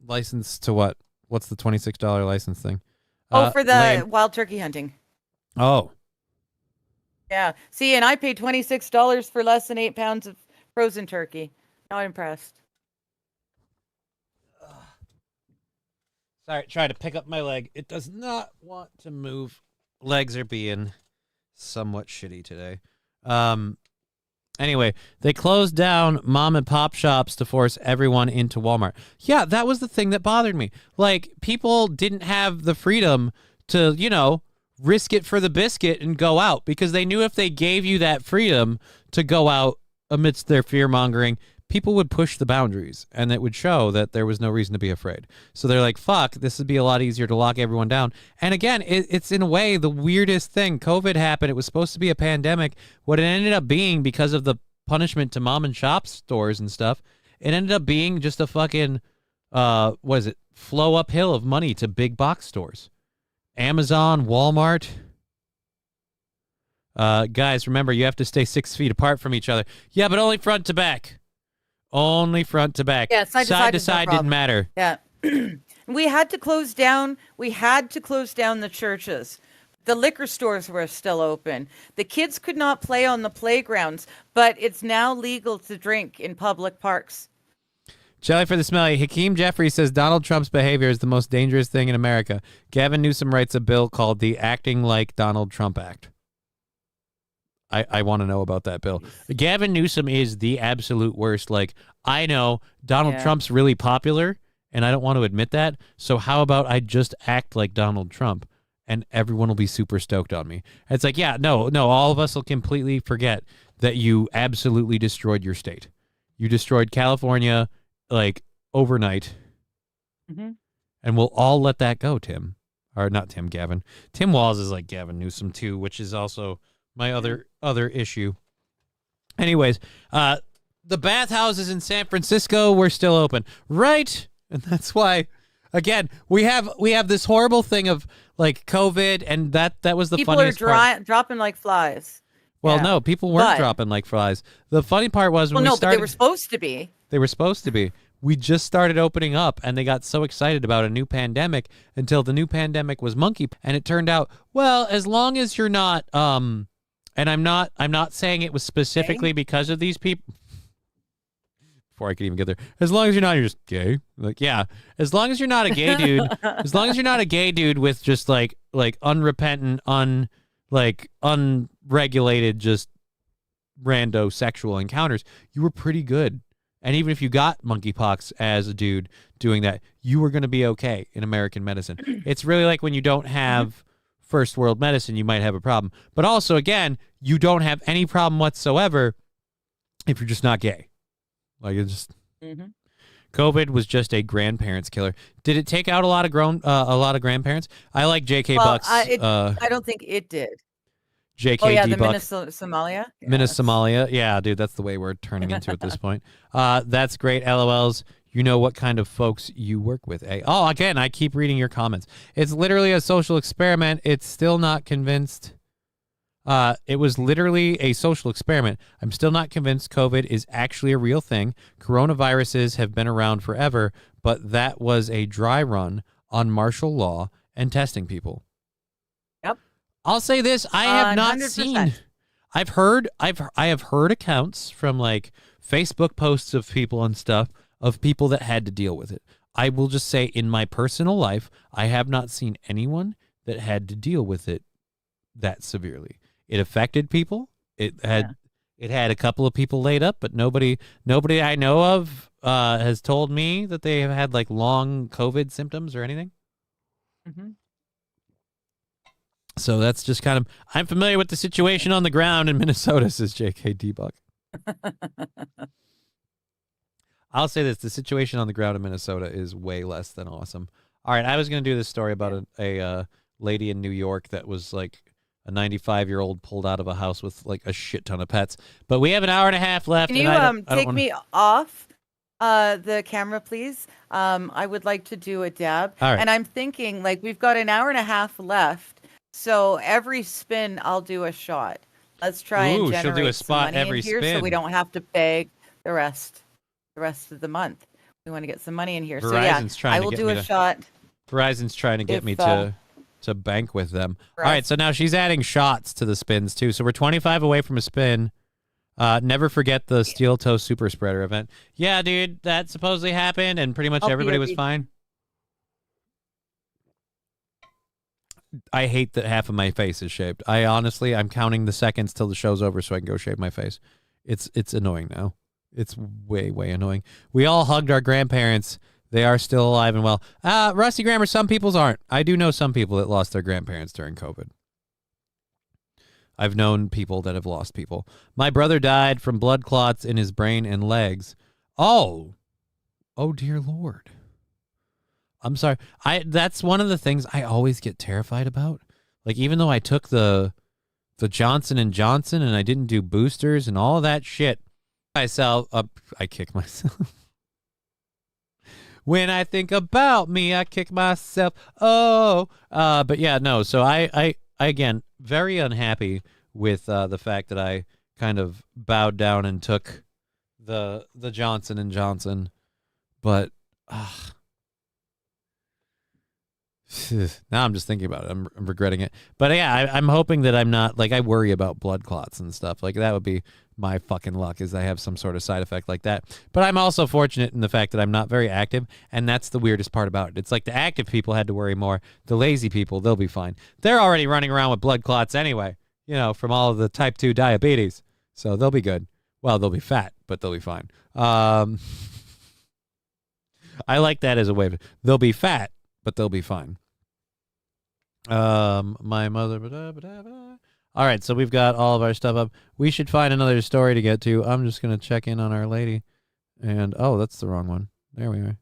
License to what? What's the $26 license thing? For the wild turkey hunting. Oh. Yeah. See, and I paid $26 for less than 8 pounds of frozen turkey. Not impressed. Sorry, try to pick up my leg. It does not want to move. Legs are being somewhat shitty today. Anyway, they closed down mom and pop shops to force everyone into Walmart. Yeah, that was the thing that bothered me. Like, people didn't have the freedom to, you know, risk it for the biscuit and go out because they knew if they gave you that freedom to go out amidst their fear-mongering, people would push the boundaries and it would show that there was no reason to be afraid. So they're like, fuck, this would be a lot easier to lock everyone down. And again, it's in a way the weirdest thing. COVID happened. It was supposed to be a pandemic. What it ended up being, because of the punishment to mom and shop stores and stuff, it ended up being just a fucking, flow uphill of money to big box stores. Amazon, Walmart. Guys, remember, you have to stay 6 feet apart from each other. Yeah, but only front to back. Only front to back. Yeah, side to side didn't matter. Yeah. We had to close down. We had to close down the churches. The liquor stores were still open. The kids could not play on the playgrounds, but it's now legal to drink in public parks. Jelly for the Smelly. Hakeem Jeffrey says Donald Trump's behavior is the most dangerous thing in America. Gavin Newsom writes a bill called the Acting Like Donald Trump Act. I want to know about that bill. Gavin Newsom is the absolute worst. Like, I know Donald Trump's really popular, and I don't want to admit that. So how about I just act like Donald Trump, and everyone will be super stoked on me. It's like, yeah, no, all of us will completely forget that you absolutely destroyed your state. You destroyed California, like, overnight. Mm-hmm. And we'll all let that go, Tim. Or not Tim, Gavin. Tim Walz is like Gavin Newsom, too, which is also my other issue. Anyways, the bathhouses in San Francisco were still open, right? And that's why, again, we have this horrible thing of like COVID, and that was the funniest part. People are dropping like flies. Well, no, people weren't dropping like flies. The funny part was when we started. But they were supposed to be. They were supposed to be. we just started opening up and they got so excited about a new pandemic until the new pandemic was monkey. And it turned out, well, as long as you're not, and I'm not saying it was specifically because of these people. Before I could even get there, as long as you're just gay. Like, yeah, as long as you're not a gay dude, as long as you're not a gay dude with just like unrepentant, unregulated, just rando sexual encounters, you were pretty good. And even if you got monkeypox as a dude doing that, you were going to be okay in American medicine. It's really like when you don't have first world medicine, you might have a problem. But also, again, you don't have any problem whatsoever if you're just not gay. Like, it's just COVID was just a grandparents killer. Did it take out a lot of grandparents? I like J.K. Buck's. I don't think it did. J.K. Oh yeah, D. the Buck. Somalia. Somalia. Yeah, dude, that's the way we're turning into at this point. That's great. LOLs. You know what kind of folks you work with, eh? Oh, again, I keep reading your comments. It's literally a social experiment. It's still not convinced. It was literally a social experiment. I'm still not convinced COVID is actually a real thing. Coronaviruses have been around forever, but that was a dry run on martial law and testing people. Yep. I'll say this: I have not 100%. seen. I have heard accounts from like Facebook posts of people and stuff of people that had to deal with it. I will just say, in my personal life, I have not seen anyone that had to deal with it that severely. It affected people. It had a couple of people laid up, but nobody I know of has told me that they have had like long COVID symptoms or anything. So that's just kind of, I'm familiar with the situation on the ground in Minnesota, says J.K. D-Buck. I'll say this, the situation on the ground in Minnesota is way less than awesome. All right, I was going to do this story about a lady in New York that was like a 95-year-old pulled out of a house with like a shit ton of pets. But we have an hour and a half left. Can you take me off the camera, please? I would like to do a dab. All right. And I'm thinking, like, we've got an hour and a half left. So every spin, I'll do a shot. Let's try and generate she'll do a some spot money every in here spin. so we don't have to beg the rest of the month. We want to get some money in here. Verizon's so trying yeah, I to will get do me a to- shot. Verizon's trying to get me to bank with them. All right, so now she's adding shots to the spins too. So we're 25 away from a spin. Never forget the Steel Toe Super Spreader event. Yeah, dude, that supposedly happened, and pretty much everybody was fine. I hate that half of my face is shaved. I'm counting the seconds till the show's over so I can go shave my face. It's annoying now. It's way, way annoying. We all hugged our grandparents. They are still alive and well. Rusty Grammar, some people's aren't. I do know some people that lost their grandparents during COVID. I've known people that have lost people. My brother died from blood clots in his brain and legs. Oh dear Lord. I'm sorry. That's one of the things I always get terrified about. Like, even though I took the Johnson & Johnson and I didn't do boosters and all of that shit, I kick myself. When I think about me, I kick myself. But yeah, no. So I again, very unhappy with the fact that I kind of bowed down and took the Johnson & Johnson. But now I'm just thinking about it. I'm regretting it. But yeah, I'm hoping that I'm not, like, I worry about blood clots and stuff. Like, that would be my fucking luck, is I have some sort of side effect like that. But I'm also fortunate in the fact that I'm not very active, and that's the weirdest part about it. It's like the active people had to worry more. The lazy people, they'll be fine. They're already running around with blood clots anyway, from all of the type 2 diabetes. So they'll be good. Well, they'll be fat, but they'll be fine. I like that as a way of, they'll be fat, but they'll be fine. My mother. All right, so we've got all of our stuff up. We should find another story to get to. I'm just going to check in on Our Lady. And, that's the wrong one. There we are.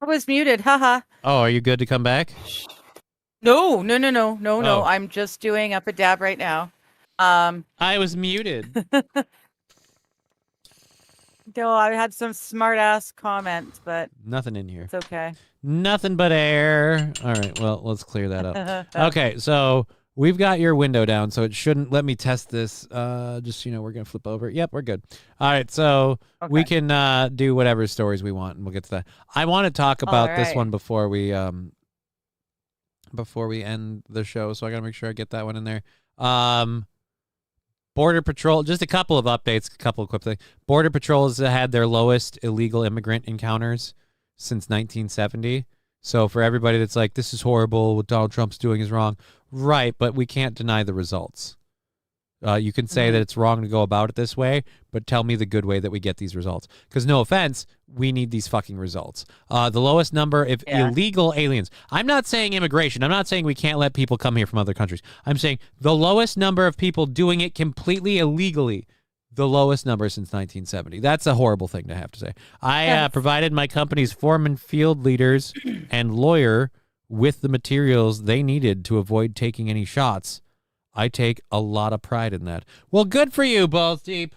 I was muted. Haha. Oh, are you good to come back? No. I'm just doing up a dab right now. I was muted. No, I had some smart ass comments, but nothing in here. It's okay. Nothing but air. All right, well, let's clear that up. Okay, so we've got your window down, so it shouldn't. Let me test this. Just we're gonna flip over. Yep, we're good. All right, so we can do whatever stories we want, and we'll get to that. I want to talk about this one before we end the show, so I gotta make sure I get that one in there. Border Patrol, just a couple of updates, a couple of quick things. Border Patrol has had their lowest illegal immigrant encounters since 1970. So for everybody that's like, this is horrible, what Donald Trump's doing is wrong. Right, but we can't deny the results. You can say that it's wrong to go about it this way, but tell me the good way that we get these results. Because no offense, we need these fucking results. The lowest number of illegal aliens. I'm not saying immigration. I'm not saying we can't let people come here from other countries. I'm saying the lowest number of people doing it completely illegally. The lowest number since 1970. That's a horrible thing to have to say. I provided my company's foreman, field leaders, and lawyer with the materials they needed to avoid taking any shots. I take a lot of pride in that. Well, good for you, Balls Deep.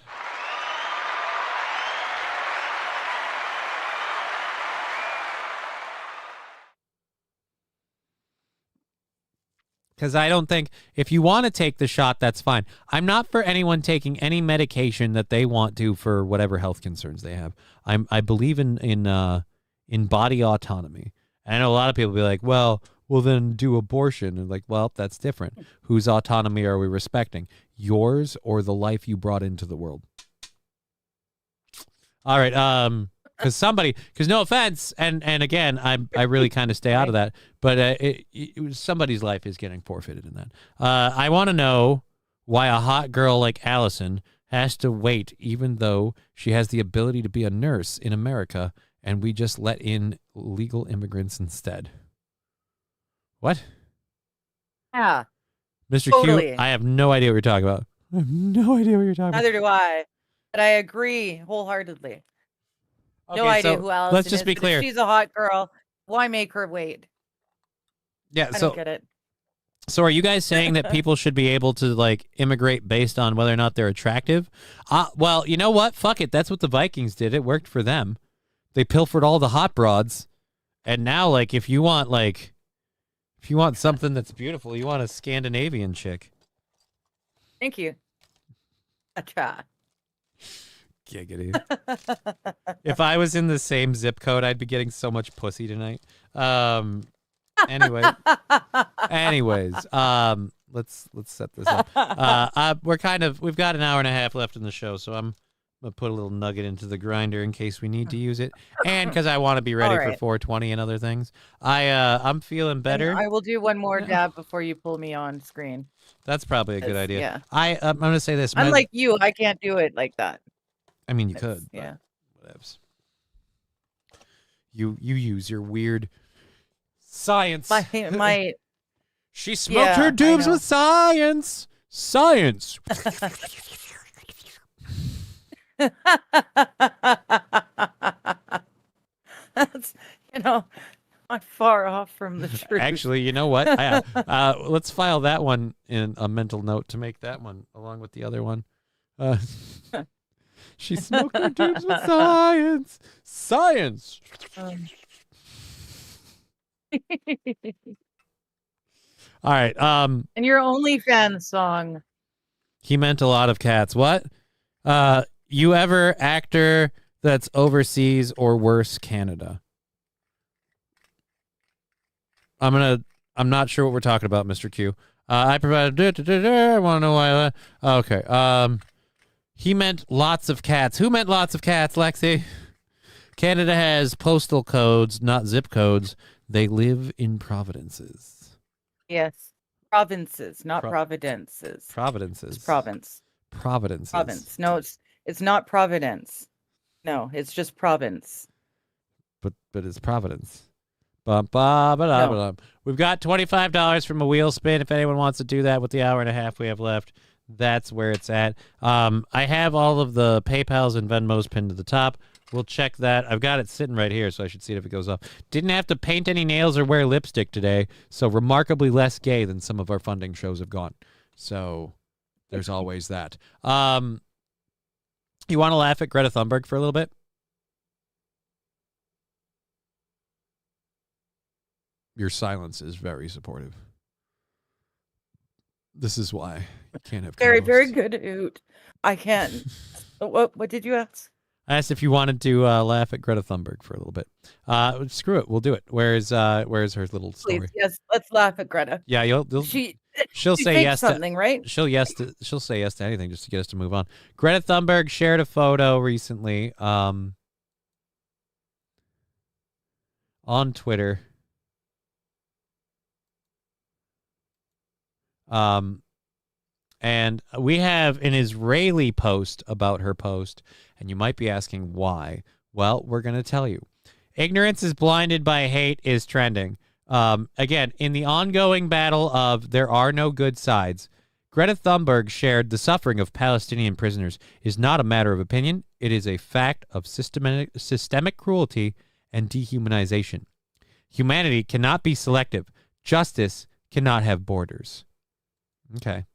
Because I don't think, if you want to take the shot, that's fine. I'm not for anyone taking any medication that they want to for whatever health concerns they have. I believe in body autonomy. And I know a lot of people be like, well, then do abortion. And like, well, that's different. Whose autonomy are we respecting? Yours or the life you brought into the world? All right. Because no offense, and again, I really kind of stay out of that, but somebody's life is getting forfeited in that. I want to know why a hot girl like Allison has to wait, even though she has the ability to be a nurse in America, and we just let in legal immigrants instead. What? Yeah. Mr. Totally. Q, I have no idea what you're talking about. I have no idea what you're talking Neither about. do I. But I agree wholeheartedly. No Okay, idea so who Allison let's just is, be but clear. if she's a hot girl, why make her wait? Yeah, I don't get it. So are you guys saying that people should be able to like immigrate based on whether or not they're attractive? Well, you know what? Fuck it. That's what the Vikings did. It worked for them. They pilfered all the hot broads. And now, like, if you want something that's beautiful, you want a Scandinavian chick. Thank you. Gotcha. Giggity. If I was in the same zip code, I'd be getting so much pussy tonight. Anyways, let's set this up. We've got an hour and a half left in the show, so I'm gonna put a little nugget into the grinder in case we need to use it, and because I want to be ready for 420 and other things. I'm feeling better. And I will do one more dab before you pull me on screen. That's probably a good idea. Yeah. I'm gonna say this. I'm like you. I can't do it like that. I mean, you could. Yeah. Whatevs. You use your weird science. My. She smoked her doobs with science. Science. That's not far off from the truth. Actually, you know what? Let's file that one in a mental note to make that one along with the other one. She smoked her doobs with science. Science. All right. And your OnlyFans song. He meant a lot of cats. What? You ever actor that's overseas or worse, Canada? I'm not sure what we're talking about, Mr. Q. I provided. I want to know why. Okay. He meant lots of cats. Who meant lots of cats, Lexi? Canada has postal codes, not zip codes. They live in providences. Yes. Provinces, not providences. Providences. It's province. Providences. Province. No, it's not Providence. No, it's just province. But it's Providence. No. We've got $25 from a wheel spin. If anyone wants to do that with the hour and a half we have left, that's where it's at. I have all of the PayPals and Venmos pinned to the top. We'll check that. I've got it sitting right here, so I should see it if it goes off. Didn't have to paint any nails or wear lipstick today, so remarkably less gay than some of our funding shows have gone. So there's always that. You want to laugh at Greta Thunberg for a little bit? Your silence is very supportive. This is why you can't have Very, co-hosts. very good hoot. I can't. What did you ask? I asked if you wanted to laugh at Greta Thunberg for a little bit. Screw it, we'll do it. Where's her little story? Please, yes, let's laugh at Greta. Yeah, she'll she say yes something, right? She'll say yes to anything just to get us to move on. Greta Thunberg shared a photo recently on Twitter. And we have an Israeli post about her post, and you might be asking why. Well, we're going to tell you. Ignorance is blinded by hate is trending. Again, in the ongoing battle of there are no good sides, Greta Thunberg shared the suffering of Palestinian prisoners is not a matter of opinion. It is a fact of systemic cruelty and dehumanization. Humanity cannot be selective. Justice cannot have borders. Okay.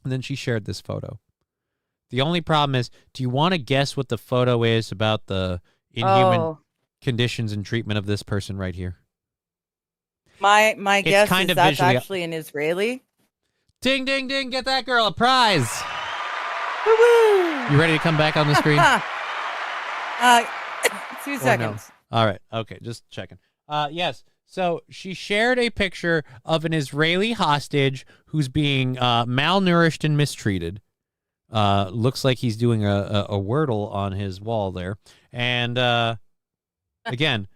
And then she shared this photo. The only problem is, do you want to guess what the photo is about the inhuman conditions and treatment of this person right here? My guess kind is of that's visually... actually an Israeli. Ding, ding, ding. Get that girl a prize. Woo-woo! You ready to come back on the screen? 2 seconds. No? All right. Okay. Just checking. Yes. So she shared a picture of an Israeli hostage who's being malnourished and mistreated. Looks like he's doing a wordle on his wall there. And again,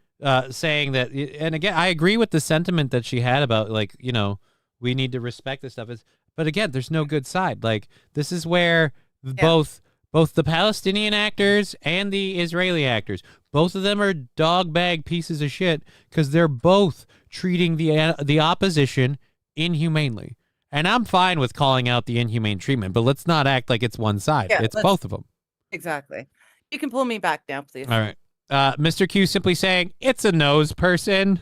saying that, and again, I agree with the sentiment that she had about, like, you know, we need to respect this stuff. But again, there's no good side. Like, this is where both the Palestinian actors and the Israeli actors, both of them are dog bag pieces of shit because they're both treating the opposition inhumanely. And I'm fine with calling out the inhumane treatment, but let's not act like it's one side. Yeah, it's both of them. Exactly. You can pull me back now, please. All right. Mr. Q simply saying, it's a nose person.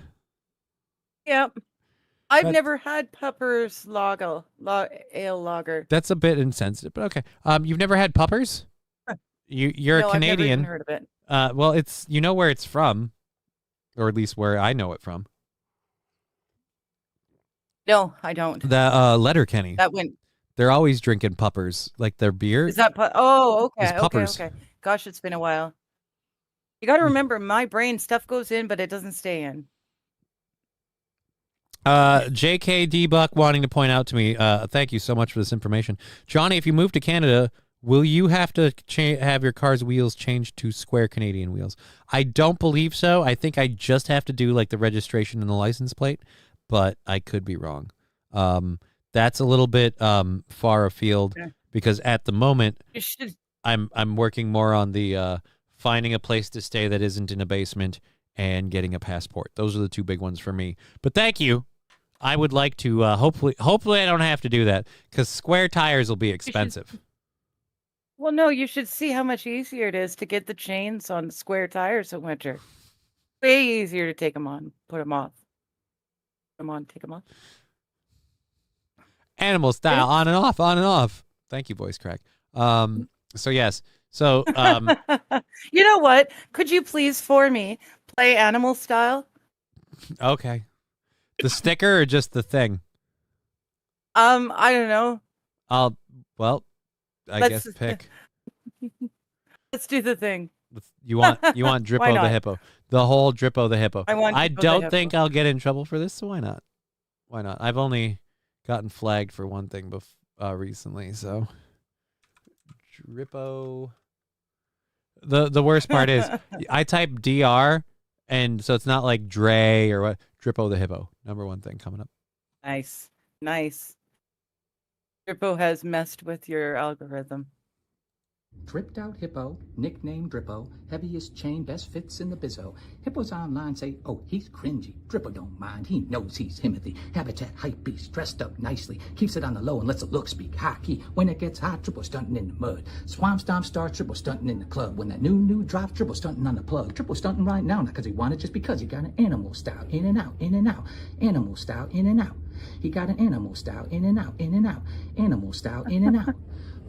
Yep. I've never had Pupper's ale lager. That's a bit insensitive, but okay. You've never had Puppers? You're No, a Canadian. I've never even heard of it. Well, it's, you know where it's from, or at least where I know it from. No, I don't. The Letterkenny. That went. They're always drinking Puppers, like their beer. Is that? Oh, okay, It's Puppers. okay. Gosh, it's been a while. You got to remember, my brain stuff goes in, but it doesn't stay in. JKD Buck wanting to point out to me, thank you so much for this information. Johnny, if you move to Canada, will you have to have your car's wheels changed to square Canadian wheels? I don't believe so. I think I just have to do like the registration and the license plate, but I could be wrong. That's a little bit far afield because at the moment I'm working more on the finding a place to stay that isn't in a basement and getting a passport. Those are the two big ones for me. But thank you. I would like to hopefully I don't have to do that because square tires will be expensive. Well, no, you should see how much easier it is to get the chains on square tires in winter. Way easier to take them on, put them off. Put them on, take them off. Animal style, on and off, on and off. Thank you, voice crack. So yes. So you know what? Could you please for me play Animal Style? Okay. The sticker or just the thing? I don't know. I guess pick. Let's do the thing. You want Drippo the hippo. The whole Drippo the hippo. I don't think I'll get in trouble for this, so why not? Why not? I've only gotten flagged for one thing recently, so Drippo. The worst part is I type DR and so it's not like Dre or what. Drippo the hippo. #1 thing coming up. Nice. Drippo has messed with your algorithm. Dripped out hippo, nicknamed Drippo, heaviest chain, best fits in the bizzo. Hippos online say, oh, he's cringy. Drippo don't mind, he knows he's Timothy. Habitat hype beast, dressed up nicely. Keeps it on the low and lets the look speak high key. When it gets hot, Drippo stunting in the mud. Swamp stomp starts, Drippo stunting in the club. When that new drops, Drippo stunting on the plug. Drippo stunting right now, not because he wanted, just because he got an animal style. In and out, in and out. Animal style, in and out. He got an animal style, in and out, in and out. Animal style, in and out.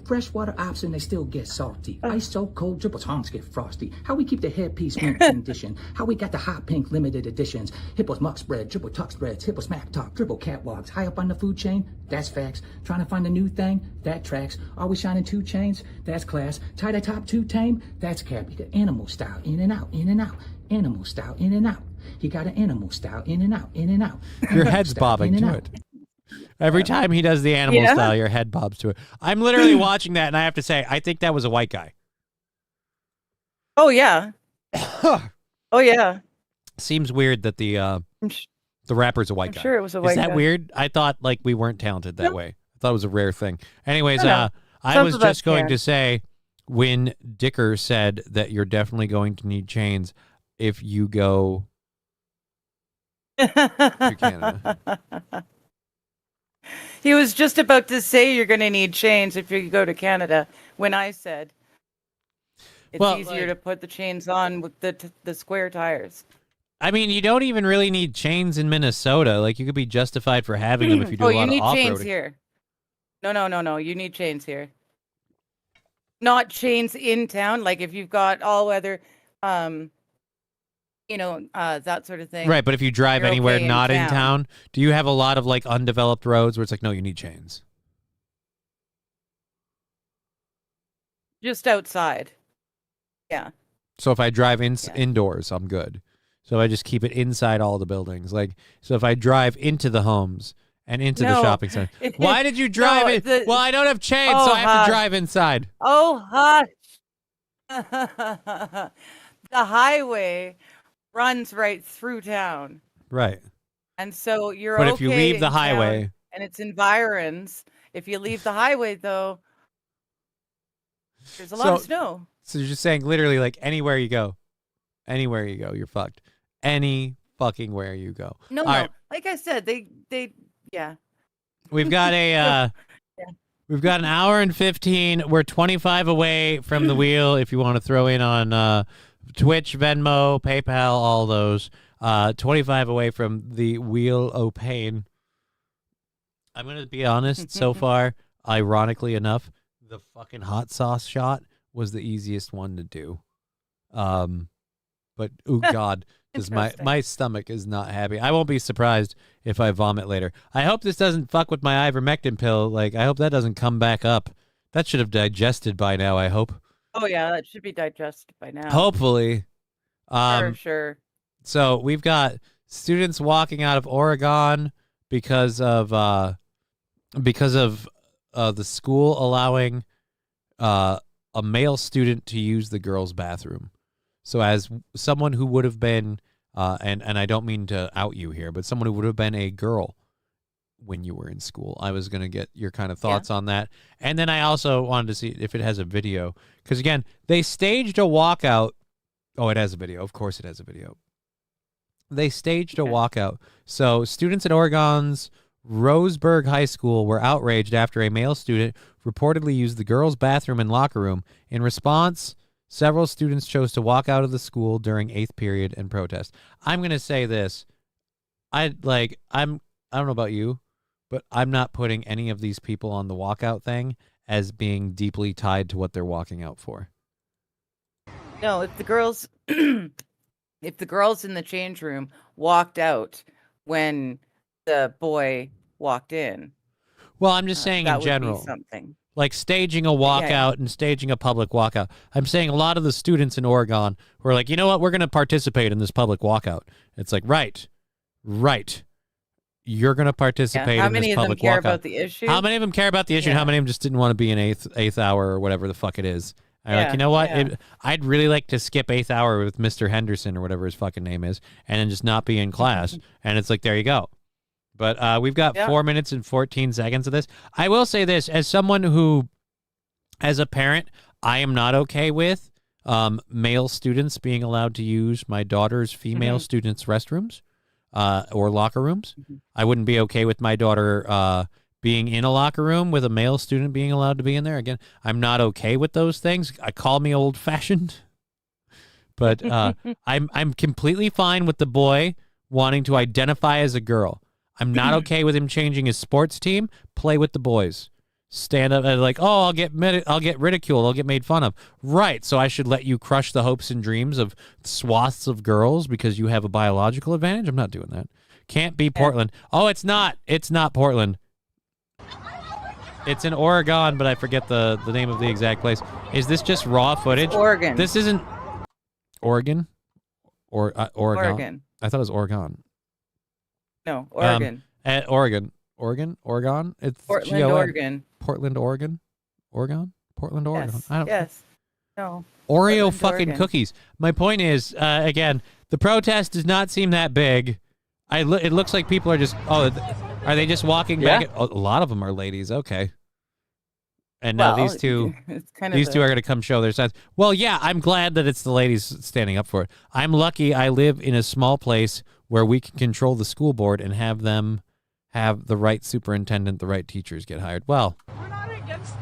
Freshwater option, they still get salty. Ice so cold, dribble tongues get frosty. How we keep the headpiece mint condition. How we got the hot pink limited editions. Hippos muck spread, dribble tuck spreads, hippo smack talk, dribble catwalks. High up on the food chain, that's facts. Trying to find a new thing, that tracks. Are we shining 2 chains? That's class. Tie the top 2 tame, that's cap. You got animal style, in and out, in and out. Animal style, in and out. You got an animal style, in and out, in and out. Your head's bobbing to it. Every time he does the animal style, your head bobs to it. I'm literally watching that, and I have to say, I think that was a white guy. Oh, yeah. Oh, yeah. Seems weird that the rapper's a white guy. Sure it was a white guy. Is that weird? I thought like we weren't talented that way. I thought it was a rare thing. Anyways, No. I was just going to say, when Dicker said that you're definitely going to need chains if you go to Canada. He was just about to say you're going to need chains if you go to Canada when I said it's easier to put the chains on with the square tires. I mean, you don't even really need chains in Minnesota. Like, you could be justified for having them if you do a lot of off-roading. Oh, you need chains here. No. You need chains here. Not chains in town. Like, if you've got all-weather, that sort of thing. Right, but if you drive anywhere not in town, do you have a lot of, like, undeveloped roads where it's like, no, you need chains? Just outside. Yeah. So if I drive indoors, I'm good. So I just keep it inside all the buildings. Like, so if I drive into the homes and into the shopping center. Why did you drive in? Well, I don't have chains, so I have to drive inside. Oh, hush. The highway runs right through town. Right. And so you're But if you leave the highway. And it's environs. If you leave the highway, though, there's a lot of snow. So you're just saying literally like anywhere you go, you're fucked. Any fucking where you go. No. Right. Like I said, they We've got we've got an hour and 15. We're 25 away from the wheel. If you want to throw in on Twitch, Venmo, PayPal, all those. 25 away from the wheel o' pain. I'm going to be honest. So far, ironically enough, the fucking hot sauce shot was the easiest one to do. But oh god, because my stomach is not happy. I won't be surprised if I vomit later. I hope this doesn't fuck with my ivermectin pill. Like, I hope that doesn't come back up. That should have digested by now, I hope. Oh yeah, that should be digested by now. Hopefully. Sure. So we've got students walking out of Oregon because of the school allowing a male student to use the girls' bathroom. So as someone who would have been, and I don't mean to out you here, but someone who would have been a girl when you were in school, I was going to get your kind of thoughts on that. And then I also wanted to see if it has a video. Because, again, they staged a walkout. Oh, it has a video. Of course it has a video. They staged a walkout. So students at Oregon's Roseburg High School were outraged after a male student reportedly used the girls' bathroom and locker room. In response, several students chose to walk out of the school during 8th period and protest. I'm going to say this. I don't know about you, but I'm not putting any of these people on the walkout thing as being deeply tied to what they're walking out for. No, if the girls in the change room walked out when the boy walked in. Well, I'm just saying in general. Would be something. Like staging a walkout and staging a public walkout. I'm saying a lot of the students in Oregon were like, you know what, we're going to participate in this public walkout. It's like, right. You're going to participate in this public walkout. How many of them care about the issue? How many of them care about the issue? And how many of them just didn't want to be in eighth hour or whatever the fuck it is? Like, you know what? I'd really like to skip 8th hour with Mr. Henderson or whatever his fucking name is and then just not be in class. And it's like, there you go. But we've got 4 minutes and 14 seconds of this. I will say this, as someone who, as a parent, I am not okay with male students being allowed to use my daughter's female students' restrooms or locker rooms. I wouldn't be okay with my daughter being in a locker room with a male student being allowed to be in there. Again, I'm not okay with those things. Call me old-fashioned. But I'm completely fine with the boy wanting to identify as a girl. I'm not okay with him changing his sports team. Play with the boys. stand up and like, oh, I'll get ridiculed, I'll get made fun of. Right, so I should let you crush the hopes and dreams of swaths of girls because you have a biological advantage? I'm not doing that. Can't be Portland. Oh, it's not. It's not Portland. It's in Oregon, but I forget the name of the exact place. Is this just raw footage? It's Oregon. This isn't Oregon? Oregon. Oregon. I thought it was Oregon. No, Oregon. At Oregon. Oregon? It's Portland, Oregon. Portland, Oregon? Portland, Oregon. Yes. I don't. Yes. No. Oreo Portland, fucking Oregon. cookies. My point is, again, the protest does not seem that big. It looks like people are just. Oh, are they just walking back? A lot of them are ladies. Okay. And now these two are going to come show their sides. Well, yeah, I'm glad that it's the ladies standing up for it. I'm lucky I live in a small place where we can control the school board and have them have the right superintendent, the right teachers get hired. Well, we're not against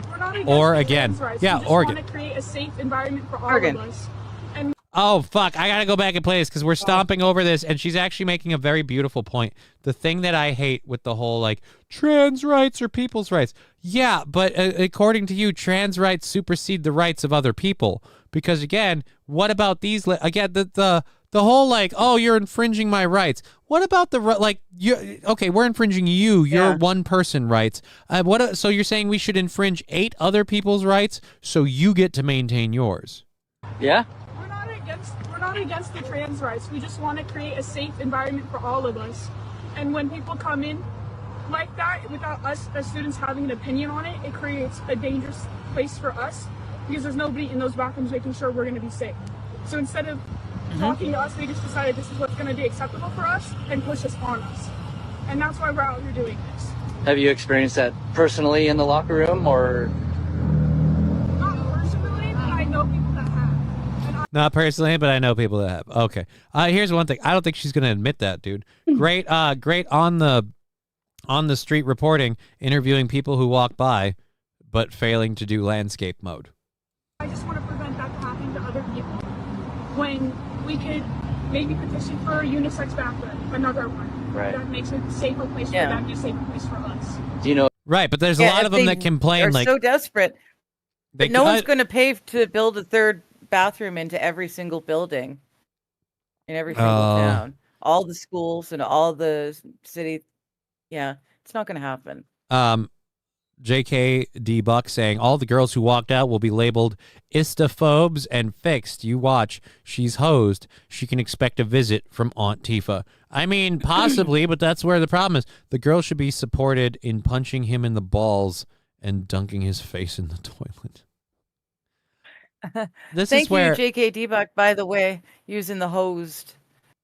Oregon. Yeah, we Oregon. Want to create a safe environment for all of us. And oh, fuck. I got to go back and play this because we're stomping over this, and she's actually making a very beautiful point. The thing that I hate with the whole, like, trans rights or people's rights. Yeah, but according to you, trans rights supersede the rights of other people. Because, again, what about these? Again, the whole, like, oh, you're infringing my rights. What about the, like, okay, we're infringing your one person rights. So you're saying we should infringe 8 other people's rights so you get to maintain yours? Yeah. We're not against the trans rights. We just want to create a safe environment for all of us. And when people come in like that, without us as students having an opinion on it, it creates a dangerous place for us because there's nobody in those bathrooms making sure we're going to be safe. So instead of talking to us, they just decided this is what's going to be acceptable for us and push us on us. And that's why we're out here doing this. Have you experienced that personally in the locker room, or? Not personally, but I know people that have. Not personally, but I know people that have. Okay. Here's one thing. I don't think she's going to admit that, dude. Great on the street reporting, interviewing people who walk by, but failing to do landscape mode. I just want to prevent that from happening to other people. When we could maybe petition for a unisex bathroom, another one. Right. That makes it a safer place for them and a safer place for us. Do you know? Right, but there's a lot of them that complain. They're like so desperate. But no one's going to pay to build a third bathroom into every single building in every single town. All the schools and all the city. Yeah, it's not going to happen. JKD Buck saying all the girls who walked out will be labeled istaphobes and fixed. You watch. She's hosed. She can expect a visit from Aunt Tifa. I mean, possibly, but that's where the problem is. The girl should be supported in punching him in the balls and dunking his face in the toilet. Thank you, JKD Buck, by the way, using the hosed.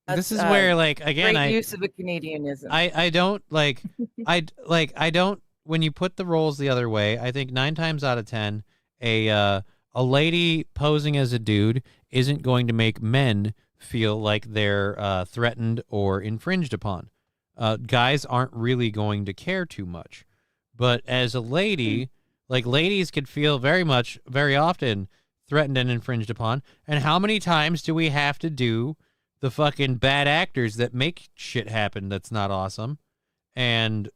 This is where, like, again, great use of a Canadianism. I don't like, I don't. When you put the roles the other way, I think 9 times out of 10, a lady posing as a dude isn't going to make men feel like they're threatened or infringed upon. Guys aren't really going to care too much. But as a lady, like, ladies could feel very often threatened and infringed upon. And how many times do we have to do the fucking bad actors that make shit happen that's not awesome? And,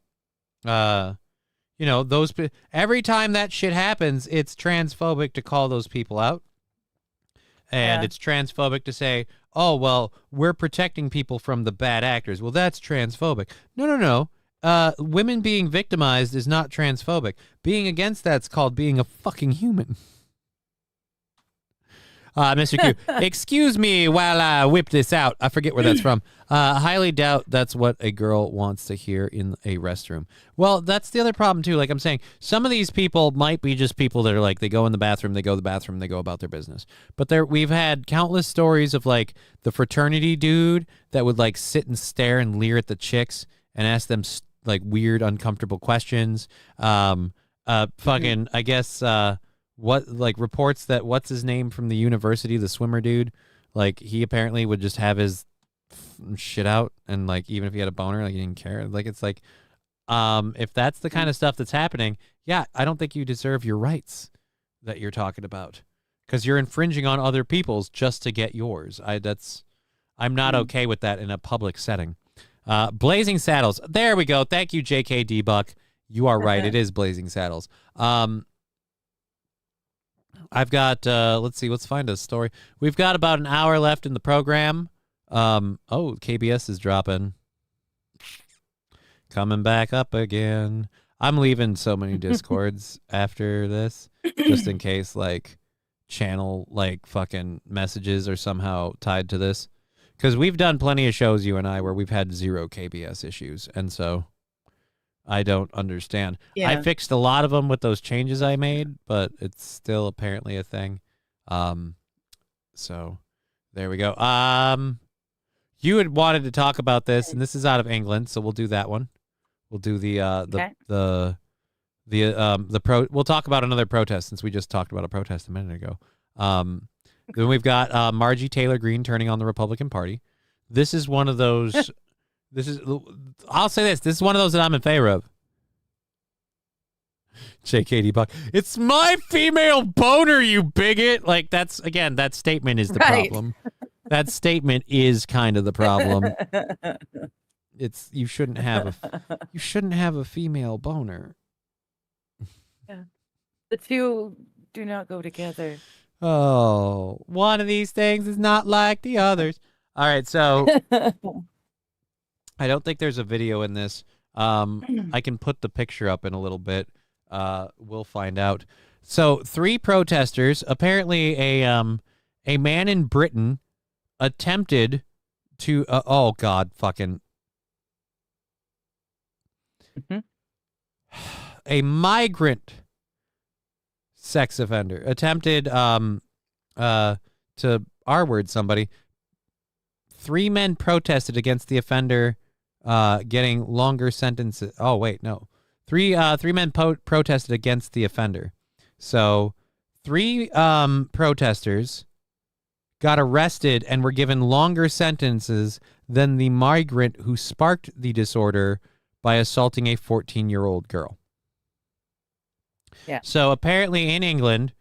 you know, every time that shit happens, it's transphobic to call those people out. And it's transphobic to say, oh, well, we're protecting people from the bad actors. Well, that's transphobic. No. Women being victimized is not transphobic. Being against that's called being a fucking human. Mr. Q, excuse me while I whip this out. I forget where that's from. Highly doubt that's what a girl wants to hear in a restroom. Well, that's the other problem, too. Like I'm saying, some of these people might be just people that are like, they go in the bathroom, they go to the bathroom, they go about their business. But we've had countless stories of, like, the fraternity dude that would, like, sit and stare and leer at the chicks and ask them, like, weird, uncomfortable questions. Fucking, I guess, what, like, reports that what's his name from the university, the swimmer dude, like, he apparently would just have his shit out, and, like, even if he had a boner, like, he didn't care. Like, it's like, if that's the kind of stuff that's happening, yeah, I don't think you deserve your rights that you're talking about, because you're infringing on other people's just to get yours. I'm not okay with that in a public setting. Blazing Saddles, there we go. Thank you, JKD Buck. You are right. It is Blazing Saddles. I've got, let's see, let's find a story. We've got about an hour left in the program. KBS is dropping. Coming back up again. I'm leaving so many Discords after this, just in case, like, channel, like, fucking messages are somehow tied to this. Because we've done plenty of shows, you and I, where we've had 0 KBS issues, and so I don't understand. Yeah. I fixed a lot of them with those changes I made, but it's still apparently a thing. So there we go. You had wanted to talk about this, and this is out of England, so we'll do that one. We'll do we'll talk about another protest since we just talked about a protest a minute ago. Then we've got Margie Taylor Greene turning on the Republican Party. This is one of those. I'll say this. This is one of those that I'm in favor of. JKD Buck. It's my female boner, you bigot. Like, that's, again, that statement is the problem. That statement is kind of the problem. It's you shouldn't have a female boner. Yeah. The two do not go together. Oh, one of these things is not like the others. All right, so I don't think there's a video in this. I can put the picture up in a little bit. We'll find out. So 3 protesters, apparently a man in Britain attempted to oh god fucking a migrant sex offender attempted to R-word somebody. 3 men protested against the offender getting longer sentences. Oh wait, no. 3 men protested against the offender. So 3 protesters got arrested and were given longer sentences than the migrant who sparked the disorder by assaulting a 14-year-old girl. Yeah. So apparently in England,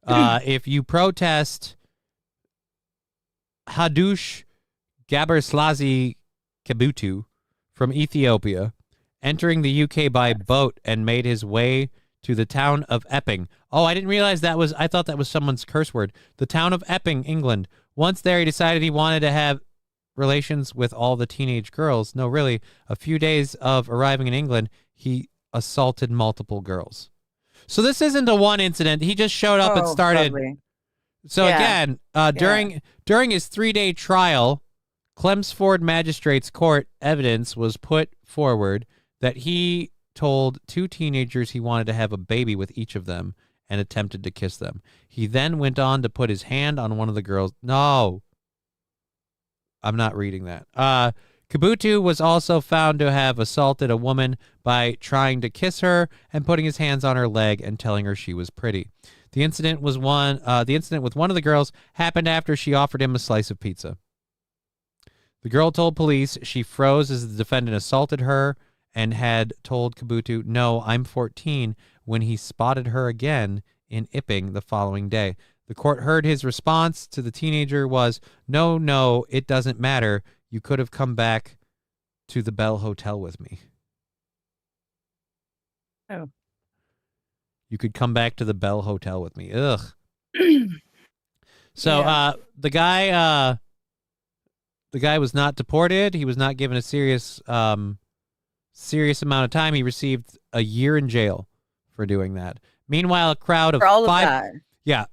if you protest Hadush Gaberslazi Kabutu from Ethiopia, entering the UK by boat and made his way to the town of Epping. Oh, I didn't realize I thought that was someone's curse word. The town of Epping, England. Once there, he decided he wanted to have relations with all the teenage girls. No, really, a few days of arriving in England, he assaulted multiple girls. So this isn't a one incident. He just showed up and started. Lovely. So Yeah. again, during his 3-day trial, Chelmsford Magistrates Court evidence was put forward that he told 2 teenagers he wanted to have a baby with each of them and attempted to kiss them. He then went on to put his hand on one of the girls. No, I'm not reading that. Kabutu was also found to have assaulted a woman by trying to kiss her and putting his hands on her leg and telling her she was pretty. The incident with one of the girls happened after she offered him a slice of pizza. The girl told police she froze as the defendant assaulted her and had told Kabutu, "No, I'm 14," when he spotted her again in Epping the following day. The court heard his response to the teenager was, No, it doesn't matter. You could have come back to the Bell Hotel with me." Oh. You could come back to the Bell Hotel with me. Ugh. So the guy was not deported. He was not given a serious amount of time. He received a year in jail for doing that. Meanwhile, a crowd of For all of 5 that. Yeah,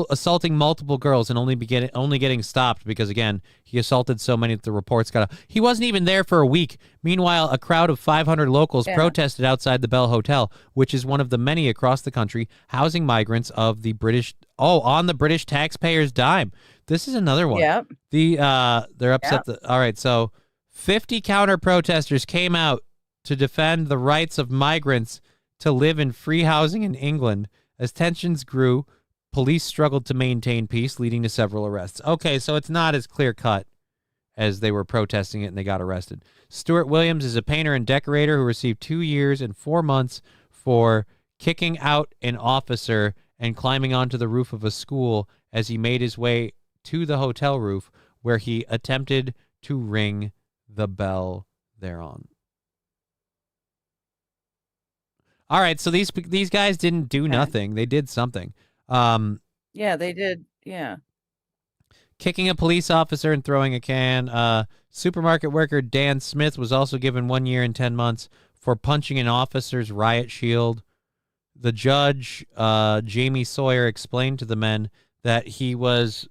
assaulting multiple girls and only getting stopped because, again, he assaulted so many that the reports got out. He wasn't even there for a week. Meanwhile, a crowd of 500 locals protested outside the Bell Hotel, which is one of the many across the country housing migrants of the British. Oh, on the British taxpayers' dime. This is another one. Yep. They're upset. All right, so 50 counter protesters came out to defend the rights of migrants to live in free housing in England. As tensions grew, police struggled to maintain peace, leading to several arrests. Okay, so it's not as clear-cut as they were protesting it and they got arrested. Stuart Williams is a painter and decorator who received 2 years and 4 months for kicking out an officer and climbing onto the roof of a school as he made his way to the hotel roof where he attempted to ring the bell thereon. All right, so these guys didn't do nothing. They did something. Yeah, they did. Yeah. Kicking a police officer and throwing a can. Supermarket worker Dan Smith was also given 1 year and 10 months for punching an officer's riot shield. The judge, Jamie Sawyer, explained to the men that he was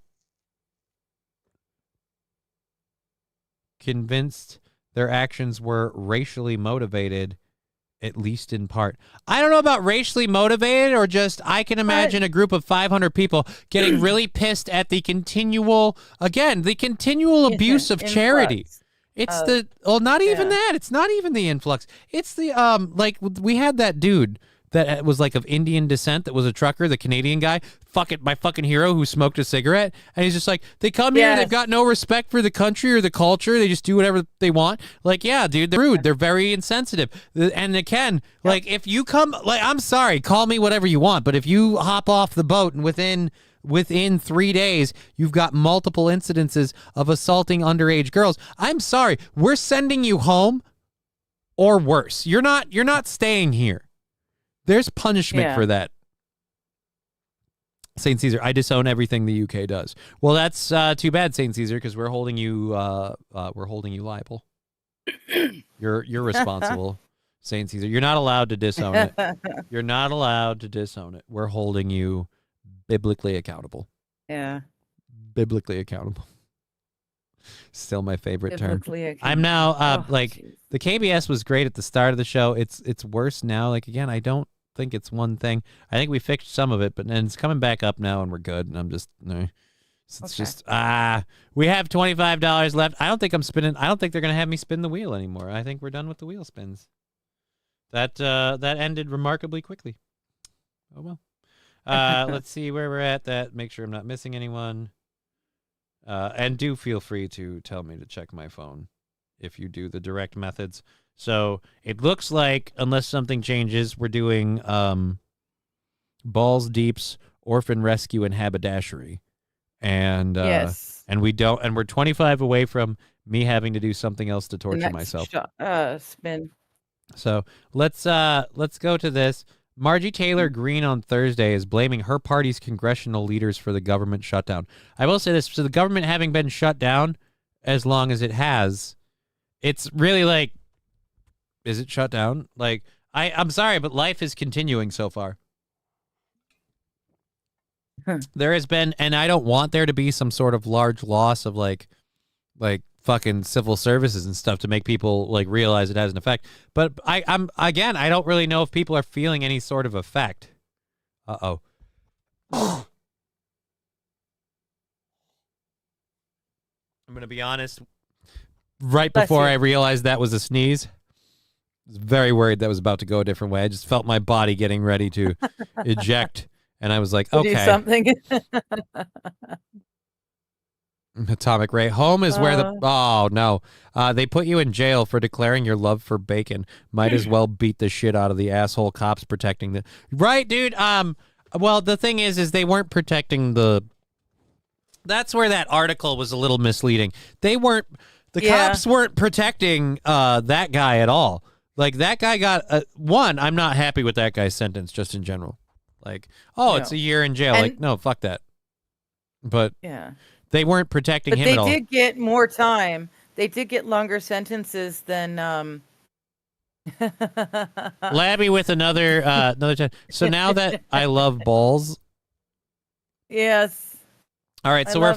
convinced their actions were racially motivated, at least in part. I don't know about racially motivated or just I can imagine a group of 500 people getting really pissed at the continual abuse of charity. It's not even that. It's not even the influx. It's the like we had that dude that was like of Indian descent that was a trucker, the Canadian guy, my fucking hero who smoked a cigarette. And he's just like, they come here, they've got no respect for the country or the culture. They just do whatever they want. Like, yeah, dude, they're rude. They're very insensitive. And again, like if you come, like, I'm sorry, call me whatever you want. But if you hop off the boat and within 3 days, you've got multiple incidences of assaulting underage girls, I'm sorry, we're sending you home or worse. You're not staying here. There's punishment for that. St. Caesar, I disown everything the UK does. Well, that's too bad, St. Caesar, because we're holding you liable. You're responsible, St. Caesar. You're not allowed to disown it. You're not allowed to disown it. We're holding you biblically accountable. Yeah. Biblically accountable. Still my favorite term. Accountable. I'm now the KBS was great at the start of the show. It's worse now. Like again, I don't think it's one thing. I think we fixed some of it, but then it's coming back up now and we're good. And I'm just it's just we have $25 left. I don't think they're gonna have me spin the wheel anymore. I think we're done with the wheel spins. That ended remarkably quickly. Oh well. Let's see where we're at. Make sure I'm not missing anyone. And do feel free to tell me to check my phone if you do the direct methods. So it looks like, unless something changes, we're doing Balls Deep's Orphan Rescue and Haberdashery. And and we're 25 away from me having to do something else to torture myself. Spin. So let's go to this. Margie Taylor Greene on Thursday is blaming her party's congressional leaders for the government shutdown. I will say this, so the government having been shut down as long as it has, it's really like, is it shut down? Like, I'm sorry, but life is continuing so far. There has been, and I don't want there to be some sort of large loss of like fucking civil services and stuff to make people like realize it has an effect. But I don't really know if people are feeling any sort of effect. I'm going to be honest. Right before I realized that was a sneeze, I was very worried that was about to go a different way. I just felt my body getting ready to eject. And I was like, okay. Do something. Atomic Ray. Home is where they put you in jail for declaring your love for bacon. Might as well beat the shit out of the asshole cops protecting the right, dude. Well, the thing is they weren't protecting that's where that article was a little misleading. Cops weren't protecting that guy at all. Like that guy got I'm not happy with that guy's sentence just in general. Like, it's a year in jail. Like, no, fuck that. But they weren't protecting him at all. But they did get more time. They did get longer sentences than Labby with another 10. So now that I love balls. Yes. All right, so we're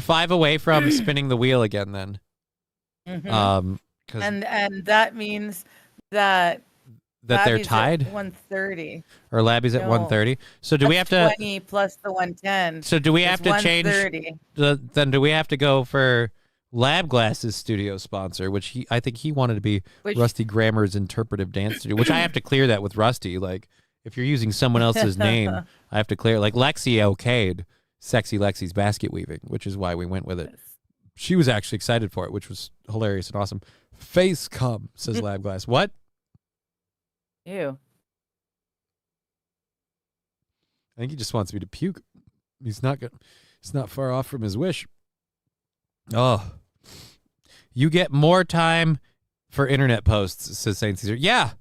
5 away from spinning the wheel again then. Mm-hmm. And that means that they're tied? 130. Or Labby's at 130. So do we have to 20 plus the 110? So do we have to change then do we have to go for Lab Glass's studio sponsor, which I think he wanted to be Rusty Grammer's interpretive dance studio, which I have to clear that with Rusty. Like if you're using someone else's name, I have to clear like Lexi okayed Sexy Lexi's basket weaving, which is why we went with it. She was actually excited for it, which was hilarious and awesome. Face cum, says Lab Glass. What? Ew. I think he just wants me to puke. He's not far off from his wish. Oh. You get more time for internet posts, says St. Caesar. Yeah.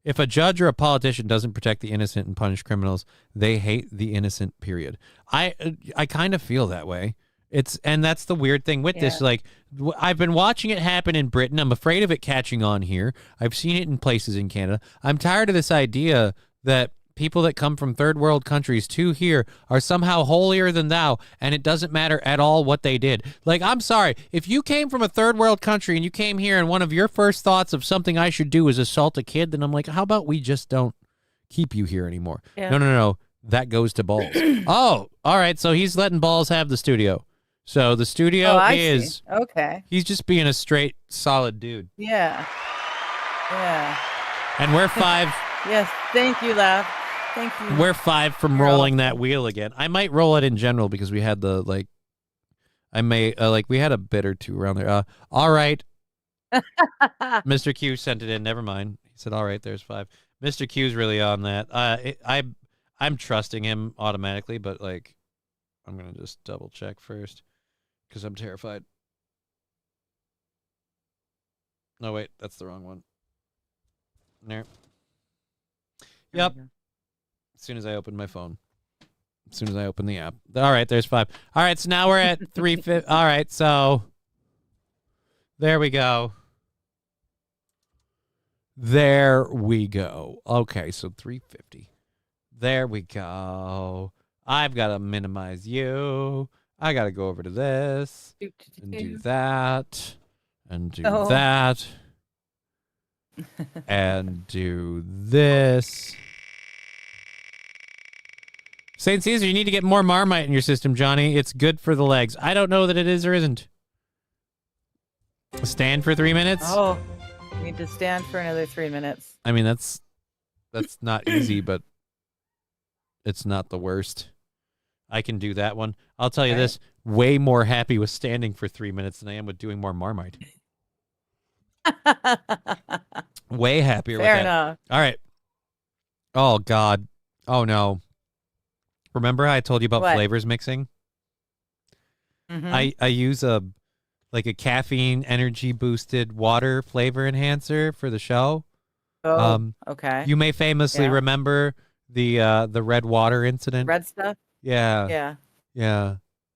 If a judge or a politician doesn't protect the innocent and punish criminals, they hate the innocent, period. I kind of feel that way. And that's the weird thing with this. Like, I've been watching it happen in Britain. I'm afraid of it catching on here. I've seen it in places in Canada. I'm tired of this idea that people that come from third world countries to here are somehow holier than thou, and it doesn't matter at all what they did. Like, I'm sorry, if you came from a third world country and you came here and one of your first thoughts of something I should do is assault a kid, then I'm like, how about we just don't keep you here anymore? Yeah. No. That goes to Balls. Oh, all right. So he's letting Balls have the studio. So the studio is see. Okay. He's just being a straight, solid dude. Yeah. And we're 5. Yes. Thank you, Lav. Thank you. We're 5 from rolling that wheel again. I might roll it in general because we had the we had a bit or two around there. All right. Mr. Q sent it in. Never mind. He said, "All right, there's 5." Mr. Q's really on that. I'm trusting him automatically, but like, I'm gonna just double check first because I'm terrified. No, wait, that's the wrong one. No. Yep. As soon as I open my phone. As soon as I open the app. All right, there's 5. All right, so now we're at 350. All right, so there we go. There we go. Okay, so 350. There we go. I've got to minimize you. I got to go over to this and do that and do that and do this. St. Caesar, you need to get more Marmite in your system, Johnny. It's good for the legs. I don't know that it is or isn't. Stand for 3 minutes? Oh, you need to stand for another 3 minutes. I mean, that's not easy, but it's not the worst. I can do that one. I'll tell you this, way more happy with standing for 3 minutes than I am with doing more Marmite. Way happier with that. Fair enough. All right. Oh, God. Oh, no. Remember how I told you about flavors mixing? Mm-hmm. I use a caffeine energy boosted water flavor enhancer for the show. Oh, okay. You may famously remember the red water incident. Red stuff? Yeah.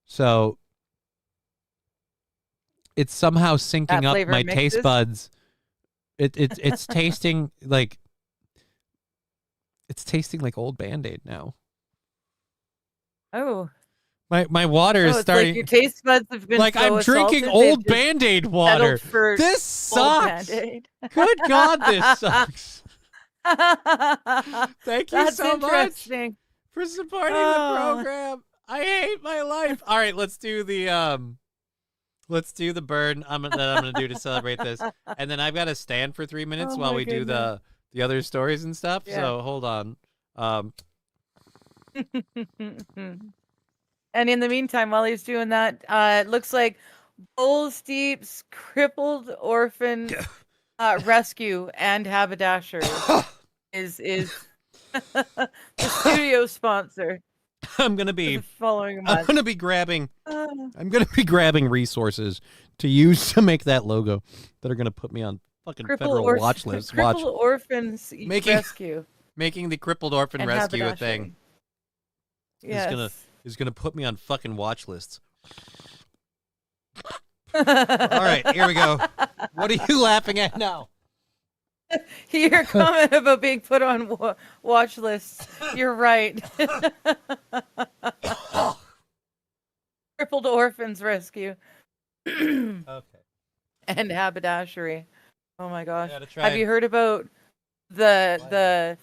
So it's somehow syncing up my taste buds. It's tasting like old Band-Aid now. Oh. My water is starting. Like your taste buds have been like I'm drinking old Band-Aid water. This sucks. Good God, this sucks. Thank you so much for supporting the program. I hate my life. All right, let's do the burn that I'm gonna do to celebrate this, and then I've got to stand for 3 minutes while we do the other stories and stuff. Yeah. So hold on. And in the meantime, while he's doing that, it looks like Bowls Deep's Crippled Orphan Rescue and Haberdashery is the studio sponsor. I'm gonna be following. I'm gonna be grabbing resources to use to make that logo that are gonna put me on fucking federal watch lists. Crippled Orphans Rescue. Making the Crippled Orphan Rescue a thing. Yes. Is gonna put me on fucking watch lists. All right, here we go. What are you laughing at now? Your comment about being put on watch lists. You're right. Crippled Orphans Rescue. Okay. And Haberdashery. Oh my gosh. Have you heard about the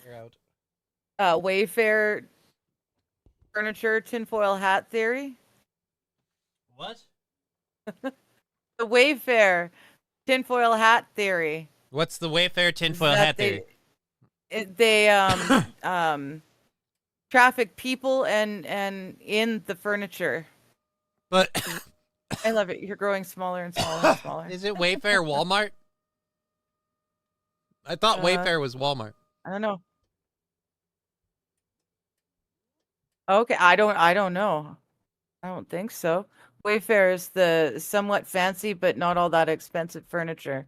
Wayfair furniture tinfoil hat theory? What? The Wayfair tinfoil hat theory. What's the Wayfair tinfoil hat theory? They traffic people and in the furniture. But I love it. You're growing smaller and smaller and smaller. Is it Wayfair Walmart? I thought Wayfair was Walmart. I don't know. Okay, I don't know. I don't think so. Wayfair is the somewhat fancy but not all that expensive furniture.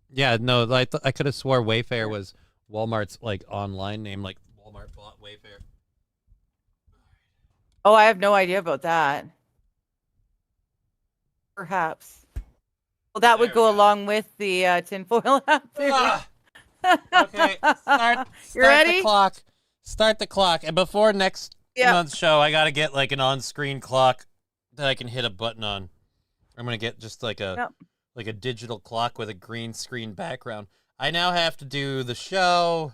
Yeah, no, I could have swore Wayfair was Walmart's like online name, like Walmart bought Wayfair. Oh, I have no idea about that. Perhaps. Well, that would go along with the tinfoil hat theory. Okay, start ready? the clock. Start the clock. And before next month's show, I gotta get like an on-screen clock that I can hit a button on. I'm gonna get just like a digital clock with a green screen background. I now have to do the show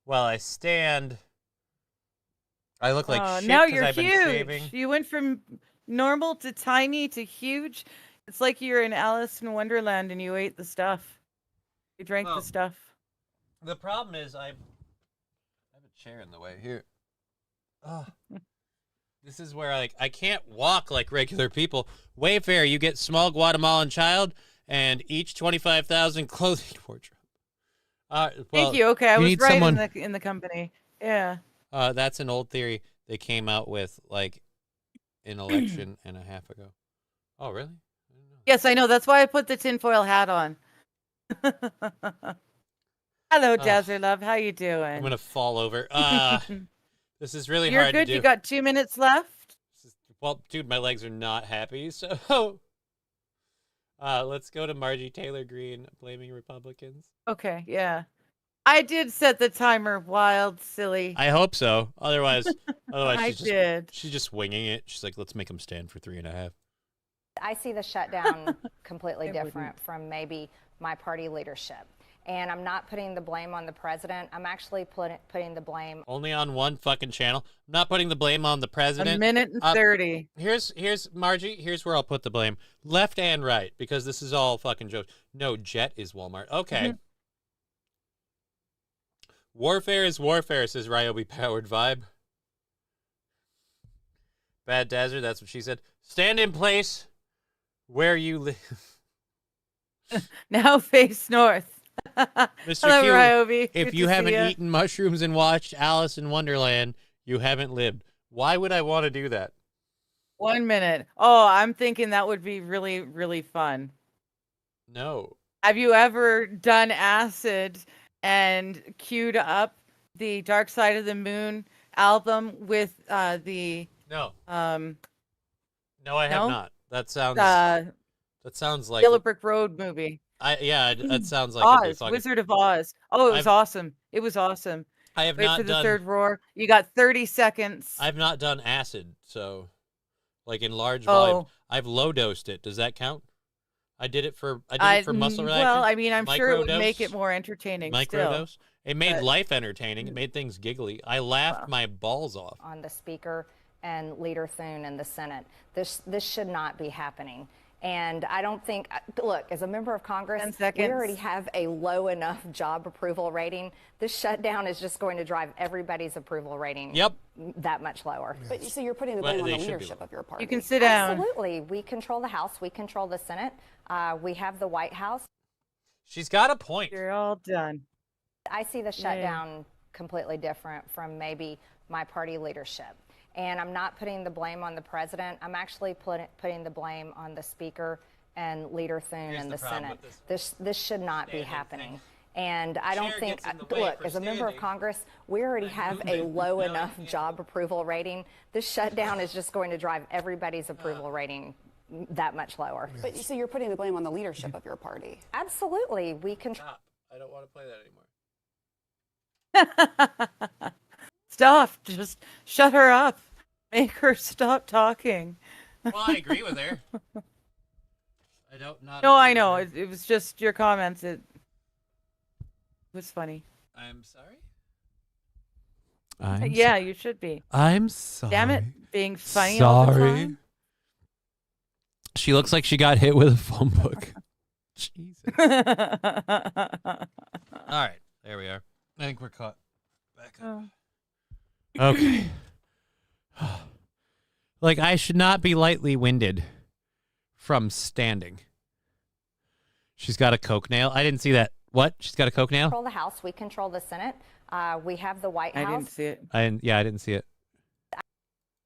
while I stand. I look like shit now because you're I've been shaving. huge. You went from normal to tiny to huge. It's like you're in Alice in Wonderland and you ate the stuff. You drank the stuff. The problem is I have a chair in the way here. Oh. This is where I can't walk like regular people. Wayfair, you get small Guatemalan child and each 25,000 clothing wardrobe. Thank you. Okay, I was right someone... in the company. Yeah. That's an old theory they came out with like an election and a half ago. Oh, really? Yes, I know. That's why I put the tinfoil hat on. Hello, Desert Love. How you doing? I'm gonna fall over. This is really You're hard good. to do. You got 2 minutes left. Well, dude, my legs are not happy. So, let's go to Margie Taylor Greene blaming Republicans. Okay. Yeah, I did set the timer. Wild, silly. I hope so. Otherwise, she's just winging it. She's like, let's make them stand for 3.5. I see the shutdown completely different from maybe my party leadership. And I'm not putting the blame on the president. I'm actually putting the blame only on one fucking channel. I'm not putting the blame on the president. 1 minute and 30. Here's Margie. Here's where I'll put the blame. Left and right, because this is all fucking jokes. No, Jet is Walmart. Okay. Warfare is warfare, says Ryobi Powered Vibe. Bad Desert, that's what she said. Stand in place where you live. Now face north. Mr. Hello, Q, Ryobi. if Good you to haven't see ya. eaten mushrooms and watched Alice in Wonderland, you haven't lived. Why would I want to do that? 1 minute. Oh, I'm thinking that would be really, really fun. No. Have you ever done acid and queued up the Dark Side of the Moon album with the No. No, I have not. That sounds like Yellow Brick Road movie. That sounds like Oz, Wizard of Oz. Oh, it was awesome. It was awesome. I have Wait not for the done third roar. You got 30 seconds. I've not done acid, so like in large volume. I've low dosed it. Does that count? I did it for muscle relaxation. Well, I mean, I'm sure it would Microdose? make it more entertaining. Microdose. Still. It made life entertaining. It made things giggly. I laughed my balls off. on the Speaker and Leader Thune in the Senate. This should not be happening. And I don't think, look, as a member of Congress, 10 seconds. we already have a low enough job approval rating. This shutdown is just going to drive everybody's approval rating that much lower. But so you're putting the blame on the leadership of your party. You can sit down. Absolutely. We control the House. We control the Senate. We have the White House. She's got a point. You're all done. I see the shutdown completely different from maybe my party leadership. And I'm not putting the blame on the president. I'm actually putting the blame on the Speaker and Leader Thune in the Senate. This should not be happening. And I don't think, look, as a member of Congress, we already have a low enough job approval rating. This shutdown is just going to drive everybody's approval rating that much lower. But so you're putting the blame on the leadership of your party. Absolutely. We control. I don't want to play that anymore. Stop. Just shut her up. Make her stop talking. Well, I agree with her. I don't not. No, I know. It was just your comments. It was funny. I'm sorry. Yeah, you should be. I'm sorry. Damn it, being funny all the time. She looks like she got hit with a phone book. Jesus. All right, there we are. I think we're caught back up. Okay. Like, I should not be lightly winded from standing. She's got a coke nail. I didn't see that. What? She's got a coke nail? Control the House. We control the Senate. We have the White House. I didn't see it. I didn't see it.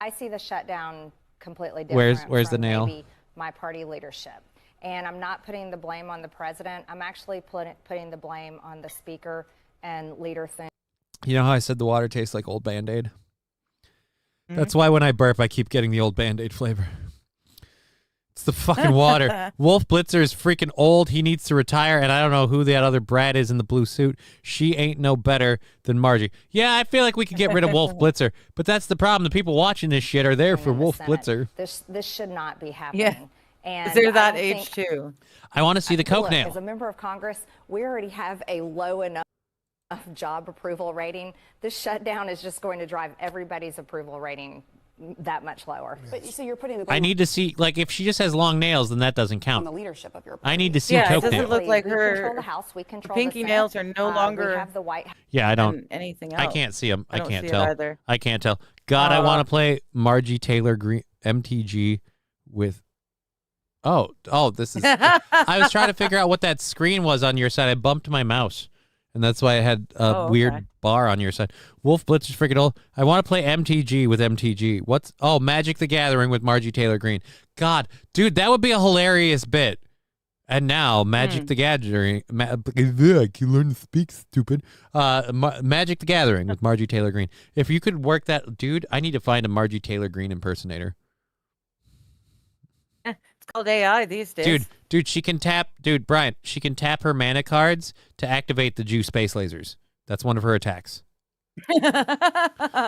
I see the shutdown completely different. Where's the from nail? Maybe my party leadership. And I'm not putting the blame on the president. I'm actually putting the blame on the Speaker and leader things. You know how I said the water tastes like old Band-Aid? That's why when I burp, I keep getting the old Band-Aid flavor. It's the fucking water. Wolf Blitzer is freaking old. He needs to retire, and I don't know who that other brat is in the blue suit. She ain't no better than Margie. Yeah, I feel like we could get rid of Wolf Blitzer, but that's the problem. The people watching this shit are there for Wolf Blitzer. This should not be happening. Yeah. And they're I that don't age think- too. I want to see the Coke Look, nail. as a member of Congress, we already have a low enough job approval rating. This shutdown is just going to drive everybody's approval rating that much lower. But so you're putting the I need to see, like, if she just has long nails, then that doesn't on count. the leadership of your party. I need to see Yeah, it Coke doesn't nail. look like We control her the House, we control pinky the nails Senate. are no We longer have the White House. Yeah, I don't. than anything I else. can't see them. I don't can't see it tell. either. I can't tell. God, I want to play Margie Taylor Greene MTG with. Oh, this is. I was trying to figure out what that screen was on your side. I bumped my mouse, and that's why I had a weird bar on your side. Wolf Blitz is freaking old. I want to play MTG with MTG. Magic the Gathering with Margie Taylor Greene. God, dude, that would be a hilarious bit. And now, Magic the Gathering. I can learn to speak, stupid. Magic the Gathering with Margie Taylor Greene. If you could work that, dude, I need to find a Margie Taylor Greene impersonator. It's called AI these days. Dude, she can tap. Dude, Brian, she can tap her mana cards to activate the Jew space lasers. That's one of her attacks.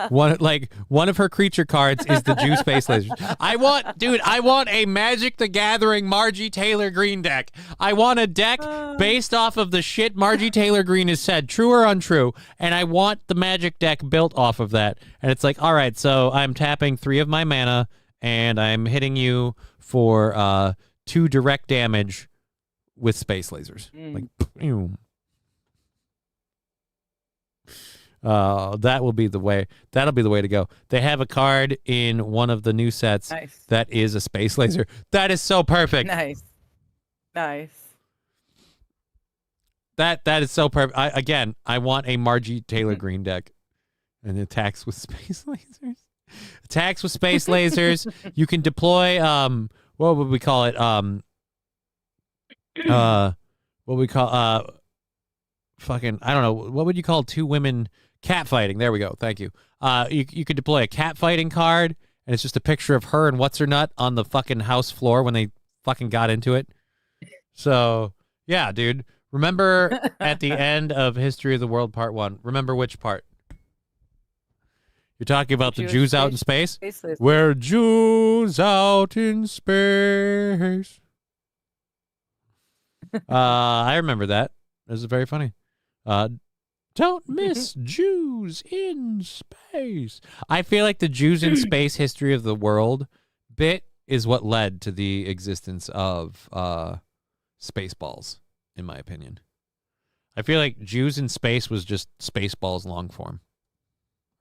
One of her creature cards is the Jew space lasers. I want a Magic the Gathering Margie Taylor Greene deck. I want a deck based off of the shit Margie Taylor Greene has said, true or untrue, and I want the Magic deck built off of that. And it's like, all right, so I'm tapping 3 of my mana, and I'm hitting you for 2 direct damage with space lasers. Like, boom. That will be the way. That'll be the way to go. They have a card in one of the new sets that is a space laser. That is so perfect. Nice. That is so perfect. I want a Margie Taylor Greene deck, and attacks with space lasers. Attacks with space lasers. You can deploy. What would we call it? What we call fucking, I don't know. What would you call 2 women catfighting? There we go. Thank you. You could deploy a catfighting card, and it's just a picture of her and what's her nut on the fucking house floor when they fucking got into it. So yeah, dude. Remember at the end of History of the World Part 1. Remember which part? You're talking about the Jews out in space? We're Jews out in space. I remember that. It was very funny. Don't miss Jews in space. I feel like the Jews in space history of the world bit is what led to the existence of Spaceballs, in my opinion. I feel like Jews in space was just Spaceballs long form.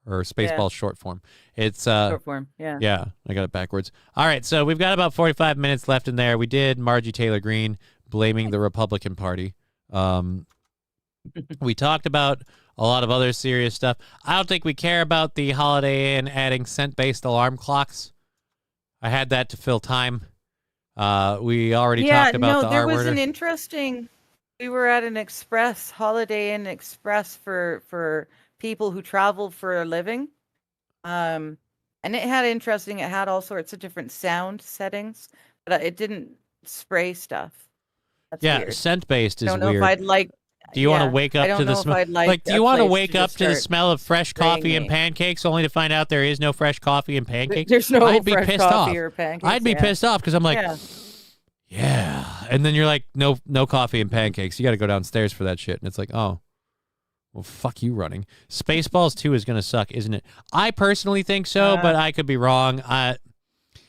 Or Spaceballs short form. It's short form, yeah. Yeah, I got it backwards. All right, so we've got about 45 minutes left in there. We did Margie Taylor Greene blaming the Republican Party. We talked about a lot of other serious stuff. I don't think we care about the Holiday Inn adding scent-based alarm clocks. I had that to fill time. We already talked about the there R-worder. was an interesting. We were at an Holiday Inn Express for people who travel for a living. And it had all sorts of different sound settings, but it didn't spray stuff. That's weird. Scent-based is I don't know weird. if I'd like. Do you want to wake up to the smell? Do you want to wake up to the smell of fresh coffee and pancakes only to find out there is no fresh coffee and pancakes? There's no I'd be fresh pissed coffee off. or pancakes. I'd be pissed off because I'm like, yeah. And then you're like, no coffee and pancakes. You got to go downstairs for that shit. And it's like, oh, well, fuck you running. Spaceballs 2 is going to suck, isn't it? I personally think so, but I could be wrong.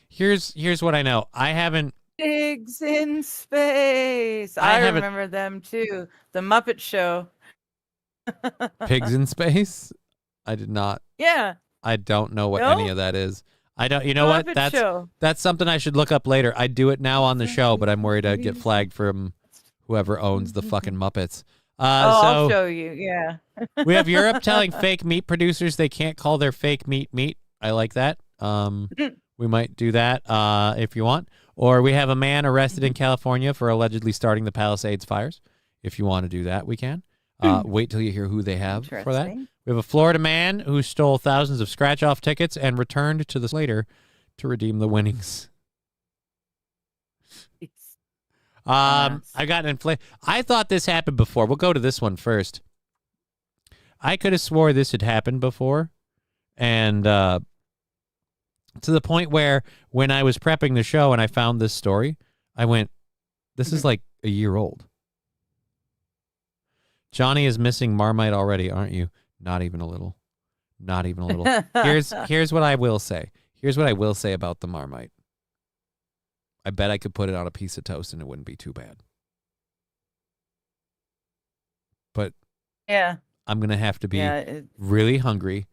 Here's what I know. I haven't. Pigs in space. I remember them too. The Muppet Show. Pigs in space? I did not. Yeah. I don't know what any of that is. I don't. You know what? Muppet That's something I should look up later. I do it now on the show, but I'm worried I'd get flagged from whoever owns the fucking Muppets. I'll show you. Yeah. We have Europe telling fake meat producers they can't call their fake meat meat. I like that. We might do that if you want. Or we have a man arrested in California for allegedly starting the Palisades fires. If you want to do that, we can. Wait till you hear who they have for that. Interesting. We have a Florida man who stole thousands of scratch-off tickets and returned to the Slater to redeem the winnings. I got an inflation. I thought this happened before. We'll go to this one first. I could have swore this had happened before, and to the point where when I was prepping the show and I found this story, I went, this is like a year old. Johnny is missing Marmite already, aren't you? Not even a little. Not even a little. Here's what I will say. Here's what I will say about the Marmite. I bet I could put it on a piece of toast and it wouldn't be too bad. But yeah, I'm going to have to be really hungry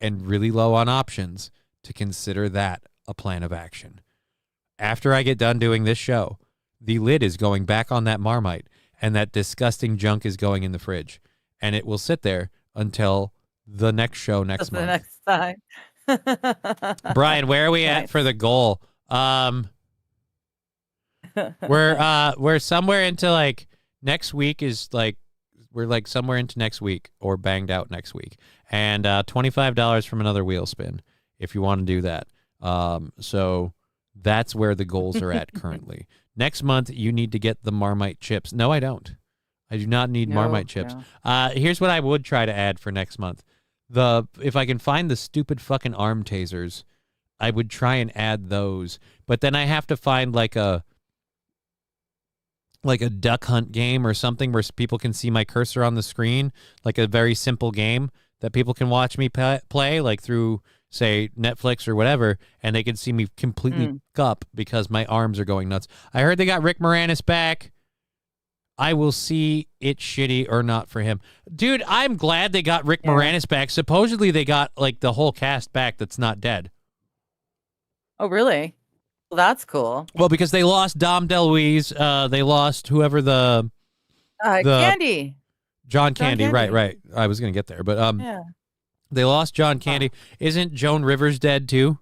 and really low on options to consider that a plan of action. After I get done doing this show, the lid is going back on that Marmite and that disgusting junk is going in the fridge. And it will sit there until the next show next month. The next time. Brian, where are we at for the goal? We're somewhere into like next week is like we're like somewhere into next week or banged out next week, and $25 from another wheel spin if you want to do that. So that's where the goals are at currently. Next month you need to get the Marmite chips. No, I don't. I do not need Marmite chips. No. Here's what I would try to add for next month. If I can find the stupid fucking arm tasers, I would try and add those. But then I have to find like a duck hunt game or something where people can see my cursor on the screen, like a very simple game that people can watch me play, like through, say, Netflix or whatever, and they can see me completely up because my arms are going nuts. I heard they got Rick Moranis back. I will see it shitty or not for him. Dude, I'm glad they got Rick Moranis back. Supposedly they got like the whole cast back that's not dead. Oh, really? Well, that's cool. Well, because they lost Dom DeLuise. They lost whoever the Candy. John Candy. Right. I was going to get there. But they lost John Candy. Isn't Joan Rivers dead too?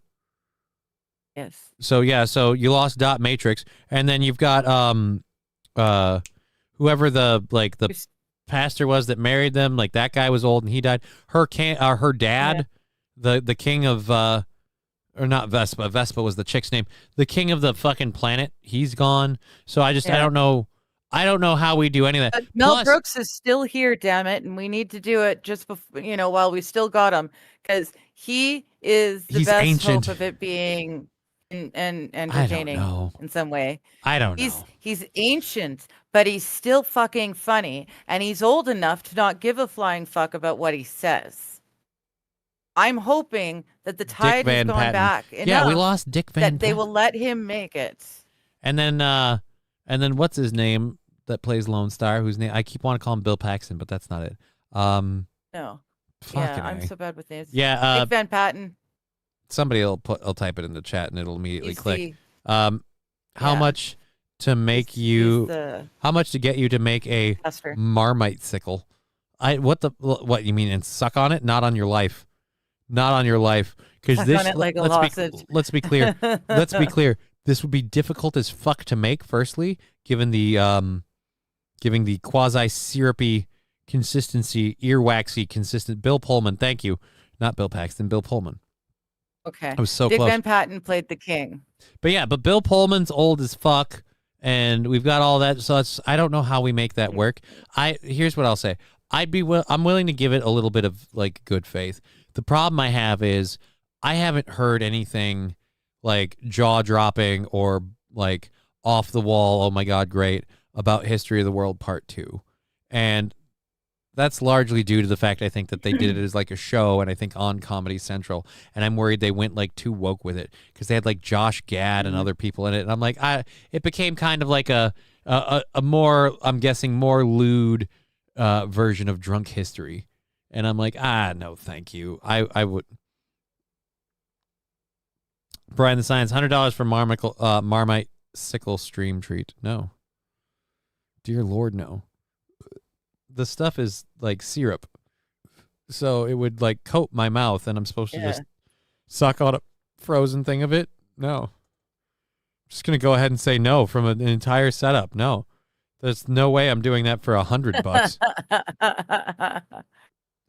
Yes. So you lost Dot Matrix. And then you've got whoever the pastor was that married them, like that guy was old and he died. Her dad, the king of or not Vespa. Vespa was the chick's name. The king of the fucking planet. He's gone. So I don't know. I don't know how we do any of that. But Mel Brooks is still here, damn it, and we need to do it just before, while we still got him, because he is the best ancient. hope of it being and entertaining in some way. I don't know. He's ancient, but he's still fucking funny, and he's old enough to not give a flying fuck about what he says. I'm hoping that the tide has gone back enough. Yeah, we lost Dick Van Patten. That they will let him make it. And then what's his name that plays Lone Star? Whose name I keep wanting to call him Bill Paxton, but that's not it. No. I'm so bad with names. Yeah, Dick Van Patten. Somebody will type it in the chat and it'll immediately click. How much to make how much to get you to make a Marmite sickle? What you mean, and suck on it? Not on your life. Not on your life. Because this, like let's be clear. Let's be clear. This would be difficult as fuck to make. Firstly, given the quasi syrupy consistency, earwaxy consistent. Bill Pullman, thank you, not Bill Paxton. Bill Pullman. Okay, I was so Dick close. Van Patten played the king. But Bill Pullman's old as fuck, and we've got all that. So I don't know how we make that work. Here's what I'll say. I'm willing to give it a little bit of like good faith. The problem I have is I haven't heard anything like jaw-dropping or like off the wall, oh my God, great, about History of the World Part 2. And that's largely due to the fact I think that they did it as like a show, and I think on Comedy Central, and I'm worried they went like too woke with it because they had like Josh Gad and other people in it, and I'm like, it became kind of like a more, I'm guessing, more lewd version of Drunk History. And I'm like, no, thank you. I would. Brian the Science, $100 for Marmite sickle stream treat. No. Dear Lord, no. The stuff is like syrup. So it would like coat my mouth and I'm supposed to just suck on a frozen thing of it? No. I'm just going to go ahead and say no from an entire setup. No. There's no way I'm doing that for $100.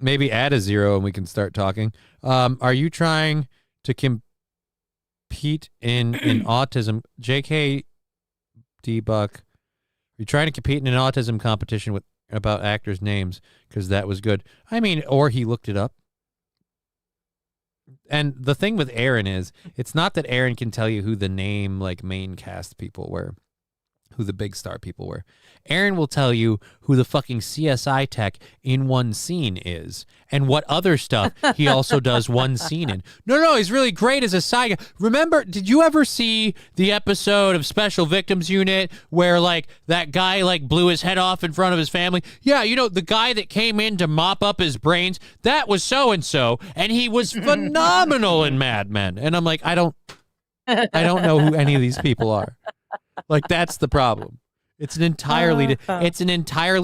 Maybe add a 0 and we can start talking. Are you trying to compete in autism? JK D-Buck, you're trying to compete in an autism competition about actors' names because that was good. I mean, or he looked it up. And the thing with Aaron is, it's not that Aaron can tell you who the name, like, main cast people were, who the big star people were. Aaron will tell you who the fucking CSI tech in one scene is and what other stuff he also does one scene in. No, he's really great as a side guy. Remember, did you ever see the episode of Special Victims Unit where, like, that guy, like, blew his head off in front of his family? Yeah, you know, the guy that came in to mop up his brains, that was so-and-so, and he was phenomenal in Mad Men. And I'm like, I don't know who any of these people are. Like, that's the problem. It's an entirely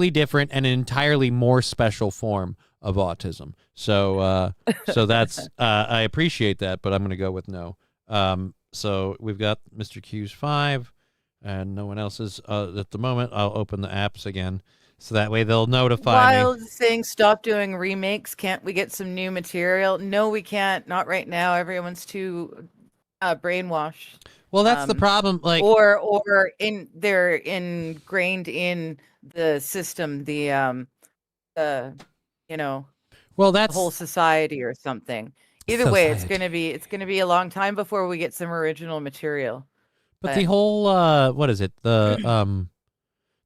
different and an entirely more special form of autism. So that's I appreciate that, but I'm going to go with no. So we've got Mr. Q's 5, and no one else is at the moment. I'll open the apps again, so that way they'll notify me. Wild saying stop doing remakes. Can't we get some new material? No, we can't. Not right now. Everyone's too brainwashed. Well, that's the problem. Like, or they're ingrained in the system, the you know, well, that's the whole society or something. Either way, it's gonna be a long time before we get some original material. But the whole what is it? The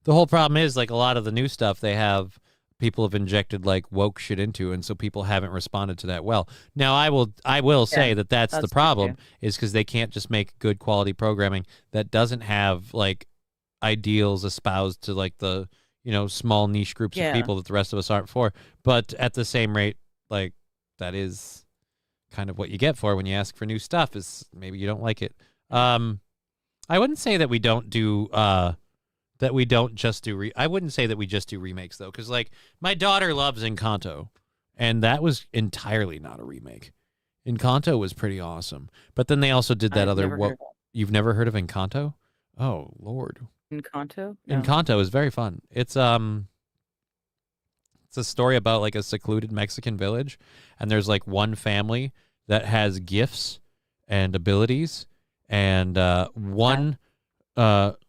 whole problem is, like, a lot of the new stuff they have, people have injected, like, woke shit into, and so people haven't responded to that well. Now, I will say that's the problem, is because they can't just make good quality programming that doesn't have, like, ideals espoused to, like, the, you know, small niche groups of people that the rest of us aren't for. But at the same rate, like, that is kind of what you get for when you ask for new stuff, is maybe you don't like it. I wouldn't say that we don't do I wouldn't say that we just do remakes, though, because, like, my daughter loves Encanto, and that was entirely not a remake. Encanto was pretty awesome, but then they also did that You've never heard of Encanto? Oh, Lord. Encanto? No. Encanto is very fun. It's a story about, like, a secluded Mexican village, and there's, like, one family that has gifts and abilities, and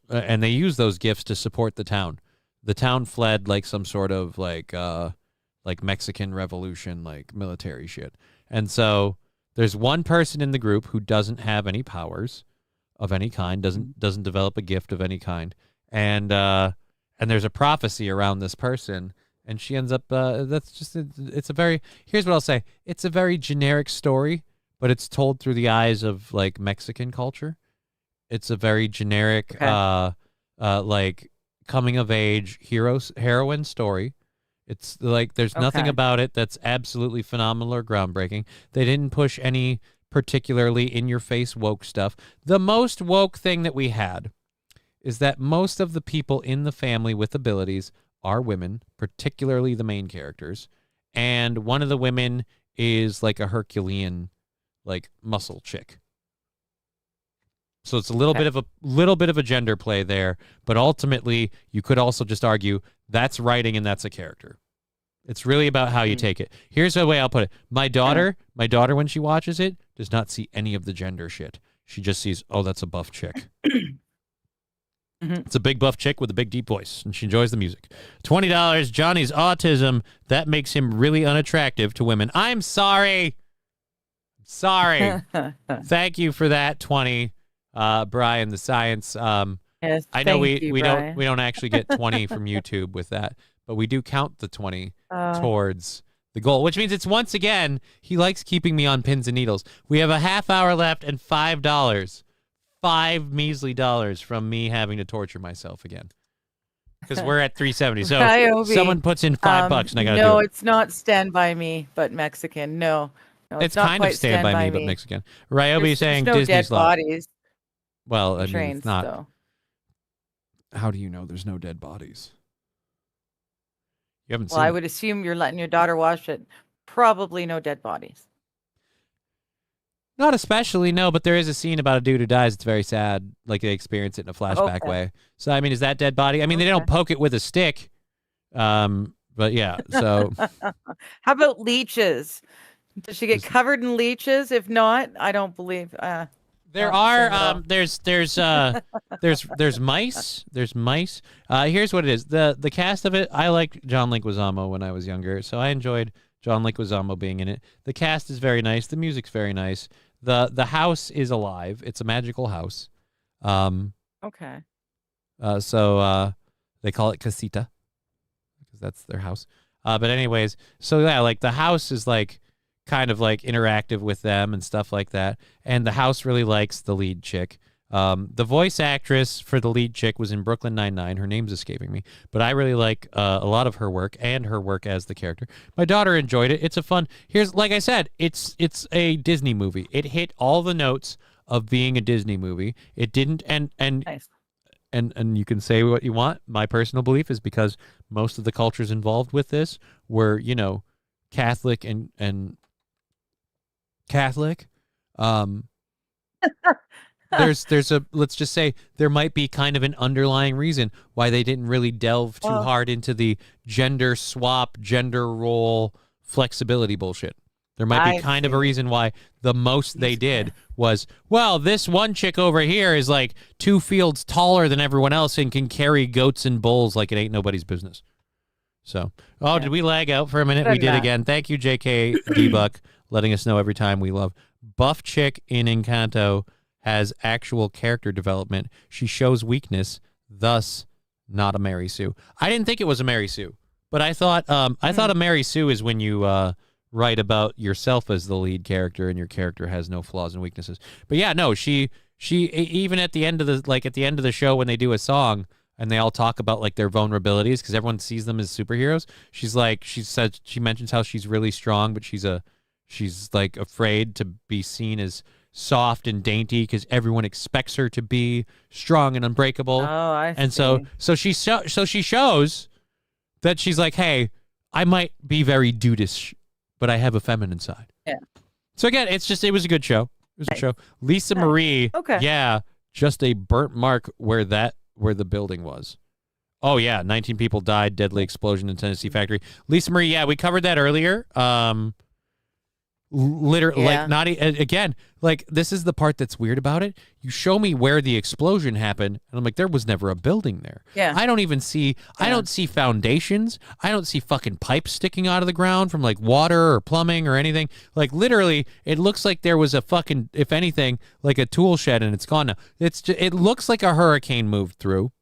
and they use those gifts to support the town. The town fled, like, some sort of, like Mexican Revolution, like, military shit. And so there's one person in the group who doesn't have any powers of any kind, doesn't develop a gift of any kind, and there's a prophecy around this person, and she ends up. It's a very. Here's what I'll say. It's a very generic story, but it's told through the eyes of, like, Mexican culture. It's a very generic, like, coming of age heroine story. It's like there's nothing about it that's absolutely phenomenal or groundbreaking. They didn't push any particularly in your face woke stuff. The most woke thing that we had is that most of the people in the family with abilities are women, particularly the main characters, and one of the women is, like, a Herculean, like, muscle chick. So it's a little bit of a gender play there, but ultimately you could also just argue that's writing and that's a character. It's really about how you take it. Here's the way I'll put it. My daughter, when she watches it, does not see any of the gender shit. She just sees, oh, that's a buff chick. It's a big buff chick with a big deep voice, and she enjoys the music. $20, Johnny's autism, that makes him really unattractive to women. I'm sorry. Thank you for that, 20. Brian, the science. Yes, I know we Brian. don't actually get 20 from YouTube with that, but we do count the 20 towards the goal, which means it's, once again, he likes keeping me on pins and needles. We have a half hour left and $5, $5 measly dollars from me having to torture myself again, because we're at 370. So someone puts in $5 and I gotta do it. No, it's not Stand By Me, but Mexican. No, it's not kind of quite Stand By Me, but Mexican. Ryobi saying there's no Disney's dead bodies. Well, I mean, Trains, it's not. though. How do you know there's no dead bodies? You haven't Well, seen I it. would assume you're letting your daughter watch it. Probably no dead bodies. Not especially, no, but there is a scene about a dude who dies. It's very sad. Like they experience it in a flashback Okay. way. So, I mean, is that dead body? I mean, they don't poke it with a stick. But yeah, so. How about leeches? Does she get covered in leeches? If not, I don't believe. There are there's mice. There's mice. Here's what it is. The cast of it, I liked John Leguizamo when I was younger, so I enjoyed John Leguizamo being in it. The cast is very nice. The music's very nice. The house is alive. It's a magical house. Okay. So they call it Casita because that's their house. But anyways, so yeah, like the house is like kind of like interactive with them and stuff like that. And the house really likes the lead chick. The voice actress for the lead chick was in Brooklyn Nine-Nine. Her name's escaping me, but I really like a lot of her work and her work as the character. My daughter enjoyed it. It's a fun. Here's, like I said, it's a Disney movie. It hit all the notes of being a Disney movie. It didn't, and Nice. and you can say what you want. My personal belief is because most of the cultures involved with this were, you know, Catholic and Catholic. There's a, let's just say there might be kind of an underlying reason why they didn't really delve too hard into the gender swap, gender role flexibility bullshit. There might be kind of a reason why the most they did was, well, this one chick over here is like 2 fields taller than everyone else and can carry goats and bulls like it ain't nobody's business. So, did we lag out for a minute? We did again. Thank you, JK D-Buck, letting us know every time. We love. Buff chick in Encanto has actual character development. She shows weakness, thus not a Mary Sue. I didn't think it was a Mary Sue, but I thought a Mary Sue is when you write about yourself as the lead character and your character has no flaws and weaknesses. But yeah, no, she even at the end of the show when they do a song and they all talk about like their vulnerabilities because everyone sees them as superheroes. She mentions how she's really strong, but she's like afraid to be seen as soft and dainty because everyone expects her to be strong and unbreakable. Oh, I see. And so she shows that she's like, hey, I might be very dudish, but I have a feminine side. Yeah. So again, it was a good show. It was a show. Lisa Marie. Okay. Yeah, just a burnt mark where the building was. Oh yeah, 19 people died. Deadly explosion in Tennessee factory. Lisa Marie. Yeah, we covered that earlier. Like not again, like this is the part that's weird about it. You show me where the explosion happened and I'm like, there was never a building there. Yeah. I don't see foundations. I don't see fucking pipes sticking out of the ground from like water or plumbing or anything. Like literally it looks like there was a fucking, if anything, like a tool shed and it's gone now. It looks like a hurricane moved through,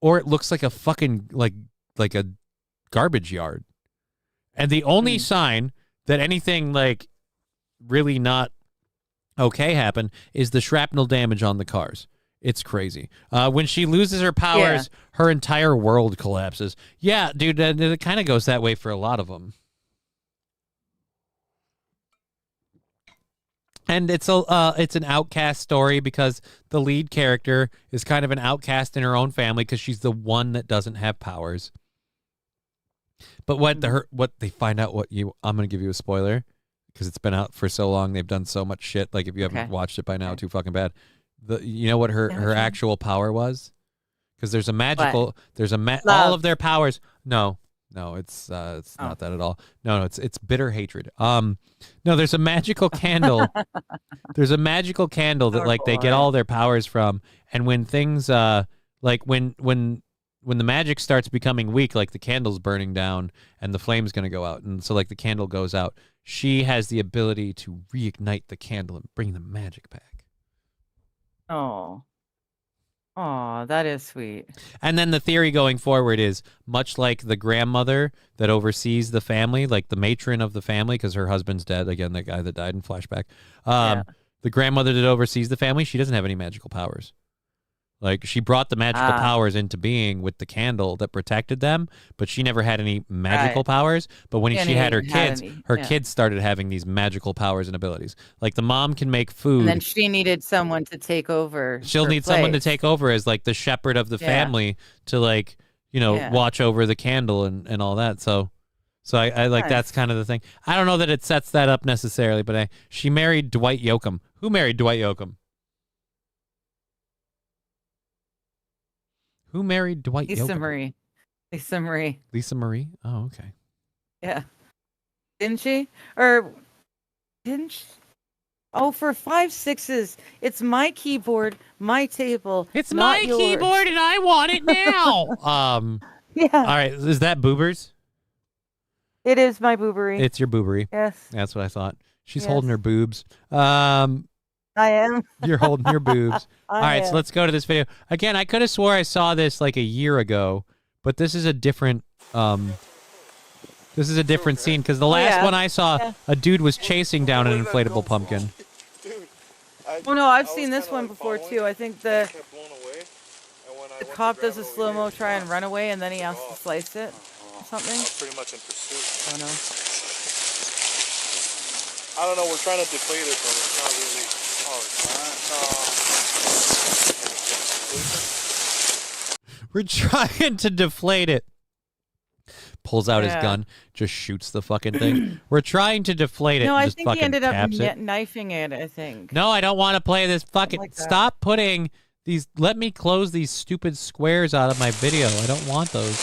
or it looks like a fucking like a garbage yard. And the only sign that anything like really not okay happened is the shrapnel damage on the cars. It's crazy. When she loses her powers, her entire world collapses. Yeah, dude, it kind of goes that way for a lot of them. And it's an outcast story because the lead character is kind of an outcast in her own family because she's the one that doesn't have powers. But what they find out I'm going to give you a spoiler because it's been out for so long. They've done so much shit. Like if you haven't watched it by now, too fucking bad. You know what her actual power was? Because there's a magical, all of their powers. No, it's not that at all. No, it's bitter hatred. No, there's a magical candle. There's a magical candle that like they get all their powers from. And when things like when the magic starts becoming weak, like the candle's burning down and the flame's going to go out. And so like the candle goes out, she has the ability to reignite the candle and bring the magic back. Oh, that is sweet. And then the theory going forward is much like the grandmother that oversees the family, like the matron of the family, because her husband's dead. Again, the guy that died in flashback. The grandmother that oversees the family, she doesn't have any magical powers. Like, she brought the magical powers into being with the candle that protected them, but she never had any magical powers. But when she had her kids, kids started having these magical powers and abilities. Like, the mom can make food. And then she needed someone to take over. She'll need someone to take over as, like, the shepherd of the family to, like, watch over the candle and all that. So So I like that's kind of the thing. I don't know that it sets that up necessarily, but she married Dwight Yoakam. Who married Dwight Yoakam? Who married Dwight Lisa Yoakam? Marie. Lisa Marie. Lisa Marie? Oh, okay. Yeah. Didn't she? Or didn't she? Oh, for 5 6s, it's my keyboard, my table. It's not my yours. keyboard and I want it now. Yeah. All right. Is that Boobers? It is my boobery. It's your boobery. Yes. That's what I thought. She's Yes. holding her boobs. I am. You're holding your boobs. I All right, so am. let's go to this video. Again, I could have swore I saw this like a year ago, but this is a different scene because the last one I saw, a dude was chasing down an inflatable pumpkin. Oh no, I've seen this one before too. I think the cop does a slow-mo, try and run away, and then he has to slice it or something. Pretty much in pursuit. Oh no. I don't know. We're trying to deflate it, but it's not really. Oh, it's not. We're trying to deflate it. Pulls out his gun, just shoots the fucking thing. We're trying to deflate it. No, and I just think he fucking ended up taps it. knifing it. I think. No, I don't want to play this fucking. Like that. Stop putting these. Let me close these stupid squares out of my video. I don't want those.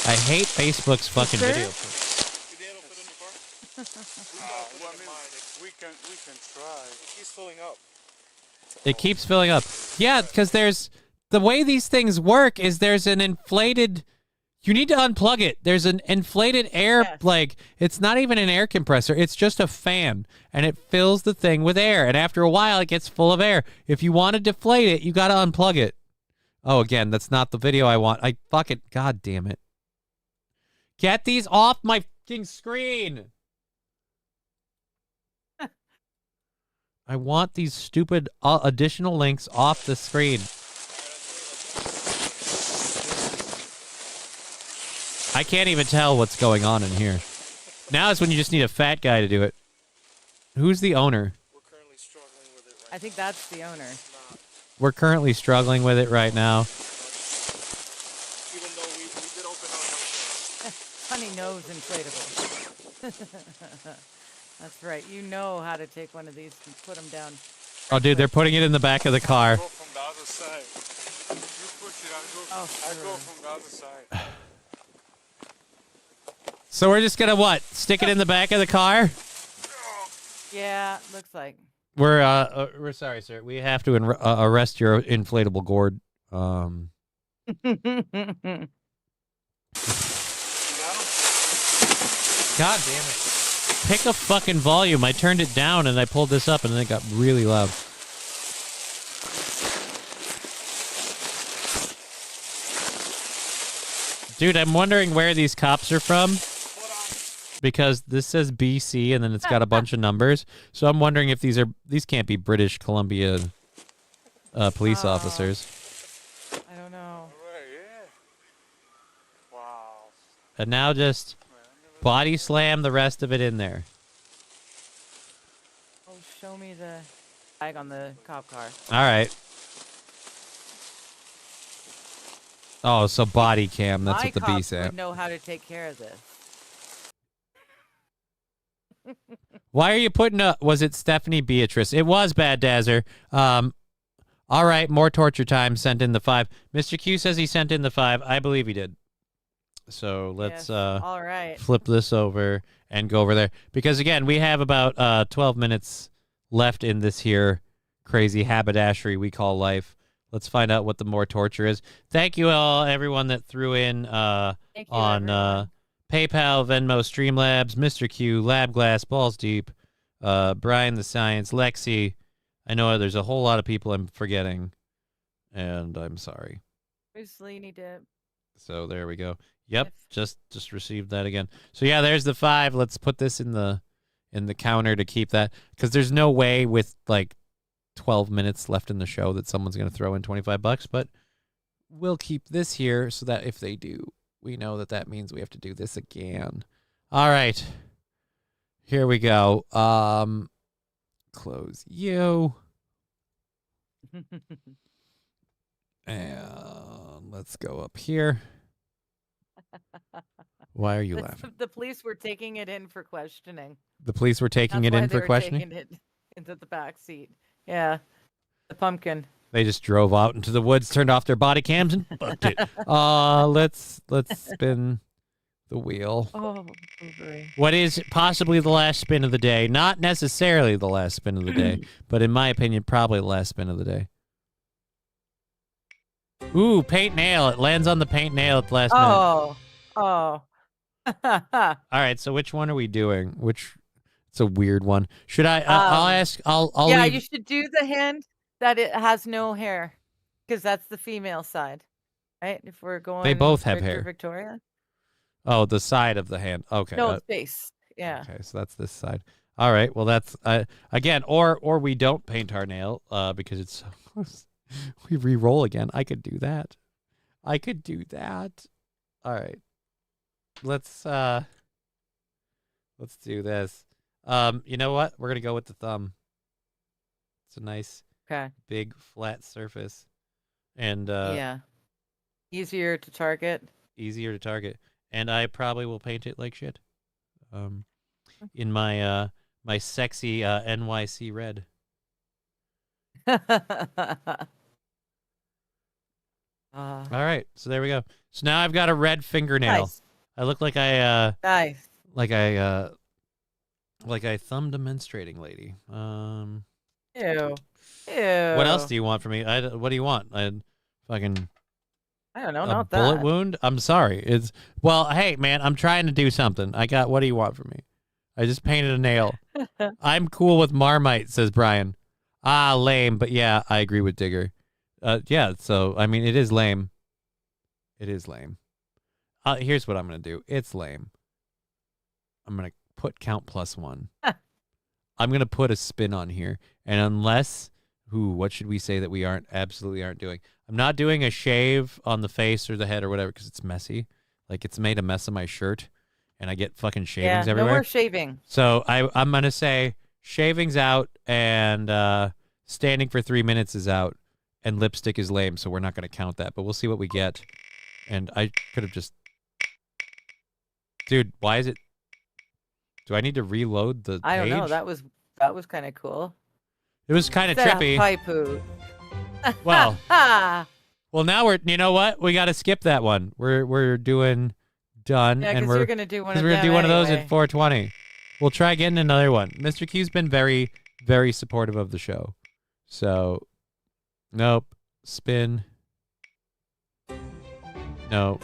I hate Facebook's fucking video. We can try. It keeps filling up. It keeps filling up. Yeah, because there's the way these things work is there's an inflated. You need to unplug it. There's an inflated air, like it's not even an air compressor. It's just a fan, and it fills the thing with air. And after a while, it gets full of air. If you want to deflate it, you got to unplug it. Oh, again, that's not the video I want. I fucking, god damn it. Get these off my fucking screen. I want these stupid additional links off the screen. I can't even tell what's going on in here. Now is when you just need a fat guy to do it. Who's the owner? I think that's the owner. We're currently struggling with it right now. Even though we did open up. Funny nose inflatable. That's right. You know how to take one of these and put them down. Oh, dude, they're putting it in the back of the car. Go from the other side. You push it. I go from the other side. So we're just gonna what? Stick it in the back of the car? Yeah, looks like. We're sorry, sir. We have to arrest your inflatable gourd. God damn it. Pick a fucking volume. I turned it down and I pulled this up and then it got really loud. Dude, I'm wondering where these cops are from. Because this says BC and then it's got a bunch of numbers. So I'm wondering if these can't be British Columbia police officers. I don't know. And now just body slam the rest of it in there. Oh, show me the tag on the cop car. All right. Oh, so body cam. That's My what the B cops said. would know how to take care of this. Why are you putting was it Stephanie Beatrice? It was Bad Dazzer. All right, more torture time. Sent in the 5. Mr. Q says he sent in the 5. I believe he did. So let's all right. flip this over and go over there. Because, again, we have about 12 minutes left in this here crazy haberdashery we call life. Let's find out what the more torture is. Thank you all, everyone that threw in on PayPal, Venmo, Streamlabs, Mr. Q, Labglass, Balls Deep, Brian the Science, Lexi. I know there's a whole lot of people I'm forgetting, and I'm sorry. Where's Leany Dip? So there we go. Yep, just received that again. So yeah, there's the 5. Let's put this in the counter to keep that, because there's no way with like 12 minutes left in the show that someone's going to throw in $25, but we'll keep this here so that if they do, we know that means we have to do this again. All right. Here we go. Close you. And let's go up here. Why are you laughing? The police were taking it in for questioning. The police were taking That's it why in they for were questioning? taking it into the back seat. Yeah. The pumpkin. They just drove out into the woods, turned off their body cams, and booked it. Let's spin the wheel. Oh, boy. What is possibly the last spin of the day? Not necessarily the last spin of the day, but in my opinion, probably the last spin of the day. Ooh, paint nail. It lands on the paint nail at the last minute. Oh. All right, so which one are we doing? It's a weird one. Should I? I'll ask. I'll. Yeah, leave. you should do the hand that it has no hair, because that's the female side, right? If we're going, They both have Victor, hair. Victoria. Oh, the side of the hand. Okay. No, face. Yeah. Okay, so that's this side. All right. Well, that's again, or we don't paint our nail because it's we re-roll again. I could do that. All right. Let's do this. You know what? We're gonna go with the thumb. It's a nice, big flat surface, and yeah, easier to target. And I probably will paint it like shit. In my my sexy NYC red. All right, so there we go. So now I've got a red fingernail. Nice. I look like I nice. Like I thumbed a menstruating lady. Ew. What else do you want from me? What do you want? I don't know. A Not bullet that. wound? I'm sorry. Hey man, I'm trying to do something. What do you want from me? I just painted a nail. I'm cool with Marmite, says Brian. Lame, but yeah, I agree with Digger. Yeah, so I mean it is lame. Here's what I'm gonna do. It's lame. I'm gonna put count +1. I'm gonna put a spin on here, and unless, what should we say that we absolutely aren't doing? I'm not doing a shave on the face or the head or whatever because it's messy. Like it's made a mess of my shirt, and I get fucking shavings everywhere. No more shaving. So I'm gonna say shaving's out, and standing for 3 minutes is out, and lipstick is lame. So we're not gonna count that, but we'll see what we get. And I could have just, dude. Why is it? Do I need to reload the page? I don't know. That was kind of cool. It was kind of trippy. Paipu. Well, now you know what? We got to skip that one. We're doing done, Yeah, and because you're gonna do one. We're gonna do one of those at 4:20. We'll try getting another one. Mr. Q's been very, very supportive of the show. So, nope. Spin. No.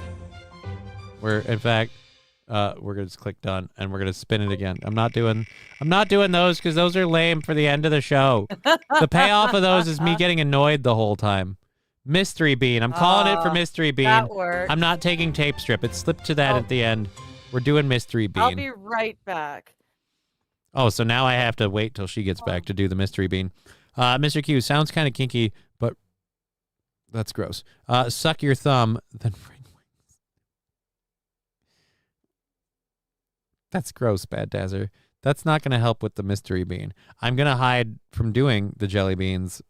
We're gonna just click done, and we're gonna spin it again. I'm not doing those because those are lame for the end of the show. The payoff of those is me getting annoyed the whole time. Mystery bean. I'm calling it for mystery bean. That works. I'm not taking tape strip. It slipped to that at the end. We're doing mystery bean. I'll be right back. Oh, so now I have to wait till she gets back to do the mystery bean. Mr. Q, sounds kind of kinky, but that's gross. Suck your thumb, then bring wings. That's gross, Bad Dazzer. That's not going to help with the mystery bean. I'm going to hide from doing the jelly beans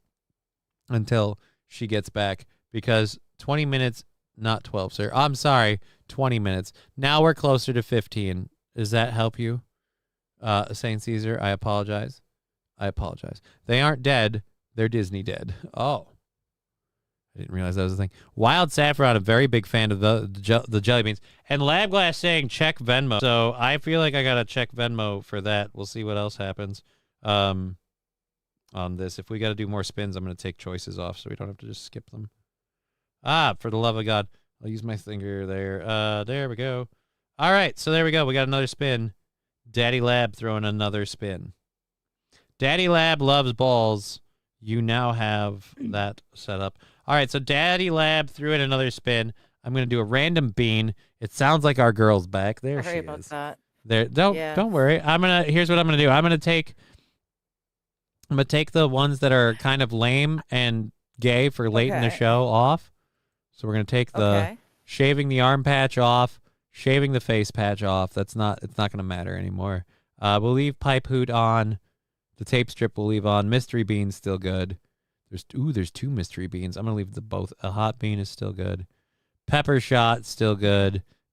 until she gets back because 20 minutes, not 12, sir. I'm sorry, 20 minutes. Now we're closer to 15. Does that help you? St. Caesar, I apologize. They aren't dead. They're Disney dead. Oh. I didn't realize that was a thing. Wild Saffron, a very big fan of the jelly beans. And Lab Glass saying check Venmo. So I feel like I got to check Venmo for that. We'll see what else happens on this. If we got to do more spins, I'm going to take choices off so we don't have to just skip them. For the love of God. I'll use my finger there. There we go. All right, so there we go. We got another spin. Daddy Lab throwing another spin. Daddy Lab loves balls. You now have that set up. All right, so Daddy Lab threw in another spin. I'm going to do a random bean. It sounds like our girl's back. There she Sorry is. about that. There. Don't worry. Here's what I'm going to do. I'm going to take the ones that are kind of lame and gay for late in the show off. So we're going to take the shaving the arm patch off, shaving the face patch off. It's not going to matter anymore. We'll leave pipe hoot on. The tape strip we'll leave on. Mystery bean's still good. There's two mystery beans. I'm going to leave both. A hot bean is still good. Pepper shot, still good.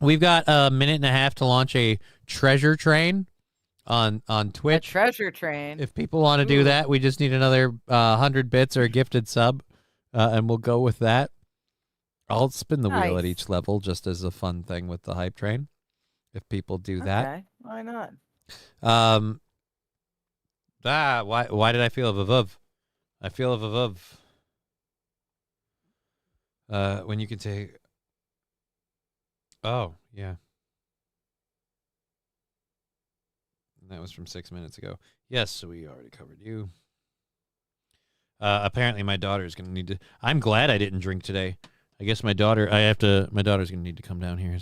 We've got a minute and a half to launch a treasure train on Twitch. A treasure train. If people want to do that, we just need another 100 bits or a gifted sub, and we'll go with that. I'll spin the wheel at each level just as a fun thing with the hype train. If people do that, Okay, why not? Why did I feel a vavuv? I feel a vavuv. When you can take. Oh yeah. That was from 6 minutes ago. Yes, so we already covered you. Apparently my daughter's going to need to... I'm glad I didn't drink today. I guess my daughter's going to need to come down here.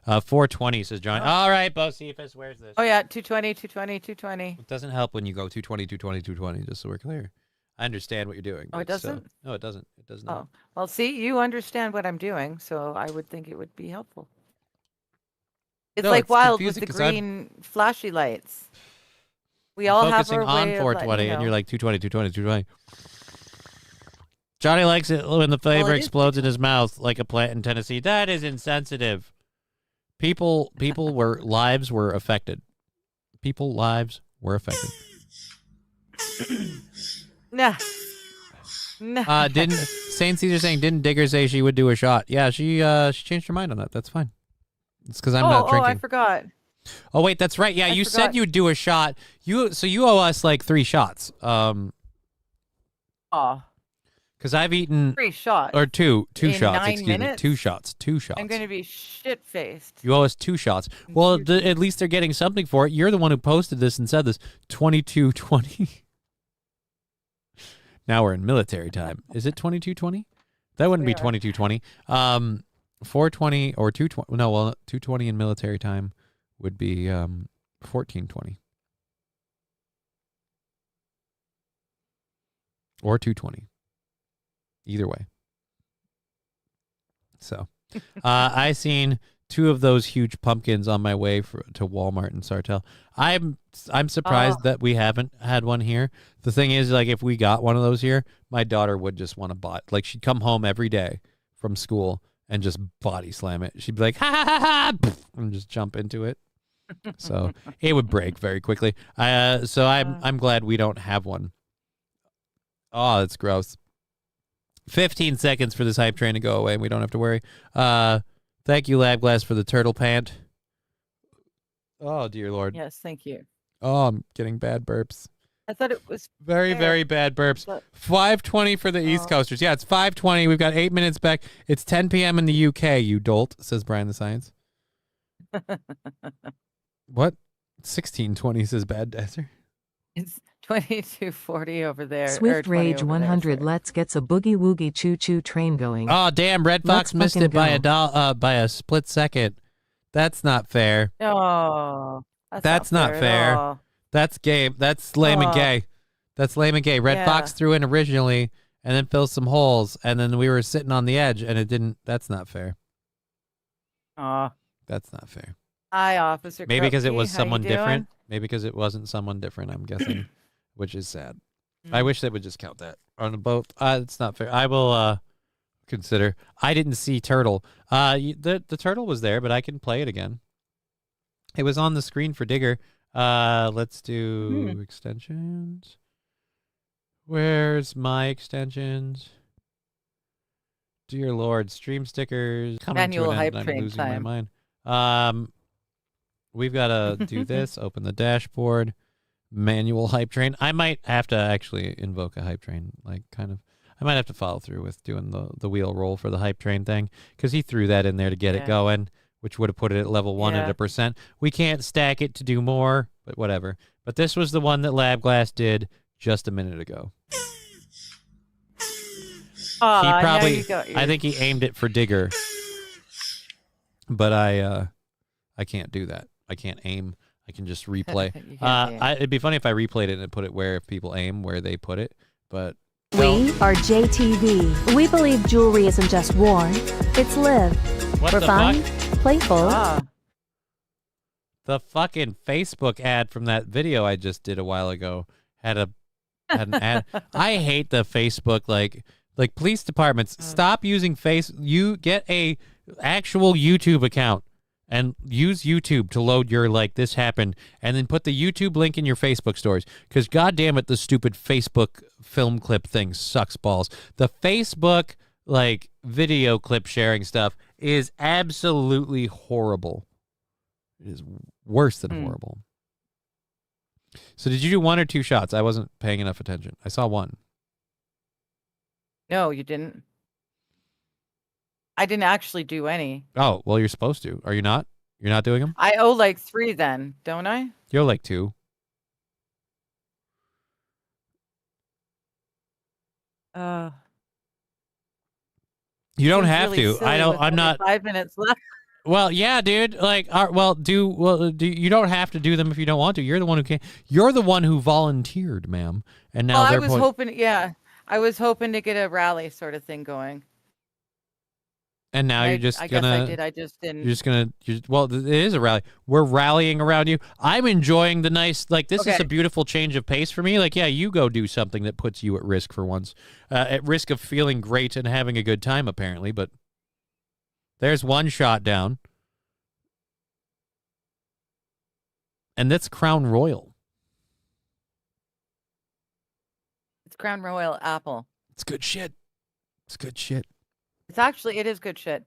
420, says John. All right, Bo Cephas, where's this? Oh, yeah, 220. It doesn't help when you go 220, just so we're clear. I understand what you're doing. Oh, it doesn't? No, it doesn't. It does not. Oh, well, see, you understand what I'm doing, so I would think it would be helpful. It's like wild with the green flashy lights. We all have our way on 420, of, and you're like 220. Johnny likes it when the flavor explodes in his mouth like a plant in Tennessee. That is insensitive. Lives were affected. People's lives were affected. Nah. Didn't Saint Caesar saying didn't Digger say she would do a shot? Yeah, she changed her mind on that. That's fine. It's because I'm not drinking. Oh, I forgot. Oh wait, that's right. Yeah, you said you'd do a shot. You owe us like 3 shots. Because I've eaten 3 shots or two in shots. 9 Excuse me, minutes? 2 shots. I'm gonna be shit faced. You owe us 2 shots. Well, at least they're getting something for it. You're the one who posted this and said this. 22:20. Now we're in military time. Is it 22:20? That wouldn't be 22:20. 4:20 or 2:20. No, well, 2:20 in military time would be 14:20 or 2:20. Either way. So, I seen 2 of those huge pumpkins on my way to Walmart in Sartell. I'm surprised that we haven't had one here. The thing is, like, if we got one of those here, my daughter would just want to buy it. Like, she'd come home every day from school and just body slam it. She'd be like, ha ha ha ha, and just jump into it. So it would break very quickly. So I'm glad we don't have one. Oh, that's gross. 15 seconds for this hype train to go away, and we don't have to worry. Thank you, Lab Glass, for the turtle pant. Oh, dear Lord. Yes, thank you. Oh, I'm getting bad burps. I thought it was very, very bad burps. 5:20 for the East Coasters. Yeah, it's 5:20. We've got 8 minutes back. It's 10 p.m. in the UK, you dolt, says Brian the Science. What? 16:20 says Bad Desert. It's 22:40 over there. Swift Rage 100. Let's get a boogie woogie choo choo train going. Oh, damn. Red Fox missed it by a split second. That's not fair. Oh, that's not fair. That's gay. That's lame and gay. That's lame and gay. Red Fox threw in originally and then filled some holes, and then we were sitting on the edge, and it didn't. That's not fair. That's not fair. Hi, Officer. Maybe because it was Krupke. someone different. Maybe because it wasn't someone different, I'm guessing, which is sad. I wish they would just count that on a boat. It's not fair. I will consider. I didn't see Turtle. The Turtle was there, but I can play it again. It was on the screen for Digger. Let's do extensions. Where's my extensions? Dear Lord, stream stickers. Manual hype I'm train losing time. my mind. We've got to do this. Open the dashboard. Manual hype train. I might have to actually invoke a hype train. Like, kind of. I might have to follow through with doing the wheel roll for the hype train thing, because he threw that in there to get it going, which would have put it at level 1 at 1%. We can't stack it to do more, but whatever. But this was the one that Lab Glass did just a minute ago. I think he aimed it for Digger, but I can't do that. I can't aim. I can just replay. It'd be funny if I replayed it and put it where people aim, where they put it, but. We are JTV. We believe jewelry isn't just worn, it's lived. What For the fun, fuck? playful. The fucking Facebook ad from that video I just did a while ago had an ad. I hate the Facebook, like police departments. Stop using You get a actual YouTube account. and use YouTube to load your like this happened, and then put the YouTube link in your Facebook stories. Because goddamn it, the stupid Facebook film clip thing sucks balls. The Facebook like video clip sharing stuff is absolutely horrible. It is worse than horrible. So did you do 1 or 2 shots? I wasn't paying enough attention. I saw 1. No, you didn't. I didn't actually do any. Oh, well, you're supposed to. Are you not? You're not doing them? I owe like 3 then, don't I? You're like 2. You don't seems have really to. silly I don't. with I'm only not. 5 minutes left. Well, yeah, dude. Like, do you don't have to do them if you don't want to. You're the one who can. You're the one who volunteered, ma'am. And now Well, I they're was hoping, yeah, I was hoping to get a rally sort of thing going. And now you're just I gonna. guess I did. I just didn't. You're just gonna. Well, it is a rally. We're rallying around you. I'm enjoying the nice. Like, this is Okay. a beautiful change of pace for me. Like, yeah, you go do something that puts you at risk for once, at risk of feeling great and having a good time, apparently. But there's 1 shot down, and that's Crown Royal. It's Crown Royal apple. It's good shit. It's good shit. It is good shit.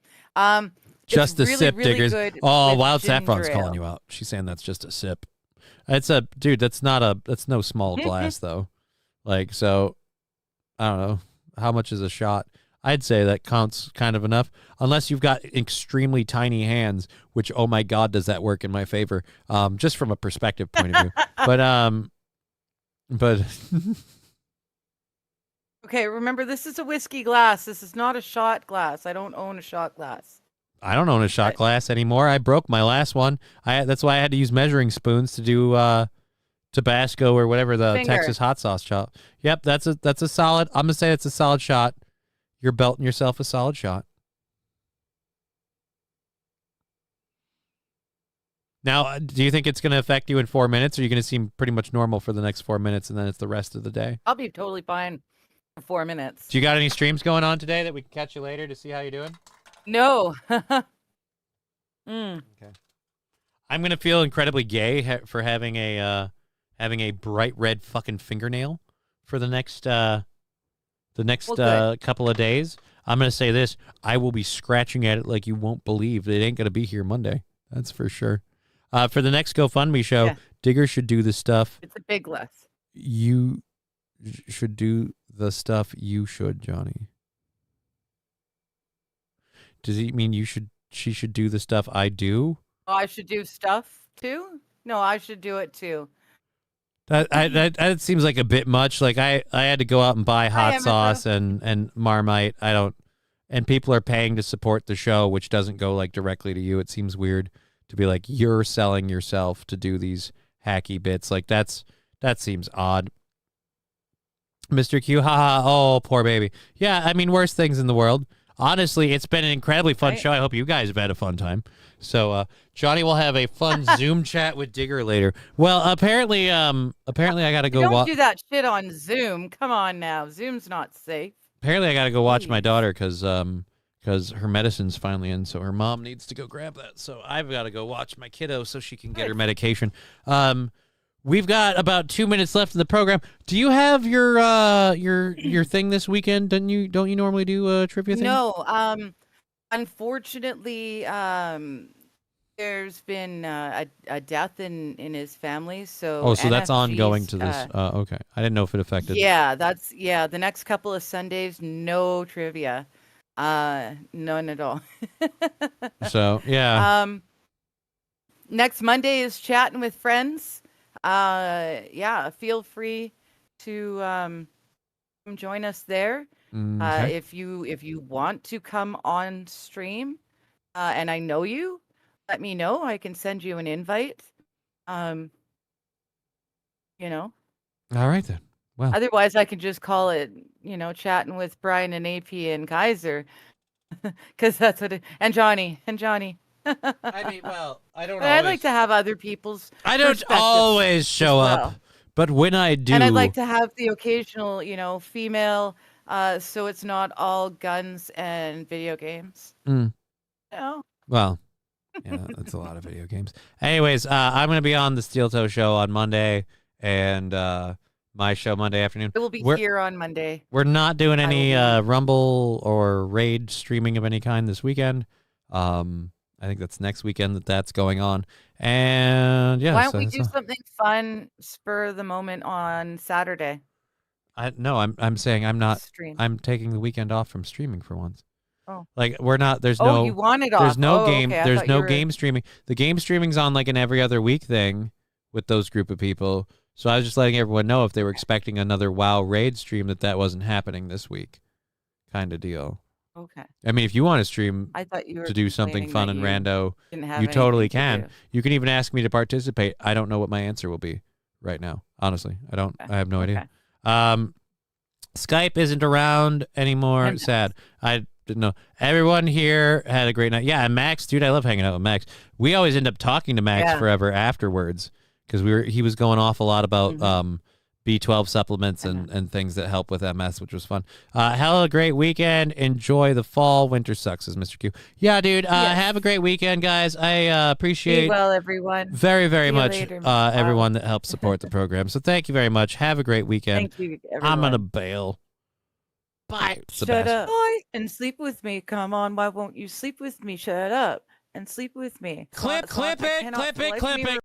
Just it's a really, sip, really diggers. good Oh, with Wild ginger Saffron's ale. calling you out. She's saying that's just a sip. That's no small glass though. Like, so I don't know. How much is a shot? I'd say that counts kind of enough, unless you've got extremely tiny hands, which, oh my God, does that work in my favor? Just from a perspective point of view. But Okay, remember, this is a whiskey glass. This is not a shot glass. I don't own a shot glass. I don't own a shot glass anymore. I broke my last one. That's why I had to use measuring spoons to do Tabasco or whatever the Finger. Texas hot sauce shot. Yep, that's a solid. I'm gonna say it's a solid shot. You're belting yourself a solid shot. Now, do you think it's going to affect you in 4 minutes, or are you going to seem pretty much normal for the next 4 minutes, and then it's the rest of the day? I'll be totally fine for 4 minutes. Do you got any streams going on today that we can catch you later to see how you're doing? No. Okay. I'm going to feel incredibly gay for having a bright red fucking fingernail for the next couple of days. I'm going to say this. I will be scratching at it like you won't believe. It ain't going to be here Monday. That's for sure. For the next GoFundMe show, Yeah. Digger should do the stuff. It's a big list. You should do the stuff you should, Johnny. Does he mean she should do the stuff I do? Oh, I should do stuff too? No, I should do it too. That seems like a bit much. Like I had to go out and buy hot sauce and Marmite. And people are paying to support the show, which doesn't go like directly to you. It seems weird to be like, you're selling yourself to do these hacky bits. Like that seems odd. Mr. Q, haha, oh, poor baby. Yeah, I mean, worst things in the world. Honestly, it's been an incredibly fun show. I hope you guys have had a fun time. So, Johnny will have a fun Zoom chat with Digger later. Well, apparently I got to go Don't do that shit on Zoom. Come on now. Zoom's not safe. Apparently, I got to go watch my daughter because her medicine's finally in, so her mom needs to go grab that. So I've got to go watch my kiddo so she can get her medication. We've got about 2 minutes left in the program. Do you have your thing this weekend? Don't you normally do a trivia thing? No. Unfortunately, there's been a death in his family. So So that's ongoing NFG's, to this. Okay, I didn't know if it affected. Yeah, the next couple of Sundays, no trivia. None at all. So yeah. Next Monday is chatting with friends. Yeah, feel free to come join us there. Okay. If you want to come on stream, and I know you, let me know. I can send you an invite. You know. All right then. Well. Otherwise, I can just call it, chatting with Brian and AP and Kaiser, because that's what and Johnny. I mean, well, I don't. But I like to have other people's. I don't perspectives always show as up, well. but when I do, And I'd like to have the occasional, female, so it's not all guns and video games. Mm. You know? Well, Yeah, that's a lot of video games. Anyways, I'm going to be on the Steel Toe Show on Monday and my show Monday afternoon. It will be here on Monday. We're not doing any Rumble or Raid streaming of any kind this weekend. I think that's next weekend that's going on. And yeah. Why don't we do something fun, spur of the moment on Saturday? I'm saying I'm not. Stream. I'm taking the weekend off from streaming for once. Oh. Like we're not. There's Oh, no. you want it There's off. no Oh, game. okay. I There's thought no you were- game streaming. The game streaming's on like an every other week thing with those group of people. So I was just letting everyone know if they were expecting another WoW raid stream that wasn't happening this week, kind of deal. Okay. I mean, if you want to stream I thought you were to do something fun and complaining that rando, you didn't have you totally anything to can. do. You can even ask me to participate. I don't know what my answer will be right now. Honestly, I don't. I have no idea. Skype isn't around anymore. Sad. I didn't know. Everyone here had a great night. Yeah, and Max, dude, I love hanging out with Max. We always end up talking to Max forever afterwards because he was going off a lot about B12 supplements and things that help with MS, which was fun. Hell of a great weekend. Enjoy the fall. Winter sucks, says Mr. Q. Yeah, dude. Have a great weekend, guys. I appreciate Be well, everyone. very, very See you much later. everyone that helps support the program. So thank you very much. Have a great weekend. Thank you, I'm everyone. gonna bail. Bye. Shut Sebastian. up. Boy, and sleep with me. Come on, why won't you sleep with me? Shut up and sleep with me. Clip it, clip it, clip it.